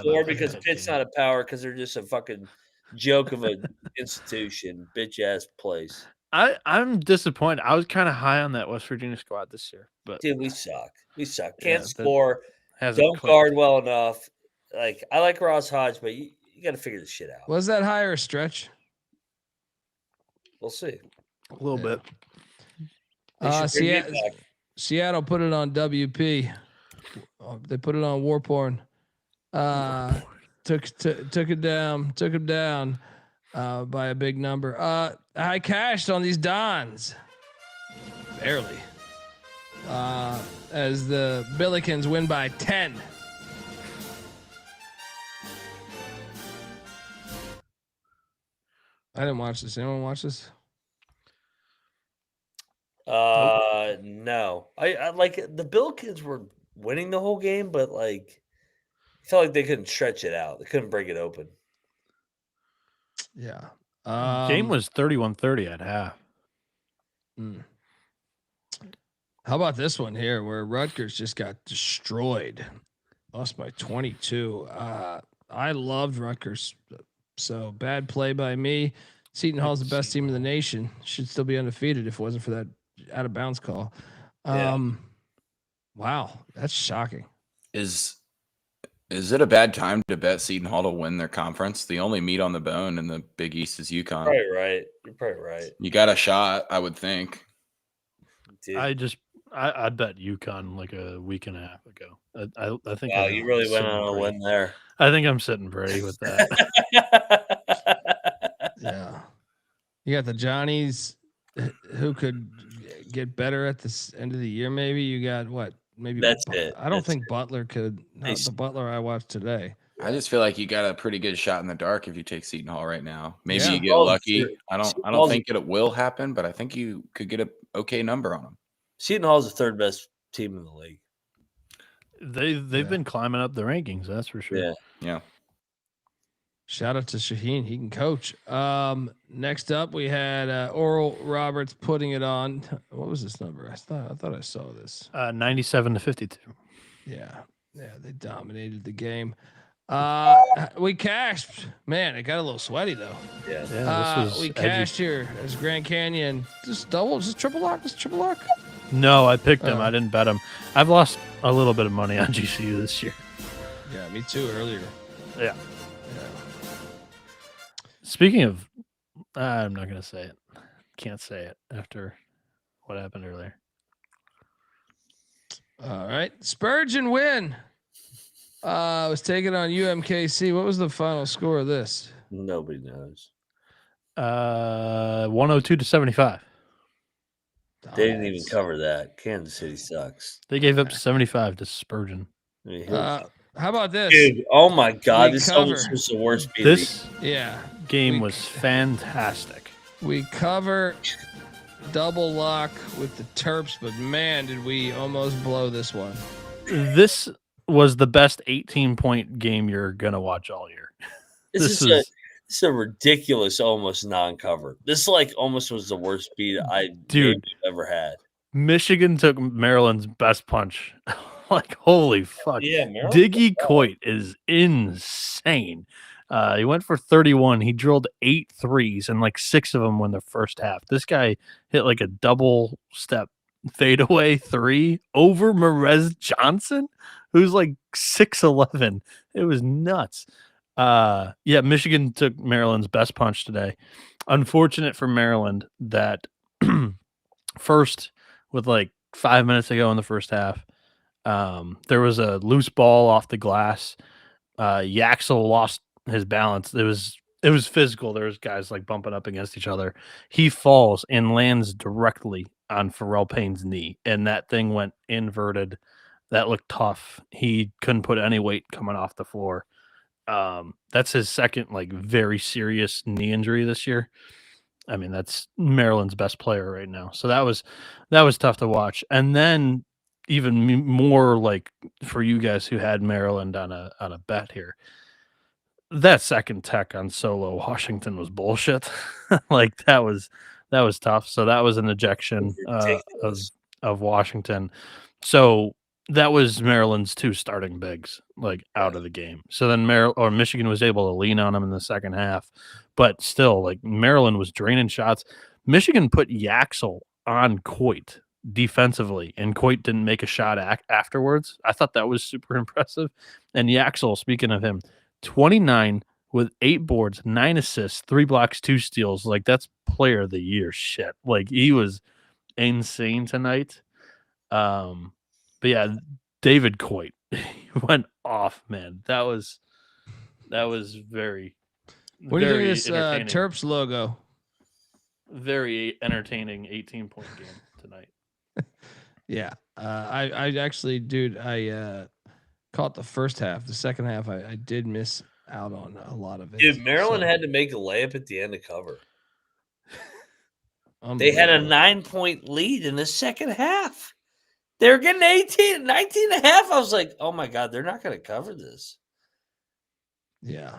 0-4 because Pitt's not a power because they're just a fucking joke of an institution, bitch ass place. I'm disappointed. I was kind of high on that West Virginia squad this year, but Dude, we suck. We suck. Yeah, Can't that score. hasn't Don't clicked. guard well enough. Like I like Ross Hodge, but you got to figure this shit out. Was that higher stretch? We'll see. A little bit. They should bring it Seattle, back. Seattle put it on WP. They put it on War Porn. Took it down. Took him down by a big number. I cashed on these Dons. Barely. As the Billikens win by 10. I didn't watch this. Anyone watch this? No. I like the Billikens were winning the whole game, but like I felt like they couldn't stretch it out. They couldn't break it open. Yeah. Game was 31-30 at half. How about this one here where Rutgers just got destroyed? Lost by 22. I loved Rutgers. So bad play by me. Seton Hall's the best team in the nation. Should still be undefeated if it wasn't for that out of bounds call. Wow, that's shocking. Is it a bad time to bet Seton Hall to win their conference? The only meat on the bone in the Big East is UConn. Probably right. You're probably right. You got a shot, I would think. Dude. I bet UConn like a week and a half ago. I think. Wow, you really went on a win there. I think I'm sitting pretty with that. Yeah. You got the Johnnies who could get better at the end of the year. Maybe you got what? Maybe that's it. I don't think Butler could. Not the Butler I watched today. I just feel like you got a pretty good shot in the dark if you take Seton Hall right now. Maybe Yeah. you get lucky. I don't think it will happen, but I think you could get a okay number on them. Seton Hall's the third best team in the league. They've been climbing up the rankings, that's for sure. Yeah. Shout out to Shaheen. He can coach. Next up, we had Oral Roberts putting it on. What was this number? I thought I saw this. 97-52. Yeah. They dominated the game. We cashed. Man, it got a little sweaty though. Yeah. This was we edgy. cashed here as Grand Canyon. Just double. Just triple lock. Just triple lock. No, I picked him. Oh. I didn't bet him. I've lost a little bit of money on GCU this year. Yeah, me too. Earlier. Yeah. Speaking of, I'm not going to say it. Can't say it after what happened earlier. All right. Spurgeon win. Was taken on UMKC. What was the final score of this? Nobody knows. 102-75. They didn't even cover that. Kansas City sucks. They gave up 75 to Spurgeon. I mean, How about this? dude, oh my God. We This cover. almost was the worst beat. This Yeah. game was fantastic. We cover double lock with the Terps, but man, did we almost blow this one. This was the best 18-point game you're going to watch all year. This is a ridiculous almost non-cover. This like almost was the worst beat I've ever had. Michigan took Maryland's best punch. Like, holy fuck. Yeah, Maryland. Diggy Coit is insane. He went for 31. He drilled 8 threes, and like 6 of them were in the first half. This guy hit like a double step fadeaway 3 over Merez Johnson, who's like 6'11". It was nuts. Yeah, Michigan took Maryland's best punch today. Unfortunate for Maryland that first, with like 5 minutes to go in the first half, there was a loose ball off the glass. Yaxel lost his balance. It was physical. There was guys like bumping up against each other. He falls and lands directly on Pharrell Payne's knee, and that thing went inverted. That looked tough. He couldn't put any weight coming off the floor. That's his second like very serious knee injury this year. I mean, that's Maryland's best player right now. So that was tough to watch. And then even more like for you guys who had Maryland on a bet here, that second tech on Solo Washington was bullshit. Like that was tough. So that was an ejection of Washington. So That was Maryland's 2 starting bigs, like, out of the game. So then Michigan was able to lean on them in the second half. But still, like, Maryland was draining shots. Michigan put Yaxel on Coit defensively, and Coit didn't make a shot afterwards. I thought that was super impressive. And Yaxel, speaking of him, 29 with 8 boards, 9 assists, 3 blocks, 2 steals. Like, that's player of the year shit. Like, he was insane tonight. But yeah, David Coit went off, man. That was very. What do you think of this entertaining. Terps logo? Very entertaining 18-point game tonight. Yeah, I actually, dude, I caught the first half. The second half, I did miss out on a lot of it. Dude, Maryland had to make a layup at the end to cover. They had a 9-point lead in the second half. They were getting 19 and a half. I was like, oh my God, they're not going to cover this. Yeah.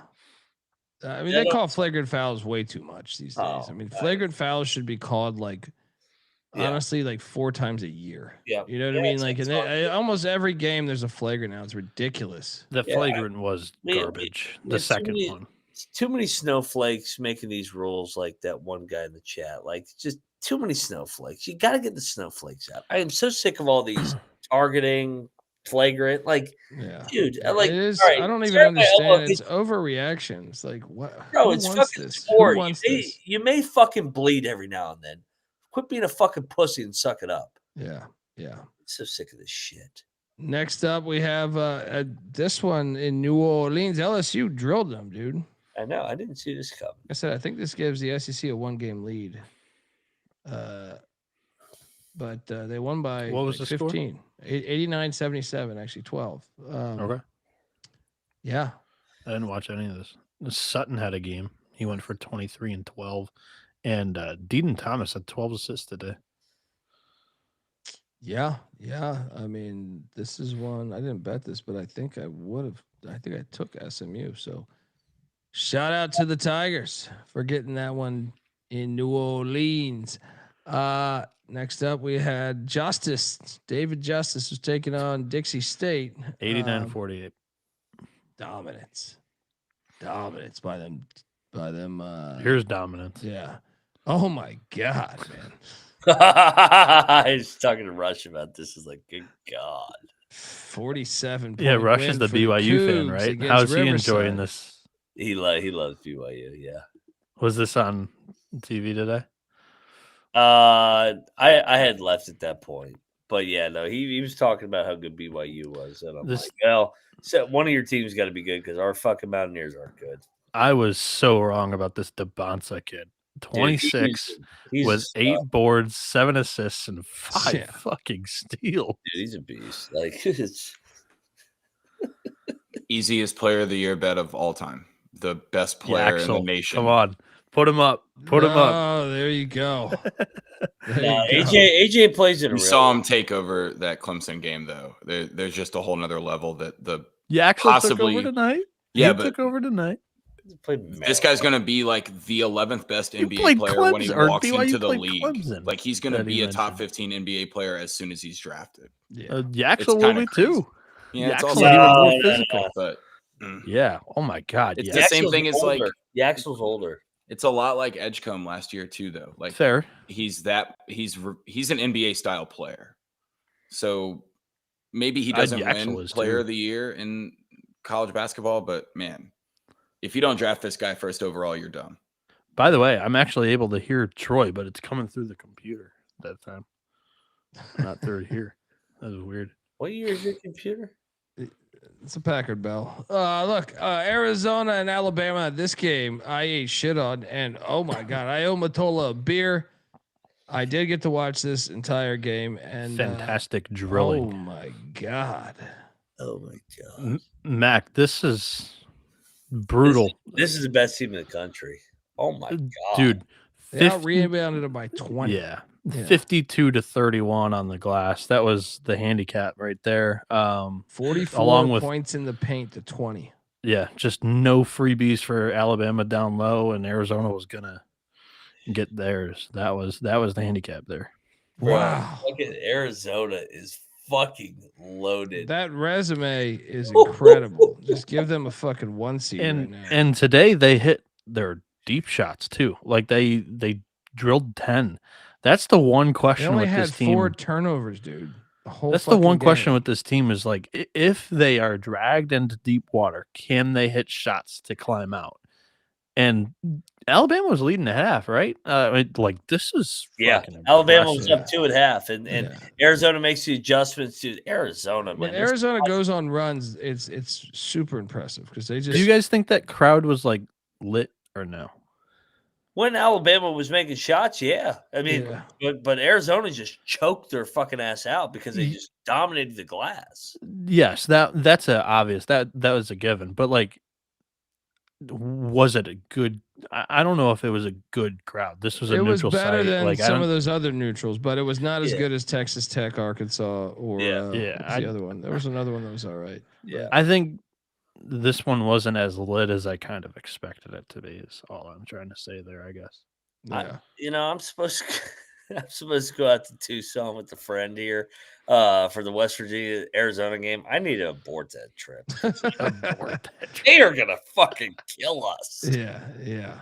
I mean, they call flagrant fouls way too much these days. I mean, flagrant fouls should be called honestly, like 4 times a year. Yeah. You know what I mean? Like, almost every game there's a flagrant now. It's ridiculous. The flagrant was garbage. The second one. Too many snowflakes making these rules, like that one guy in the chat. Like, just too many snowflakes. You got to get the snowflakes out. I am so sick of all these targeting, flagrant. Like, dude, like, it is, right, I don't even understand. It's overreactions. Like, what? Bro, it's fucking sport. You may fucking bleed every now and then. Quit being a fucking pussy and suck it up. Yeah. I'm so sick of this shit. Next up, we have this one in New Orleans. LSU drilled them, dude. I know. I didn't see this coming. I said, I think this gives the SEC a 1-game lead. But they won by what was the 15. 89-77, actually 12. Okay. Yeah. I didn't watch any of this. Sutton had a game. He went for 23 and 12. And Deaton Thomas had 12 assists today. Yeah. I mean, this is one. I didn't bet this, but I think I would have. I think I took SMU. So shout out to the Tigers for getting that one in New Orleans. Next up, we had Justice. David Justice was taking on Dixie State. 89-48. Dominance by them. Here's dominance. Yeah. Oh my God, man. I was talking to Rush about this. Is like, good God. 47. Yeah, Rush is the BYU fan, right? How's he enjoying this? He loves BYU. Yeah. Was this on TV today? I had left at that point, but yeah, no, he was talking about how good BYU was, and I'm like, well, so one of your teams got to be good because our fucking Mountaineers aren't good. I was so wrong about this DeBonsa kid. 26 with 8 boards, 7 assists, and 5 fucking steals. Dude, he's a beast. Like, it's easiest player of the year bet of all time. The best player in the nation. Come on, put him up. Put him up. Oh, there you go. AJ plays it. You saw him take over that Clemson game, though. There's just a whole nother level that Yaxel took over tonight. Yeah, he took over tonight. This guy's going to be like the 11th best NBA player when he walks into the league. Clemson. Like, he's going to be a top 15 NBA player as soon as he's drafted. Yaxel will be too. Yeah, it's Yaxel also more physical. But yeah. Oh my God. It's the same thing as like Yaxel's older. It's a lot like Edgecombe last year too, though. Like, fair. He's an NBA style player. So maybe he doesn't win player of the year in college basketball, but man, if you don't draft this guy first overall, you're done. By the way, I'm actually able to hear Troy, but it's coming through the computer that time. Not through here. That was weird. What year is your computer? It's a Packard Bell. Look, Arizona and Alabama. This game I ate shit on, and oh my God, I owe Matola a beer. I did get to watch this entire game, and fantastic drilling. Oh my God. Oh my God. Mac, this is brutal. This is the best team in the country. Oh my God, dude! They out-rebounded it by 20. Yeah. 52-31 on the glass. That was the handicap right there. 44 along with points in the paint to 20. Yeah, just no freebies for Alabama down low, and Arizona was gonna get theirs. That was the handicap there. Wow. Look at Arizona is fucking loaded. That resume is incredible. Just give them a fucking 1 seed right now. And today they hit their deep shots too. Like they drilled 10. That's the one question They only with had this team. 4 turnovers, dude. That's the one question with this team is like, if they are dragged into deep water, can they hit shots to climb out? And Alabama was leading the half, right? Like this is Alabama was up 2 at half, and Arizona makes the adjustments to Arizona. When Man, Arizona goes on runs, it's super impressive because they just. Do you guys think that crowd was like lit or no? When Alabama was making shots, yeah. I mean, but Arizona just choked their fucking ass out because they just dominated the glass. Yes, that's a obvious. That was a given. But like, was it a good? I don't know if it was a good crowd. This was a neutral site. It was better than like, some of those other neutrals, but it was not as good as Texas Tech, Arkansas, or the other one. There was another one that was all right. Yeah, I think this one wasn't as lit as I kind of expected it to be. Is all I'm trying to say there, I guess. I'm supposed to go out to Tucson with a friend here for the West Virginia Arizona game. I need to abort that trip. They are gonna fucking kill us. Yeah.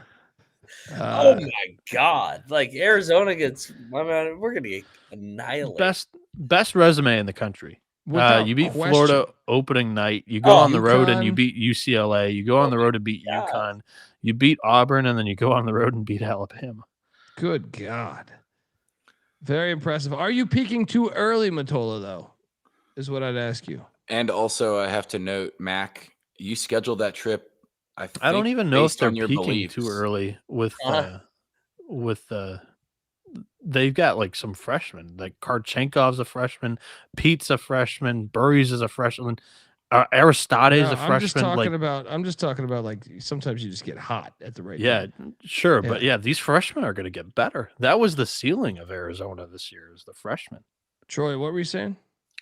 Oh my god! Like Arizona gets, we're gonna get annihilated. Best resume in the country. You beat Florida opening night. You go on the road and you beat UCLA. You go on the road and beat UConn. You beat Auburn, and then you go on the road and beat Alabama. Good God. Very impressive. Are you peaking too early, Matola, though? Is what I'd ask you. And also, I have to note, Mac, you scheduled that trip. I don't even know if they're peaking too early with they've got like some freshmen, like Karchenkov's a freshman, Pete's a freshman, Burries is a freshman, Aristote's a freshman. I'm just talking about like sometimes you just get hot at the right time. Sure. But these freshmen are going to get better. That was the ceiling of Arizona this year, is the freshmen. Troy, what were you saying?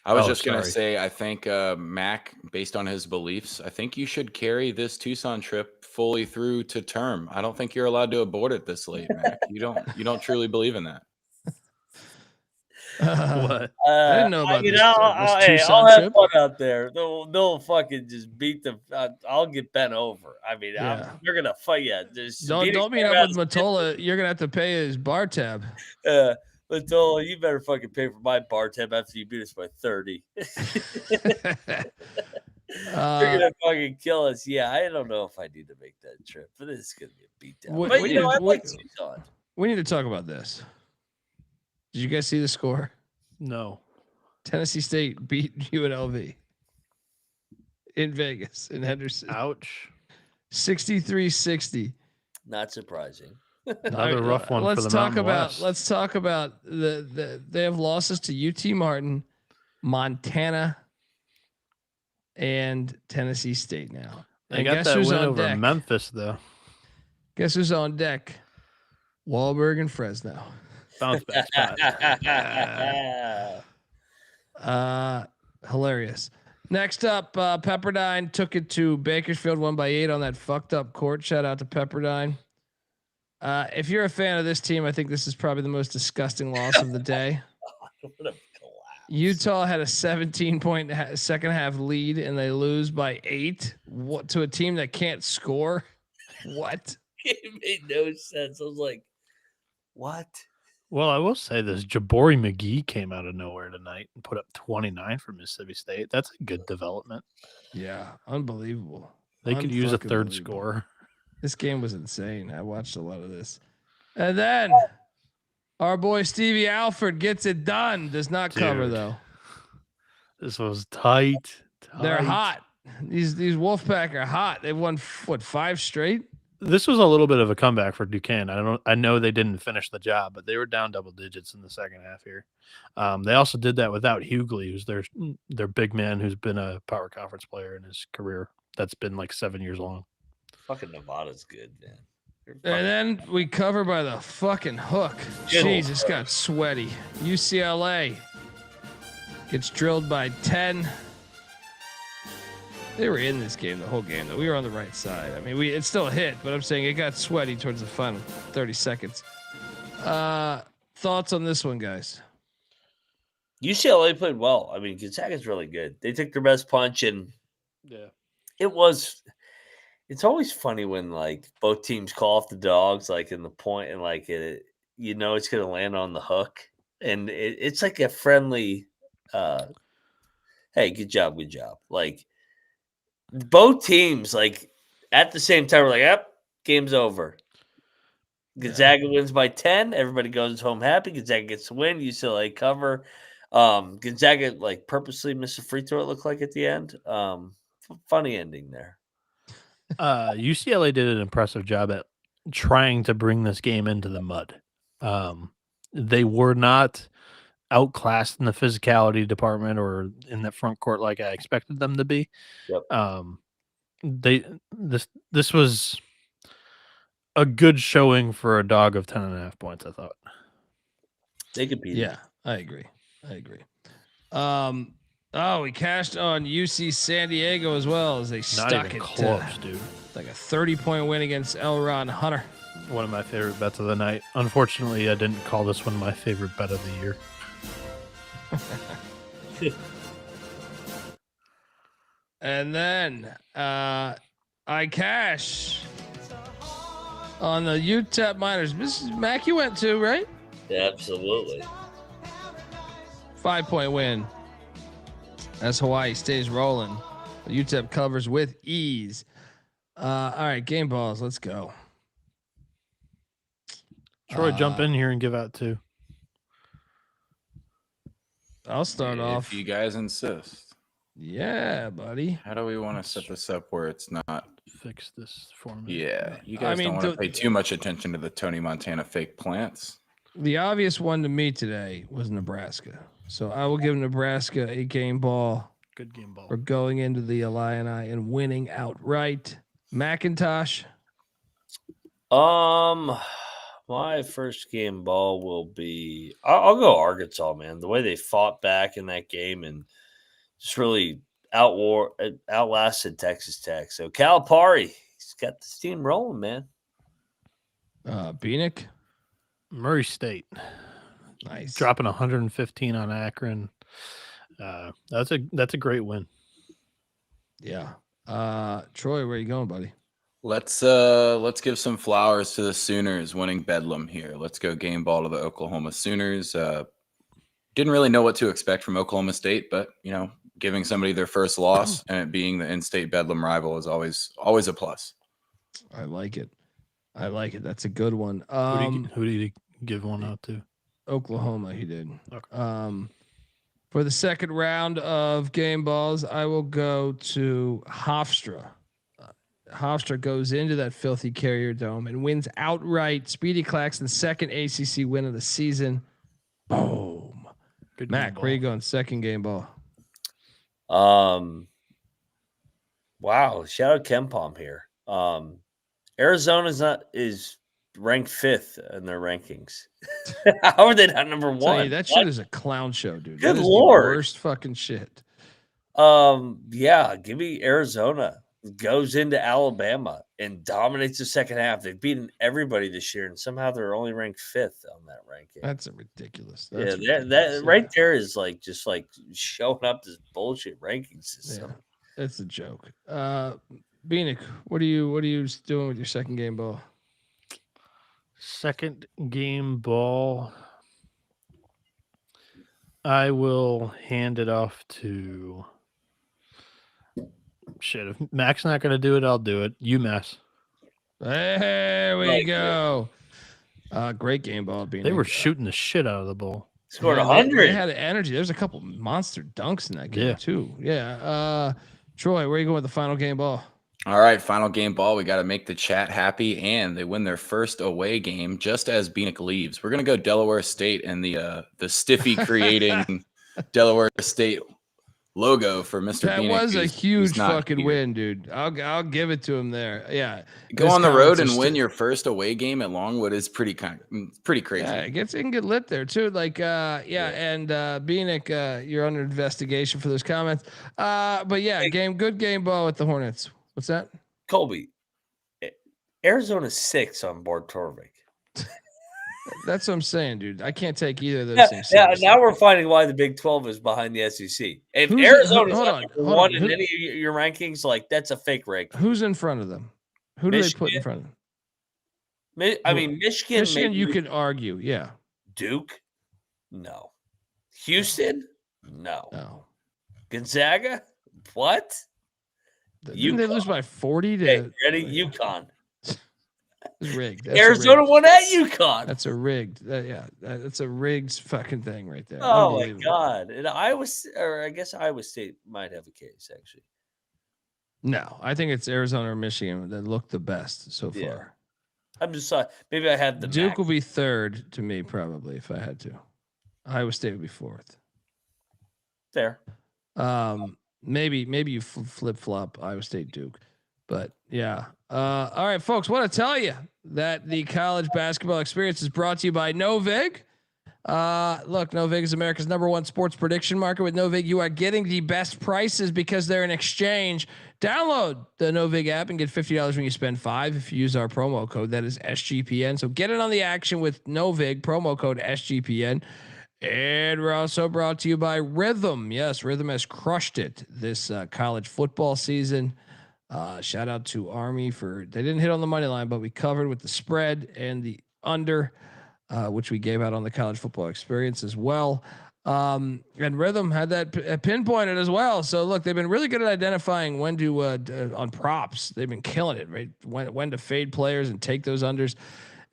I was just going to say, I think Mac, based on his beliefs, I think you should carry this Tucson trip fully through to term. I don't think you're allowed to abort it this late, Mac. You don't truly believe in that. What? I didn't know about this. I'll have fun out there. They'll fucking just beat the. I'll get bent over. I mean, they're gonna fight. Yeah, don't meet up with Matola. You're gonna have to pay his bar tab. Matola, you better fucking pay for my bar tab after you beat us by 30. You're gonna fucking kill us. Yeah, I don't know if I need to make that trip, but it's gonna be a beatdown. We need to talk about this. Did you guys see the score? No. Tennessee State beat UNLV in Vegas, in Henderson. Ouch. 63-60. Not surprising. Another rough one for the Mountain West. Let's talk about they have losses to UT Martin, Montana, and Tennessee State now. They got that win over Memphis, though. Guess who's on deck? Wahlberg and Fresno. Bounce back spot. Hilarious. Next up, Pepperdine took it to Bakersfield, won by 8 on that fucked up court. Shout out to Pepperdine. If you're a fan of this team, I think this is probably the most disgusting loss of the day. Utah had a 17-point second half lead, and they lose by 8. What, to a team that can't score? What? It made no sense. I was like, what? Well, I will say this. Jabari McGee came out of nowhere tonight and put up 29 for Mississippi State. That's a good development. Yeah, unbelievable. They could use a third scorer. This game was insane. I watched a lot of this. And then our boy Stevie Alford gets it done. Does not cover, though. This was tight. They're hot. These Wolfpack are hot. They've won, 5 straight? This was a little bit of a comeback for Duquesne. I know they didn't finish the job, but they were down double digits in the second half here. They also did that without Hughley, who's their big man, who's been a power conference player in his career. That's been like 7 years long. Fucking Nevada's good, man. And then we cover by the fucking hook. Jeez, this got sweaty. UCLA gets drilled by 10. They were in this game the whole game, though. We were on the right side. I mean, it still hit, but I'm saying it got sweaty towards the final 30 seconds. Thoughts on this one, guys? UCLA played well. I mean, Gonzaga's really good. They took their best punch, and it's always funny when like both teams call off the dogs like in the point and like it's going to land on the hook, and it's like a friendly hey, good job. Like both teams like at the same time were like, yep, game's over. Gonzaga wins by 10. Everybody goes home happy. Gonzaga gets the win. UCLA cover. Gonzaga like purposely missed a free throw, it looked like at the end. Funny ending there. UCLA did an impressive job at trying to bring this game into the mud. They were not outclassed in the physicality department or in the front court like I expected them to be. Yep. This was a good showing for a dog of 10.5 points, I thought. They could beat it. I agree. We cashed on UC San Diego as well as they stuck it close, dude. Like a 30-point win against Elron Hunter. One of my favorite bets of the night. Unfortunately, I didn't call this one my favorite bet of the year. And then I cash on the UTEP Miners. Mrs. Mac, you went too, right? Yeah, absolutely. 5-point win. As Hawaii stays rolling. UTEP covers with ease. All right, game balls. Let's go. Troy, jump in here and give out 2. I'll start off. If you guys insist. Yeah, buddy. How do we want to set this up where it's not fix this for me? Yeah, you guys don't want to pay too much attention to the Tony Montana fake plants. The obvious one to me today was Nebraska. So I will give Nebraska a game ball. Good game ball. For going into the Illini and winning outright. McIntosh. My first game ball will be I'll go Arkansas, man. The way they fought back in that game and just really outlasted Texas Tech. So Calipari, he's got this team rolling, man. Bieniek. Murray State. Nice. Dropping 115 on Akron. That's a great win. Yeah. Troy, where are you going, buddy? Let's give some flowers to the Sooners winning Bedlam here. Let's go game ball to the Oklahoma Sooners. Didn't really know what to expect from Oklahoma State, but giving somebody their first loss and it being the in-state Bedlam rival is always a plus. I like it. That's a good one. Who did he give one out to? Oklahoma, he did. Okay. For the second round of game balls, I will go to Hofstra. Hofstra goes into that filthy Carrier Dome and wins outright. Speedy Claxton's second ACC win of the season. Boom. Good Mac, where you going? Second game ball. Wow. Shout out KenPom here. Arizona is ranked 5th in their rankings. How are they not number 1? That shit is a clown show, dude. Good that is Lord. The worst fucking shit. Yeah, give me Arizona. Goes into Alabama and dominates the second half. They've beaten everybody this year, and somehow they're only ranked 5th on that ranking. That's ridiculous. That right there is like just like showing up this bullshit ranking system. Yeah, it's a joke. Bieniek, what are you doing with your second game ball? Second game ball. I will hand it off to. Shit, if Mac's not going to do it, I'll do it. UMass. There we go. Great game ball. They were shooting the shit out of the ball. Scored 100. They had energy. There's a couple monster dunks in that game too. Yeah. Troy, where are you going with the final game ball? All right, final game ball. We got to make the chat happy, and they win their first away game just as Bieniek leaves. We're going to go Delaware State and the stiffy creating Delaware State logo for Mr. That Bieniek. That was a huge fucking here. win, dude. I'll give it to him there. Yeah. Go on the road and win your first away game at Longwood is pretty crazy. Yeah, it can get lit there too. Like and Bieniek, you're under investigation for those comments. But yeah, good game ball with the Hornets. What's that? Colby, Arizona's 6 on board Torvik. That's what I'm saying, dude. I can't take either of those Yeah, things yeah. seriously. Now we're finding why the Big 12 is behind the SEC. If Who's Arizona's hold not on, number hold one on. in any of your rankings, like that's a fake ranking. Who's in front of them? Who do they put in Michigan? front of them? I mean, Michigan. Michigan, Maybe you could argue, yeah. Duke? No. Houston? No. No. Gonzaga? What? Didn't they lose by 40 to? Hey, ready? UConn. It's rigged. Arizona won at UConn. That's a rigged. That's a rigged fucking thing right there. Oh my god! And I guess Iowa State might have a case actually. No, I think it's Arizona or Michigan that look the best so far. I'm just maybe I have the Duke will be third to me probably if I had to. Iowa State would be fourth. Fair. Maybe you flip flop Iowa State Duke, but yeah. All right, folks. Want to tell you that the college basketball experience is brought to you by Novig. Look, Novig is America's #1 sports prediction market. With Novig, you are getting the best prices because they're an exchange. Download the Novig app and get $50 when you spend $5 if you use our promo code. That is SGPN. So get in on the action with Novig, promo code SGPN. And we're also brought to you by Rhythm. Yes, Rhythm has crushed it this college football season. Shout out to Army they didn't hit on the money line, but we covered with the spread and the under, which we gave out on the college football experience as well. And Rhythm had that pinpointed as well. So look, they've been really good at identifying when to on props. They've been killing it, right? When to fade players and take those unders.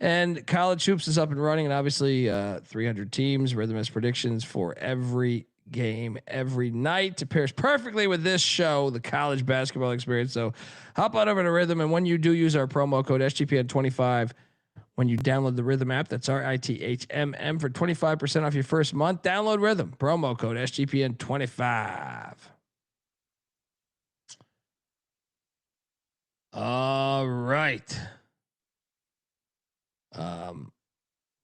And college hoops is up and running, and obviously 300 teams. Rhythm has predictions for every game every night. It pairs perfectly with this show, the college basketball experience. So hop on over to Rhythm, and when you do use our promo code SGPN25 when you download the Rhythm app, that's RITHMM for 25% off your first month. Download Rhythm, promo code SGPN25. All right.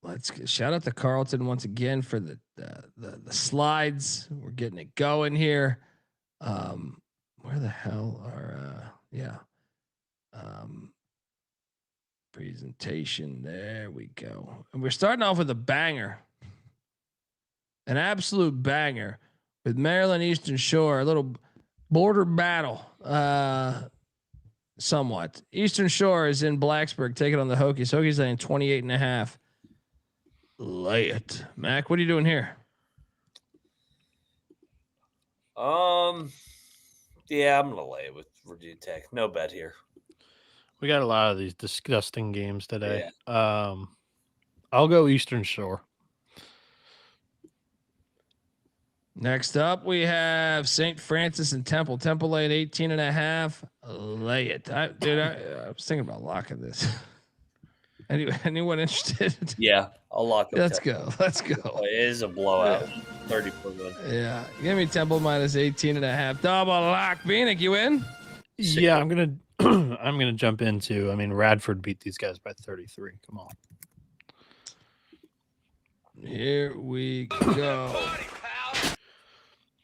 Let's shout out to Carlton once again for the slides. We're getting it going here. Where the hell are presentation? There we go. And we're starting off with a banger, an absolute banger with Maryland Eastern Shore, a little border battle. Somewhat. Eastern Shore is in Blacksburg taking on the Hokies. Hokies laying 28.5. Lay it. Mac, what are you doing here? Yeah, I'm gonna lay it with Virginia Tech. No bet here. We got a lot of these disgusting games today. Yeah. I'll go Eastern Shore. Next up, we have St. Francis and Temple. Temple laying 18.5. Lay it. I was thinking about locking this. Anyone interested? Yeah, I'll lock it. Let's go. It is a blowout. 34 win. Yeah. Give me Temple minus 18.5. Double lock. Bieniek, you in? Yeah, I'm gonna jump into. I mean, Radford beat these guys by 33. Come on. Here we go.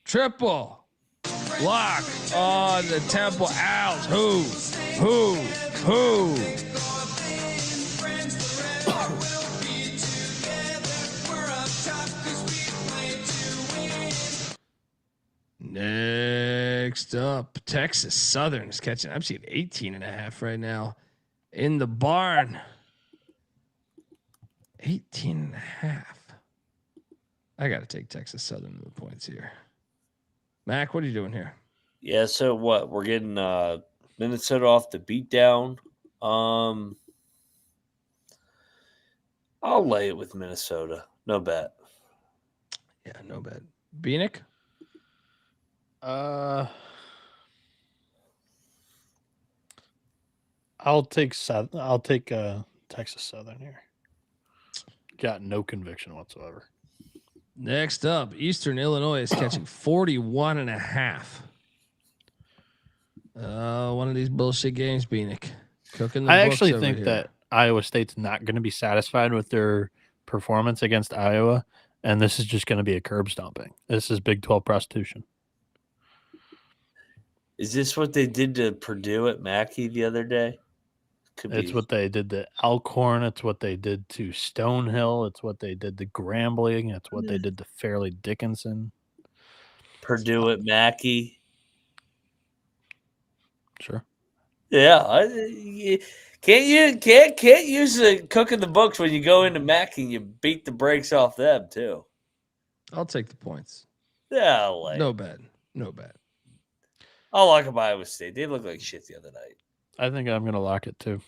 Triple lock on the Temple Owls. Who? Next up, Texas Southern is catching. I'm seeing 18.5 right now in the barn. 18.5. I got to take Texas Southern to the points here. Mac, what are you doing here? Yeah, so what? We're getting Minnesota off the beatdown. I'll lay it with Minnesota. No bet. Yeah, no bet. Bieniek? I'll take Texas Southern here. Got no conviction whatsoever. Next up, Eastern Illinois is catching 41.5. One of these bullshit games, Bieniek. Cooking the I books actually over think here. that Iowa State's not going to be satisfied with their performance against Iowa, and this is just going to be a curb stomping. This is Big 12 prostitution. Is this what they did to Purdue at Mackey the other day? It's what they did to Elkhorn. It's what they did to Stonehill. It's what they did to Grambling. It's what they did to Fairleigh Dickinson. Purdue at Mackey. Sure. Yeah, can't use the cooking the books when you go into Mackey and you beat the brakes off them too. I'll take the points. Yeah, no bad. No bad. I'll lock up Iowa State. They look like shit the other night. I think I'm gonna lock it too.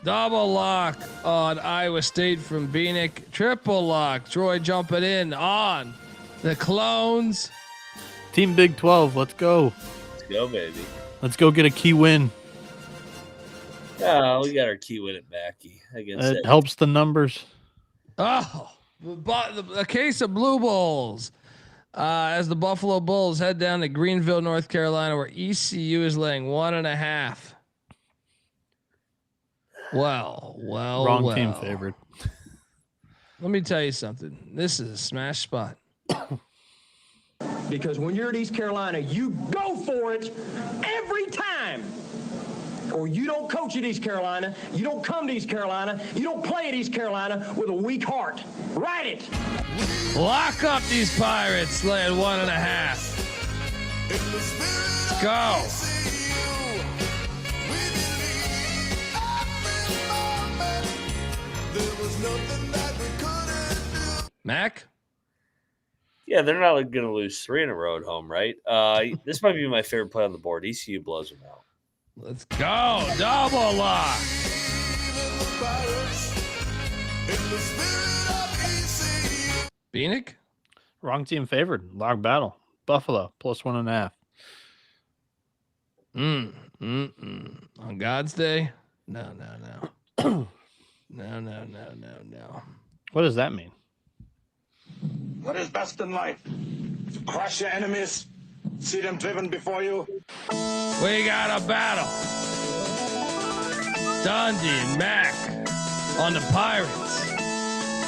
Double lock on Iowa State from Bieniek. Triple lock. Troy jumping in on the Clones. Team Big 12. Let's go. Let's go, baby. Let's go get a key win. Oh, we got our key win at Mackey. It helps the numbers. Oh, a case of Blue Bulls. As the Buffalo Bulls head down to Greenville, North Carolina, where ECU is laying 1.5. Well. Wrong team favored. Let me tell you something. This is a smash spot. Because when you're at East Carolina, you go for it every time. Or you don't coach at East Carolina, you don't come to East Carolina, you don't play at East Carolina with a weak heart. Write it. Lock up these Pirates, laying 1.5. Go. Mac? Yeah, they're not going to lose 3 in a row at home, right? This might be my favorite play on the board. ECU blows them out. Let's go. Double lock. Bieniek? Wrong team favored. Log battle. Buffalo plus 1.5. On God's day? No. No. What does that mean? What is best in life? To crush your enemies, see them driven before you. We got a battle. Dundee and Mac on the Pirates.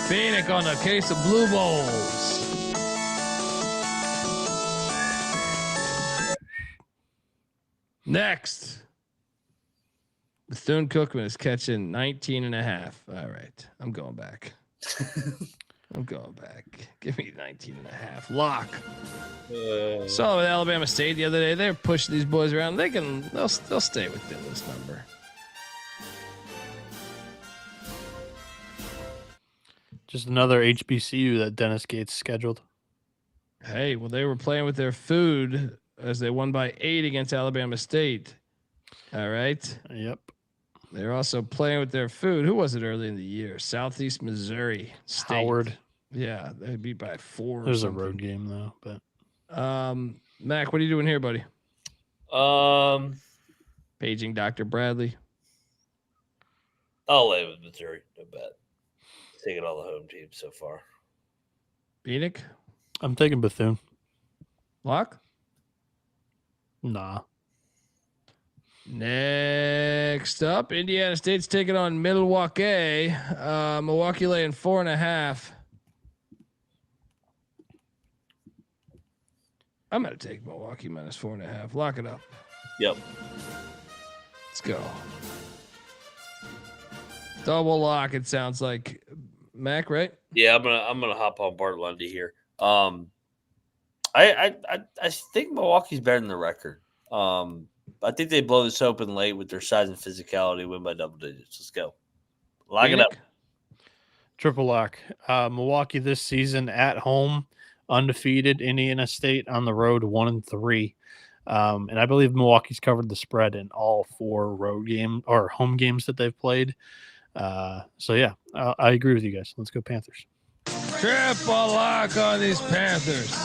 Bieniek on the case of Blue Bulls. Next. Bethune-Cookman is catching 19.5. All right. I'm going back. Give me 19.5. Lock. Saw with Alabama State the other day. They're pushing these boys around. They'll stay within this number. Just another HBCU that Dennis Gates scheduled. Hey, well, they were playing with their food as they won by 8 against Alabama State. All right. Yep. They're also playing with their food. Who was it early in the year? Southeast Missouri State. Howard. Yeah, they beat by 4. There's a road game though, but Mac, what are you doing here, buddy? Paging Dr. Bradley. I'll lay with Missouri. No bet. Taking all the home teams so far. Bieniek? I'm taking Bethune. Lock? Nah. Next up, Indiana State's taking on Milwaukee. Milwaukee laying 4.5. I'm going to take Milwaukee minus 4.5. Lock it up. Yep. Let's go. Double lock, it sounds like. Mac, right? Yeah, I'm gonna hop on Bart Lundy here. I think Milwaukee's better than the record. I think they blow this open late with their size and physicality, win by double digits. Let's go. Lock it up. Triple lock. Milwaukee this season at home, undefeated. Indiana State on the road, 1-3. And I believe Milwaukee's covered the spread in all 4 road game or home games that they've played. So yeah, I agree with you guys. Let's go Panthers. Triple lock on these Panthers.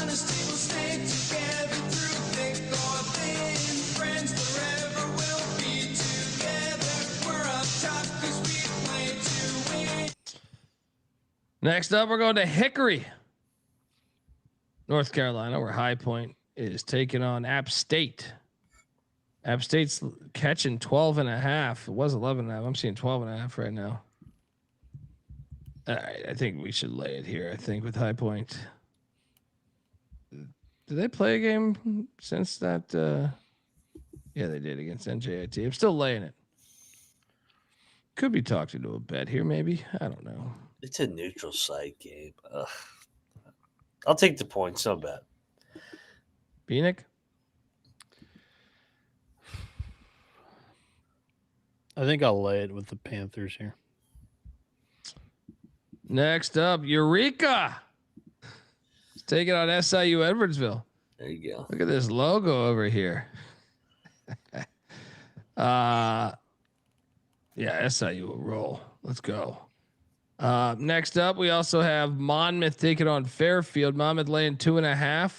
Next up, we're going to Hickory, North Carolina, where High Point is taking on App State. App State's catching 12.5. It was 11.5. I'm seeing 12.5 right now. All right, I think we should lay it here. I think with High Point. Did they play a game since that Yeah, they did against NJIT. I'm still laying it. Could be talked into a bet here, maybe. I don't know. It's a neutral site game. Ugh. I'll take the points. No bet. Bieniek? I think I'll lay it with the Panthers here. Next up, Eureka. Let's take it on SIU Edwardsville. There you go. Look at this logo over here. Yeah, SIU will roll. Let's go. Next up, we also have Monmouth taking on Fairfield. Monmouth laying 2.5.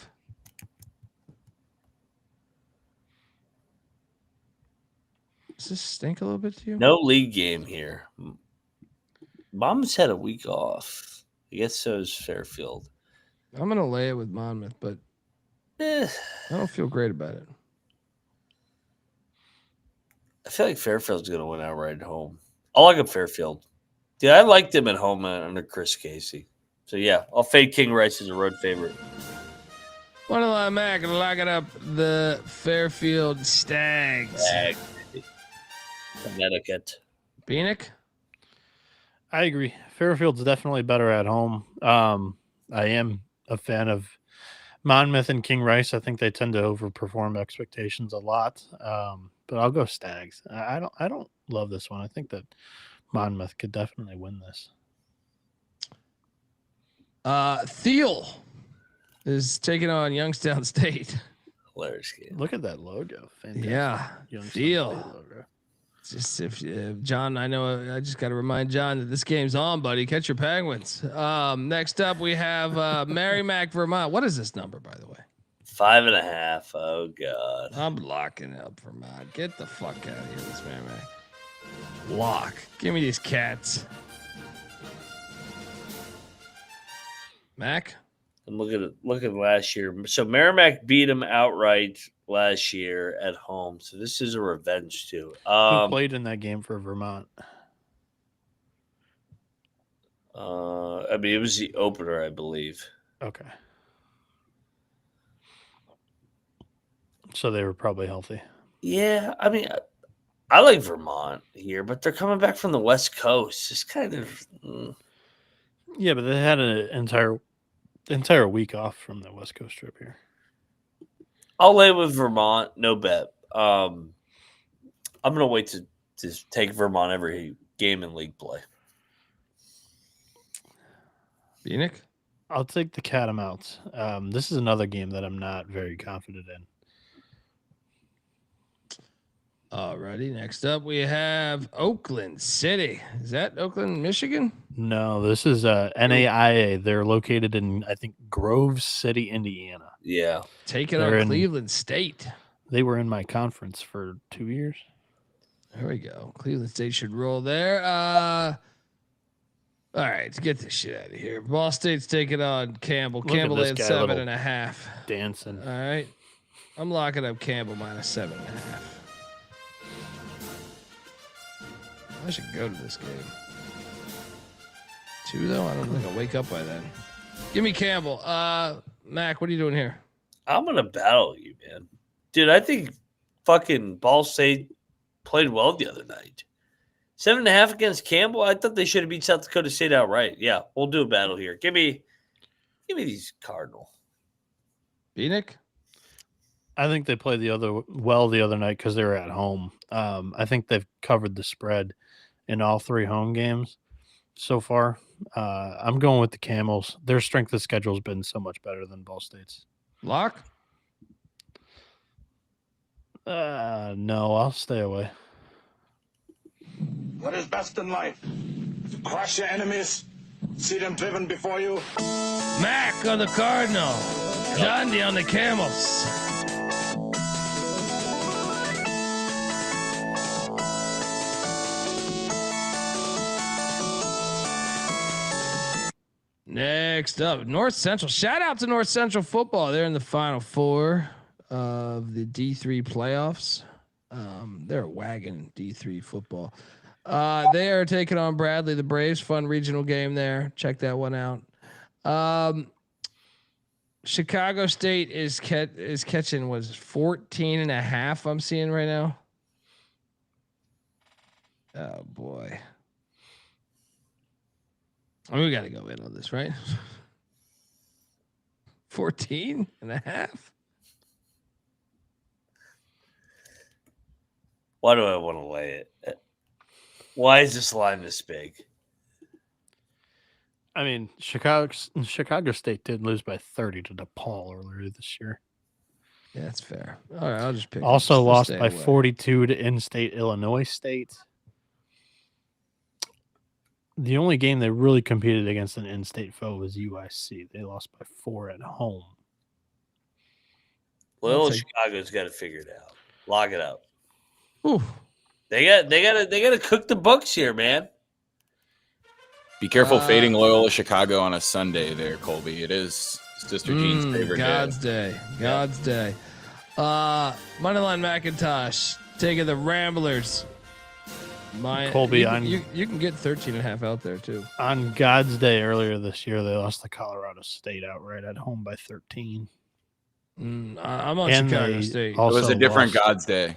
Does this stink a little bit to you? No league game here. Mom's had a week off. I guess so is Fairfield. I'm gonna lay it with Monmouth, but I don't feel great about it. I feel like Fairfield's going to win outright at home. I like a Fairfield. Dude, I liked them at home under Chris Casey. So, yeah, I'll fade King Rice as a road favorite. One of the Mac locking up the Fairfield Stags. Connecticut. Bieniek? I agree. Fairfield's definitely better at home. I am a fan of Monmouth and King Rice. I think they tend to overperform expectations a lot. But I'll go Stags. I don't love this one. I think that Monmouth could definitely win this. Thiel is taking on Youngstown State. Hilarious game. Look at that logo. Fantastic. Yeah, Youngstown Thiel. State logo. Just if John, I know I just got to remind John that this game's on, buddy. Catch your Penguins. Next up, we have Merrimack, Vermont. What is this number, by the way? 5.5. Oh, God. I'm locking up Vermont. Get the fuck out of here, this Merrimack. Lock. Give me these cats. Mac? And look at last year. So Merrimack beat them outright last year at home. So this is a revenge too. Who played in that game for Vermont? I mean, it was the opener, I believe. Okay. So they were probably healthy. Yeah, I mean, I like Vermont here, but they're coming back from the West Coast. It's kind of Yeah, but they had an entire week off from the West Coast trip here. I'll lay with Vermont, no bet. I'm gonna wait to take Vermont every game in league play. Bieniek? I'll take the Catamounts. This is another game that I'm not very confident in. Alrighty, next up we have Oakland City. Is that Oakland, Michigan? No, this is NAIA. They're located in, I think, Grove City, Indiana. Yeah. Taking on Cleveland State. They were in my conference for 2 years. There we go. Cleveland State should roll there. All right, let's get this shit out of here. Ball State's taking on Campbell. Campbell at 7.5. Dancing. All right. I'm locking up Campbell minus 7.5. I should go to this game. 2 though? I don't think I'll wake up by then. Give me Campbell. Mac, what are you doing here? I'm gonna battle you, man. Dude, I think fucking Ball State played well the other night. 7.5 against Campbell. I thought they should have beat South Dakota State outright. Yeah, we'll do a battle here. Give me these Cardinal. Bieniek? I think they played the other night because they were at home. I think they've covered the spread in all 3 home games so far. I'm going with the Camels. Their strength of schedule has been so much better than Ball State's. Lock? No, I'll stay away. What is best in life? To crush your enemies, see them driven before you. Mac on the Cardinal. Gandhi on the Camels. Next up, North Central. Shout out to North Central football. They're in the Final Four of the D3 playoffs. They're wagging D3 football. They are taking on Bradley, the Braves. Fun regional game there. Check that one out. Chicago State is catching was 14.5. I'm seeing right now. Oh boy. I mean, we got to go in on this, right? 14.5. Why do I want to lay it? Why is this line this big? I mean, Chicago State did lose by 30 to DePaul earlier this year. Yeah, that's fair. All right, I'll just pick. Also lost by 42 to in-state Illinois State. The only game they really competed against an in-state foe was UIC. They lost by 4 at home. Well, Chicago's got to figure it out. Lock it up. Ooh. They got to cook the books here, man. Be careful fading Loyola Chicago on a Sunday there, Colby. It is Sister Jean's favorite God's day. God's day. Moneyline McIntosh taking the Ramblers. Colby, you can get 13.5 out there too. On God's Day earlier this year, they lost to Colorado State outright at home by 13. I'm on Chicago State. It was a different God's Day.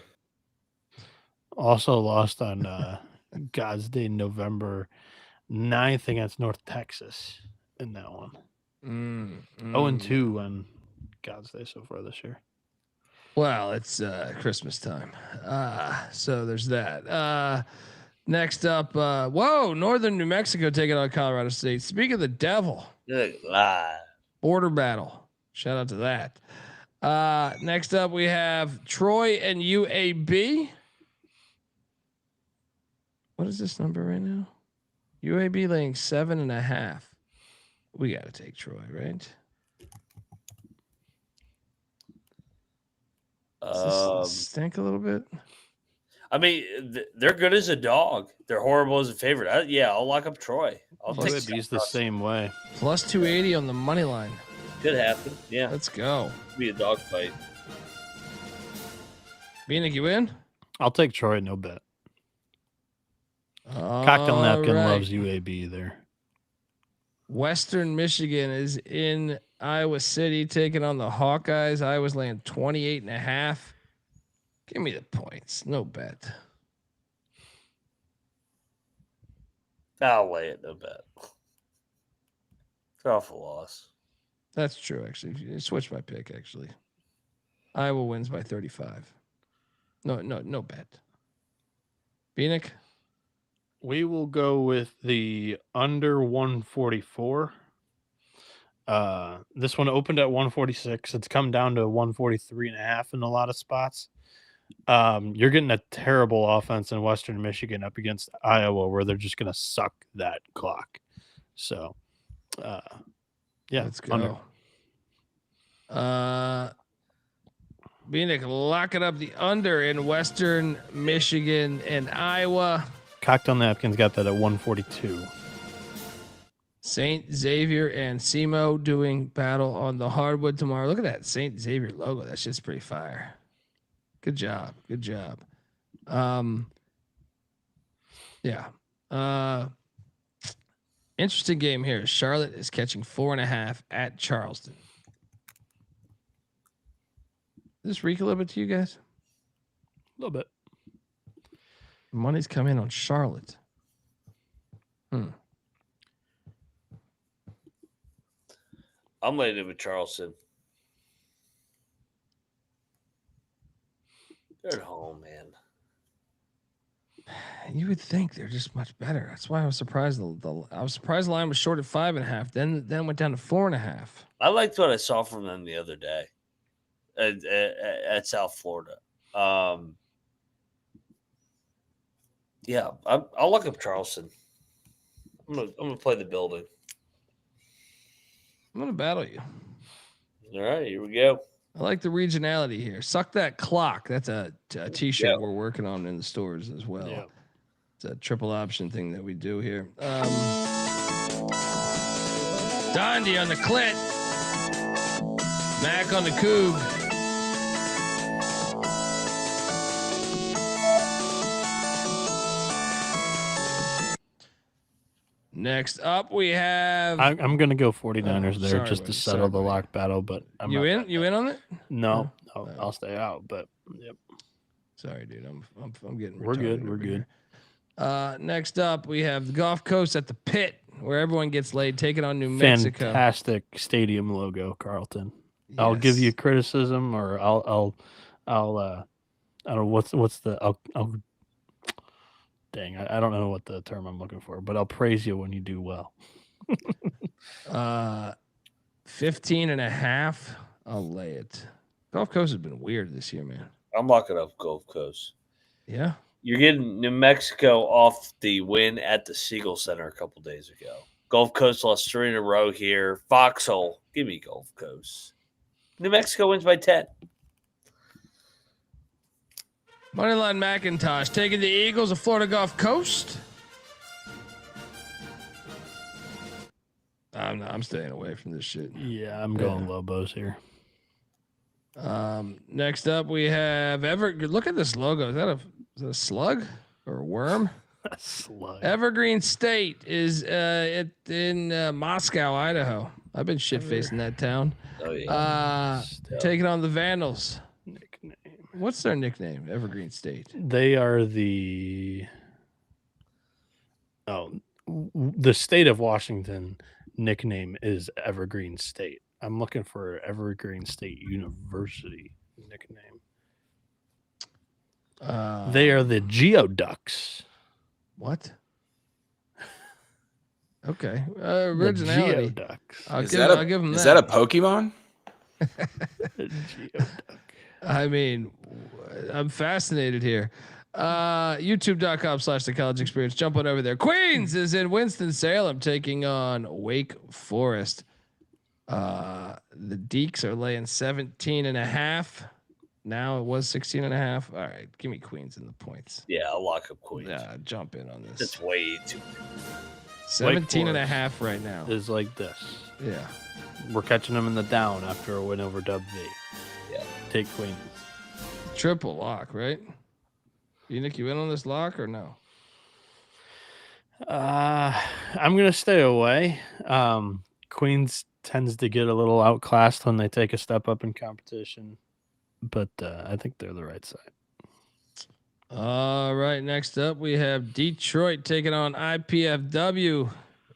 Also lost on God's Day, November 9th against North Texas in that one. 0-2 on God's Day so far this year. Well, it's Christmas time. So there's that. Next up, Northern New Mexico taking on Colorado State. Speaking of the devil. Border battle. Shout out to that. Next up, we have Troy and UAB. What is this number right now? UAB laying 7.5. We got to take Troy, right? Does this stink a little bit? I mean, they're good as a dog. They're horrible as a favorite. I'll lock up Troy. I'll take UAB's the same way. Plus 280 on the money line. Could happen. Yeah. Let's go. Be a dog fight. Bieniek, you in? I'll take Troy, no bet. Cocktail Napkin loves UAB there. Western Michigan is in Iowa City taking on the Hawkeyes. Iowa's laying 28.5. Give me the points. No bet. I'll lay it. No bet. It's an awful loss. That's true, actually. You switch my pick, actually. Iowa wins by 35. No bet. Bieniek? We will go with the under 144. This one opened at 146. It's come down to 143.5 in a lot of spots. You're getting a terrible offense in Western Michigan up against Iowa, where they're just going to suck that clock. So, let's go. Bieniek, lock it up the under in Western Michigan and Iowa. Cocktail Napkins got that at 142. St. Xavier and SEMO doing battle on the hardwood tomorrow. Look at that St. Xavier logo. That shit's pretty fire. Good job. Interesting game here. Charlotte is catching 4.5 at Charleston. Does this reek a little bit to you guys? A little bit. Money's come in on Charlotte. I'm laying it with Charleston. They're at home, man. You would think they're just much better. That's why I was surprised. I was surprised the line was short at 5.5. Then went down to 4.5. I liked what I saw from them the other day at South Florida. I'll look up Charleston. I'm gonna play the building. I'm gonna battle you. All right, here we go. I like the regionality here. Suck that clock. That's a t-shirt we're working on in the stores as well. Yeah. It's a triple option thing that we do here. Dondi on the clit. Mac on the Coug. Next up, we have. I'm going to go 49ers there sorry, just buddy. to settle the lock battle, but I'm You in? You in on it? No, I'll stay out. But yep. Sorry, dude. I'm getting. We're good. retarded We're over good. here. Next up, we have the Gulf Coast at the Pit, where everyone gets laid, taking on New Mexico. Fantastic stadium logo, Carlton. Yes. I'll give you criticism, or I'll I don't know what's the I'll dang, I don't know what the term I'm looking for, but I'll praise you when you do well. 15.5. I'll lay it. Gulf Coast has been weird this year, man. I'm locking up Gulf Coast. Yeah. You're getting New Mexico off the win at the Siegel Center a couple days ago. Gulf Coast lost 3 in a row here. Foxhole, give me Gulf Coast. New Mexico wins by 10. Moneyline McIntyre taking the Eagles of Florida Gulf Coast. I'm staying away from this shit. Yeah, I'm going Lobos here. Next up, we have Look at this logo. Is that a slug or a worm? A slug. Evergreen State is in Moscow, Idaho. I've been shit-faced in that town. Oh, yeah. Taking on the Vandals. Nickname. What's their nickname? Evergreen State. They are the state of Washington nickname is Evergreen State. I'm looking for Evergreen State University nickname. They are the Geoducks. What? Okay. Originality. Geoducks. I'll give them that. Is that a Pokemon? Geoduck. I mean, I'm fascinated here. YouTube.com/The College Experience. Jump on over there. Queens is in Winston-Salem taking on Wake Forest. The Deeks are laying 17.5. Now it was 16.5. All right, give me Queens in the points. Yeah, I'll lock up Queens. Yeah, jump in on this. It's way too. 17.5 right now. Is like this. Yeah. We're catching them in the down after a win over Dub V. Yeah. Take Queens. Triple lock, right? You in on this lock or no? I'm gonna stay away. Queens tends to get a little outclassed when they take a step up in competition, but I think they're the right side. All right, next up we have Detroit taking on IPFW.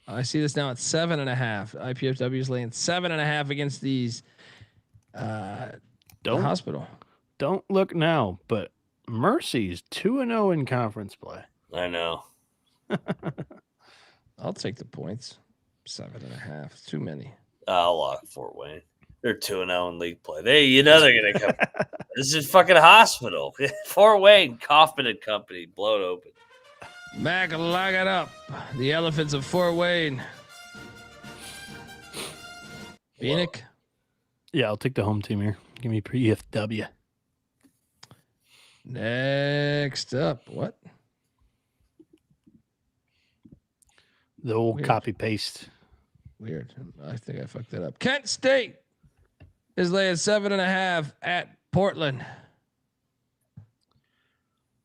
I see this now at 7.5. IPFW is laying 7.5 against these. The hospital. Don't look now, but Mercy's 2-0 in conference play. I know. I'll take the points. 7.5. Too many. I'll lock Fort Wayne. They're 2-0 in league play. They're gonna come. This is fucking hospital. Fort Wayne, Kaufman and Company, blow it open. Mac, lock it up. The Elephants of Fort Wayne. Bieniek. Yeah, I'll take the home team here. Give me PFW. Next up, what? The old copy paste. Weird. I think I fucked that up. Kent State is laying 7.5 at Portland.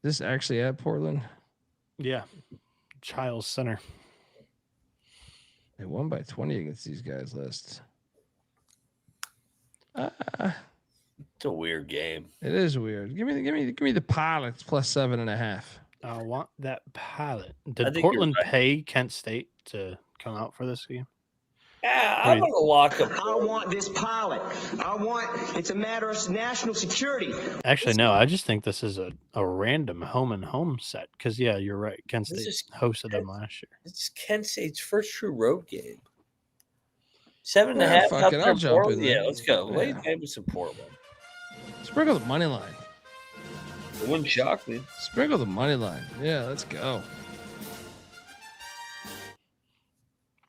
This actually at Portland? Yeah. Childs Center. They won by 20 against these guys last. It's a weird game. It is weird. Give me the Pilots plus 7.5. I want that pilot. Did Portland pay Kent State to come out for this game? Yeah, I'm gonna lock up. I want this pilot. It's a matter of national security. Actually, no. I just think this is a random home and home set. Because yeah, you're right. Kent State hosted them last year. It's Kent State's first true road game. 7.5. Fuck it, I'll jump in there. Yeah, let's go. Yeah. Late game with some Portland. Sprinkle the money line. It wouldn't shock me. Sprinkle the money line. Yeah, let's go.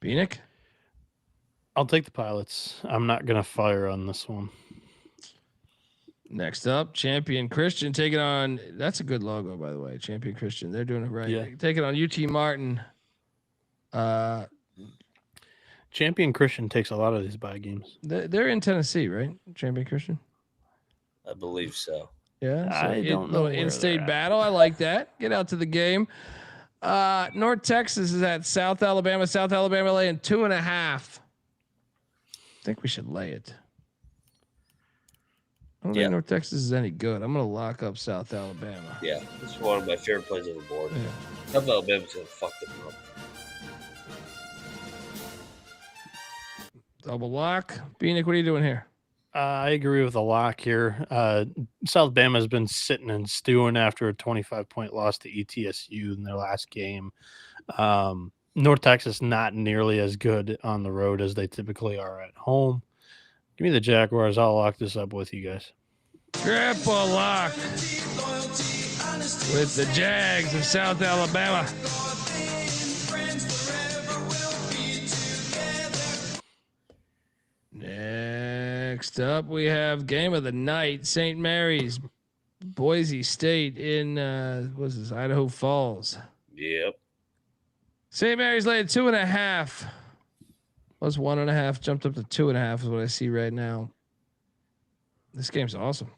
Bieniek? I'll take the Pilots. I'm not gonna fire on this one. Next up, Champion Christian taking on. That's a good logo, by the way. Champion Christian. They're doing it right. Yeah. Taking on UT Martin. Champion Christian takes a lot of these bye games. They're in Tennessee, right? Champion Christian. I believe so. Yeah, so I don't know little where in-state they're at. battle. I like that. Get out to the game. North Texas is at South Alabama. South Alabama laying 2.5. I think we should lay it. I don't think North Texas is any good. I'm gonna lock up South Alabama. Yeah, this is one of my favorite plays on the board. Yeah. South Alabama's gonna fuck them up. Double lock. Bieniek, what are you doing here? I agree with the lock here. South Bama has been sitting and stewing after a 25-point loss to ETSU in their last game. North Texas not nearly as good on the road as they typically are at home. Give me the Jaguars. I'll lock this up with you guys. Triple lock with the Jags of South Alabama. Next up, we have game of the night: St. Mary's, Boise State in what's this? Idaho Falls. Yep. St. Mary's laid 2.5. Was 1.5, jumped up to 2.5 is what I see right now. This game's awesome.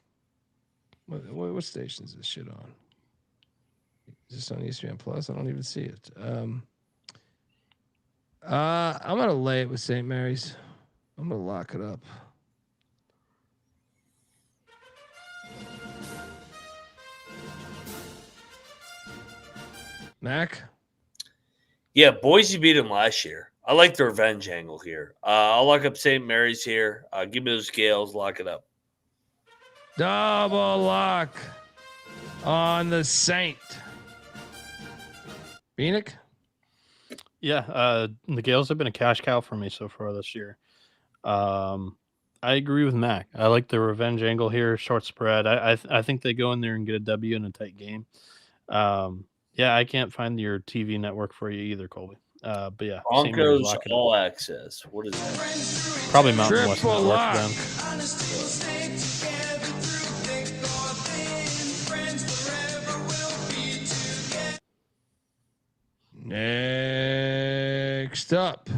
What station is this shit on? Is this on ESPN Plus? I don't even see it. I'm gonna lay it with St. Mary's. I'm gonna lock it up. Mac? Yeah, Boise beat him last year. I like the revenge angle here. I'll lock up St. Mary's here. Give me those scales. Lock it up. Double lock on the Saint. Bieniek? Yeah, the Gales have been a cash cow for me so far this year. I agree with Mac. I like the revenge angle here, short spread. I think they go in there and get a W in a tight game. Yeah, I can't find your TV network for you either, Colby. But yeah, Broncos All Access. What is that? Probably Mountain West Triple Network lock. then. Next up,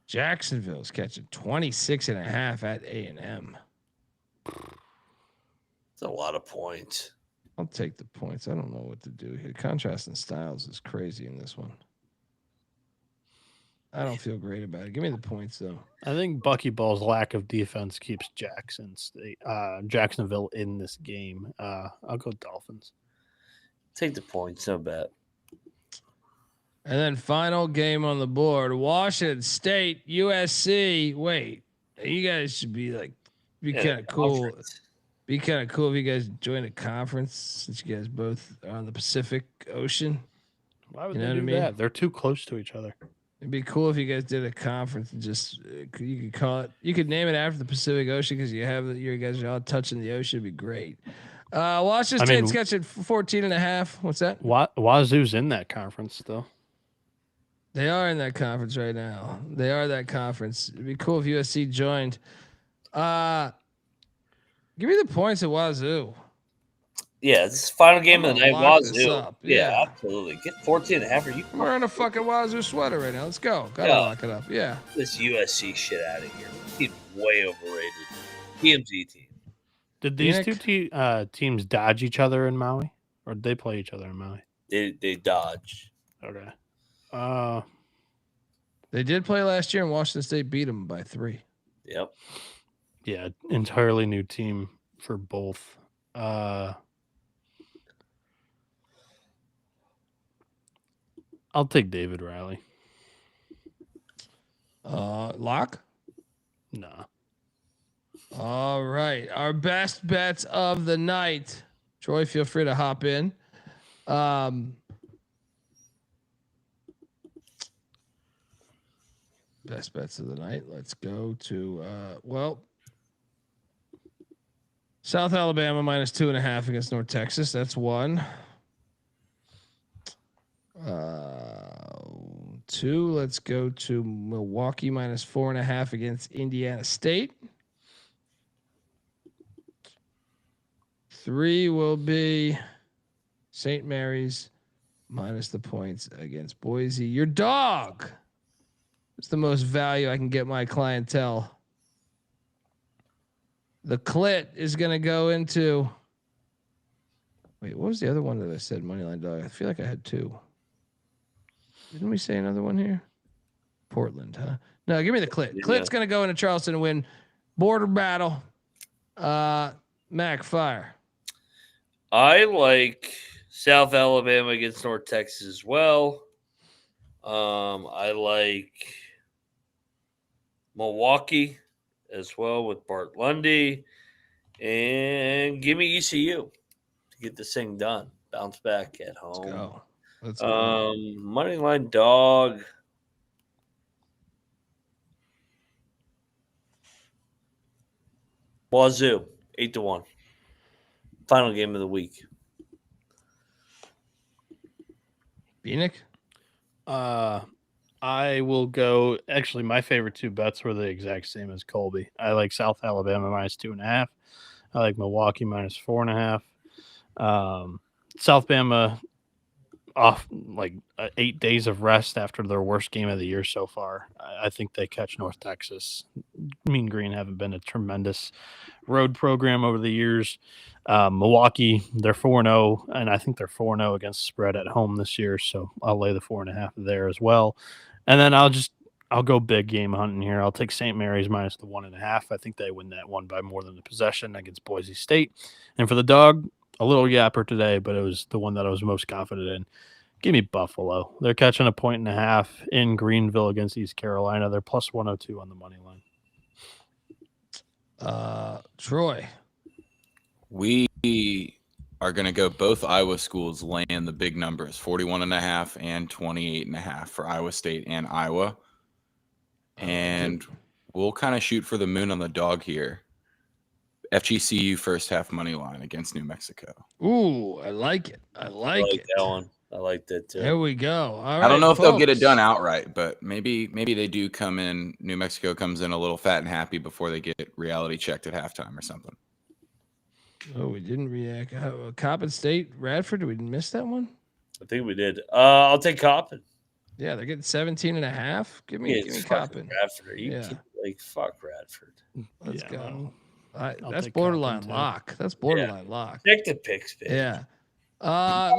Jacksonville's catching 26.5 at A&M. It's a lot of points. I'll take the points. I don't know what to do here. Contrast in styles is crazy in this one. I don't feel great about it. Give me the points though. I think Buckyball's lack of defense keeps Jacksonville in this game. I'll go Dolphins. Take the points. No bet. And then final game on the board: Washington State, USC. Wait, you guys should be kind of cool. Conference. Be kind of cool if you guys join a conference since you guys both are on the Pacific Ocean. Why would they do that? They're too close to each other. It'd be cool if you guys did a conference and just you could call it. You could name it after the Pacific Ocean because you guys are all touching the ocean. It'd be great. Washington State's catching 14.5. What's that? Wazoo's in that conference though. They are in that conference right now. They are that conference. It'd be cool if USC joined. Give me the points at Wazoo. Yeah, this is the final game of the night. Wazoo. Up. Yeah, absolutely. Get 14.5. Are you? I'm wearing a fucking Wazoo sweater right now. Let's go. Gotta lock it up. Yeah. This USC shit out of here. Team's way overrated. TMZ team. Did these two teams dodge each other in Maui, or did they play each other in Maui? They dodge. Okay. They did play last year, and Washington State beat them by 3. Yep. Yeah, entirely new team for both. I'll take David Riley. Lock? Nah. All right. Our best bets of the night. Troy, feel free to hop in. Best bets of the night. Let's go to South Alabama minus 2.5 against North Texas. That's 1. 2. Let's go to Milwaukee minus 4.5 against Indiana State. 3 will be St. Mary's minus the points against Boise. Your dog. It's the most value I can get my clientele. The clit is going to go into. Wait, what was the other one that I said? Moneyline dog. I feel like I had 2. Didn't we say another one here? Portland, huh? No, give me the Clit. Clit's gonna go into Charleston and win. Border battle. Mac, fire. I like South Alabama against North Texas as well. I like Milwaukee as well with Bart Lundy. And give me ECU to get this thing done. Bounce back at home. Let's go. Money line dog. Wazoo, 8-1. Final game of the week. Bieniek? I will go. Actually, my favorite two bets were the exact same as Colby. I like South Alabama -2.5. I like Milwaukee -4.5. South Bama off 8 days of rest after their worst game of the year so far. I think they catch North Texas. Mean Green haven't been a tremendous road program over the years. Milwaukee, they're 4-0, and I think they're 4-0 against spread at home this year, so I'll lay the 4.5 there as well. And then I'll go big game hunting here. I'll take St. Mary's -1.5. I think they win that one by more than the possession against Boise State. And for the dog, a little yapper today, but it was the one that I was most confident in. Give me Buffalo. They're catching 1.5 in Greenville against East Carolina. They're +102 on the money line. Troy. We are going to go both Iowa schools laying the big numbers, 41.5 and 28.5 for Iowa State and Iowa. And we'll kind of shoot for the moon on the dog here. FGCU first half money line against New Mexico. Ooh, I like it. I like it. That one. I like that too. There we go. All right, I don't know if they'll get it folks. done outright, but maybe they do come in. New Mexico comes in a little fat and happy before they get reality checked at halftime or something. Oh, we didn't react. Coppin State, Radford. Did we miss that one? I think we did. I'll take Coppin. Yeah, they're getting 17.5. Give me Coppin. Radford. Are you kidding? Fuck Radford. Let's go. I'll That's take borderline Coppin, too. lock. That's borderline lock. Check the picks, baby. Yeah.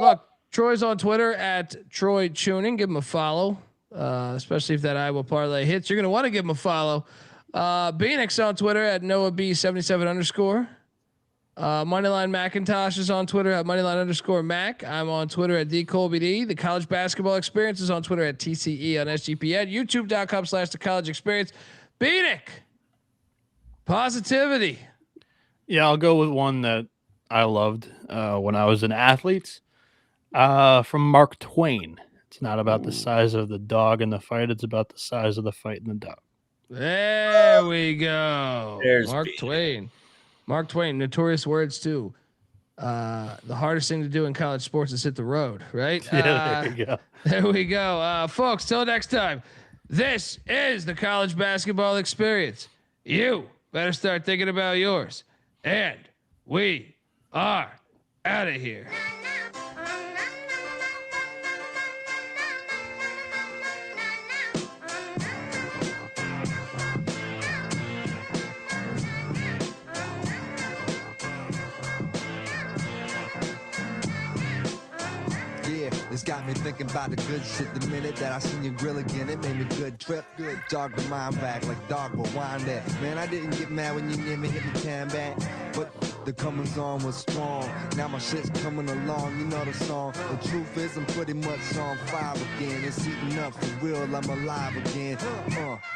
Look, Troy's on Twitter at Troy Tuning. Give him a follow, especially if that Iowa parlay hits. You're gonna want to give him a follow. Bieniek's on Twitter at NoahB77_. Moneyline McIntosh is on Twitter at Moneyline_Mac. I'm on Twitter at DColbyD. The College Basketball Experience is on Twitter at TCE on SGPN. YouTube.com/The College Experience. Bieniek. Positivity. Yeah, I'll go with one that I loved when I was an athlete. From Mark Twain. It's not about the size of the dog in the fight. It's about the size of the fight in the dog. There we go. There's Mark Twain. Mark Twain, notorious words too. The hardest thing to do in college sports is hit the road, right? Yeah, there you go. There we go. Folks, till next time. This is the College Basketball Experience. You better start thinking about yours. And we are out of here. It's got me thinking about the good shit the minute that I seen your grill again. It made me good trip, good jog the mind back like dog will wind that. Man, I didn't get mad when you near me hit me tan back, but the comings on was strong. Now my shit's coming along, you know the song. The truth is I'm pretty much on fire again. It's heating up for real, I'm alive again.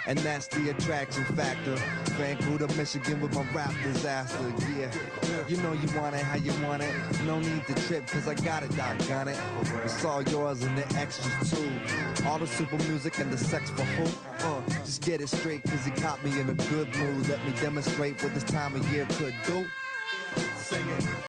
And that's the attraction factor. Vancouver, Michigan with my rap disaster, yeah. You know you want it how you want it. No need to trip, cause I got it, doggone it. It's all yours and the extras too. All the super music and the sex for who? Just get it straight, cause he caught me in a good mood. Let me demonstrate what this time of year could do. Sing it.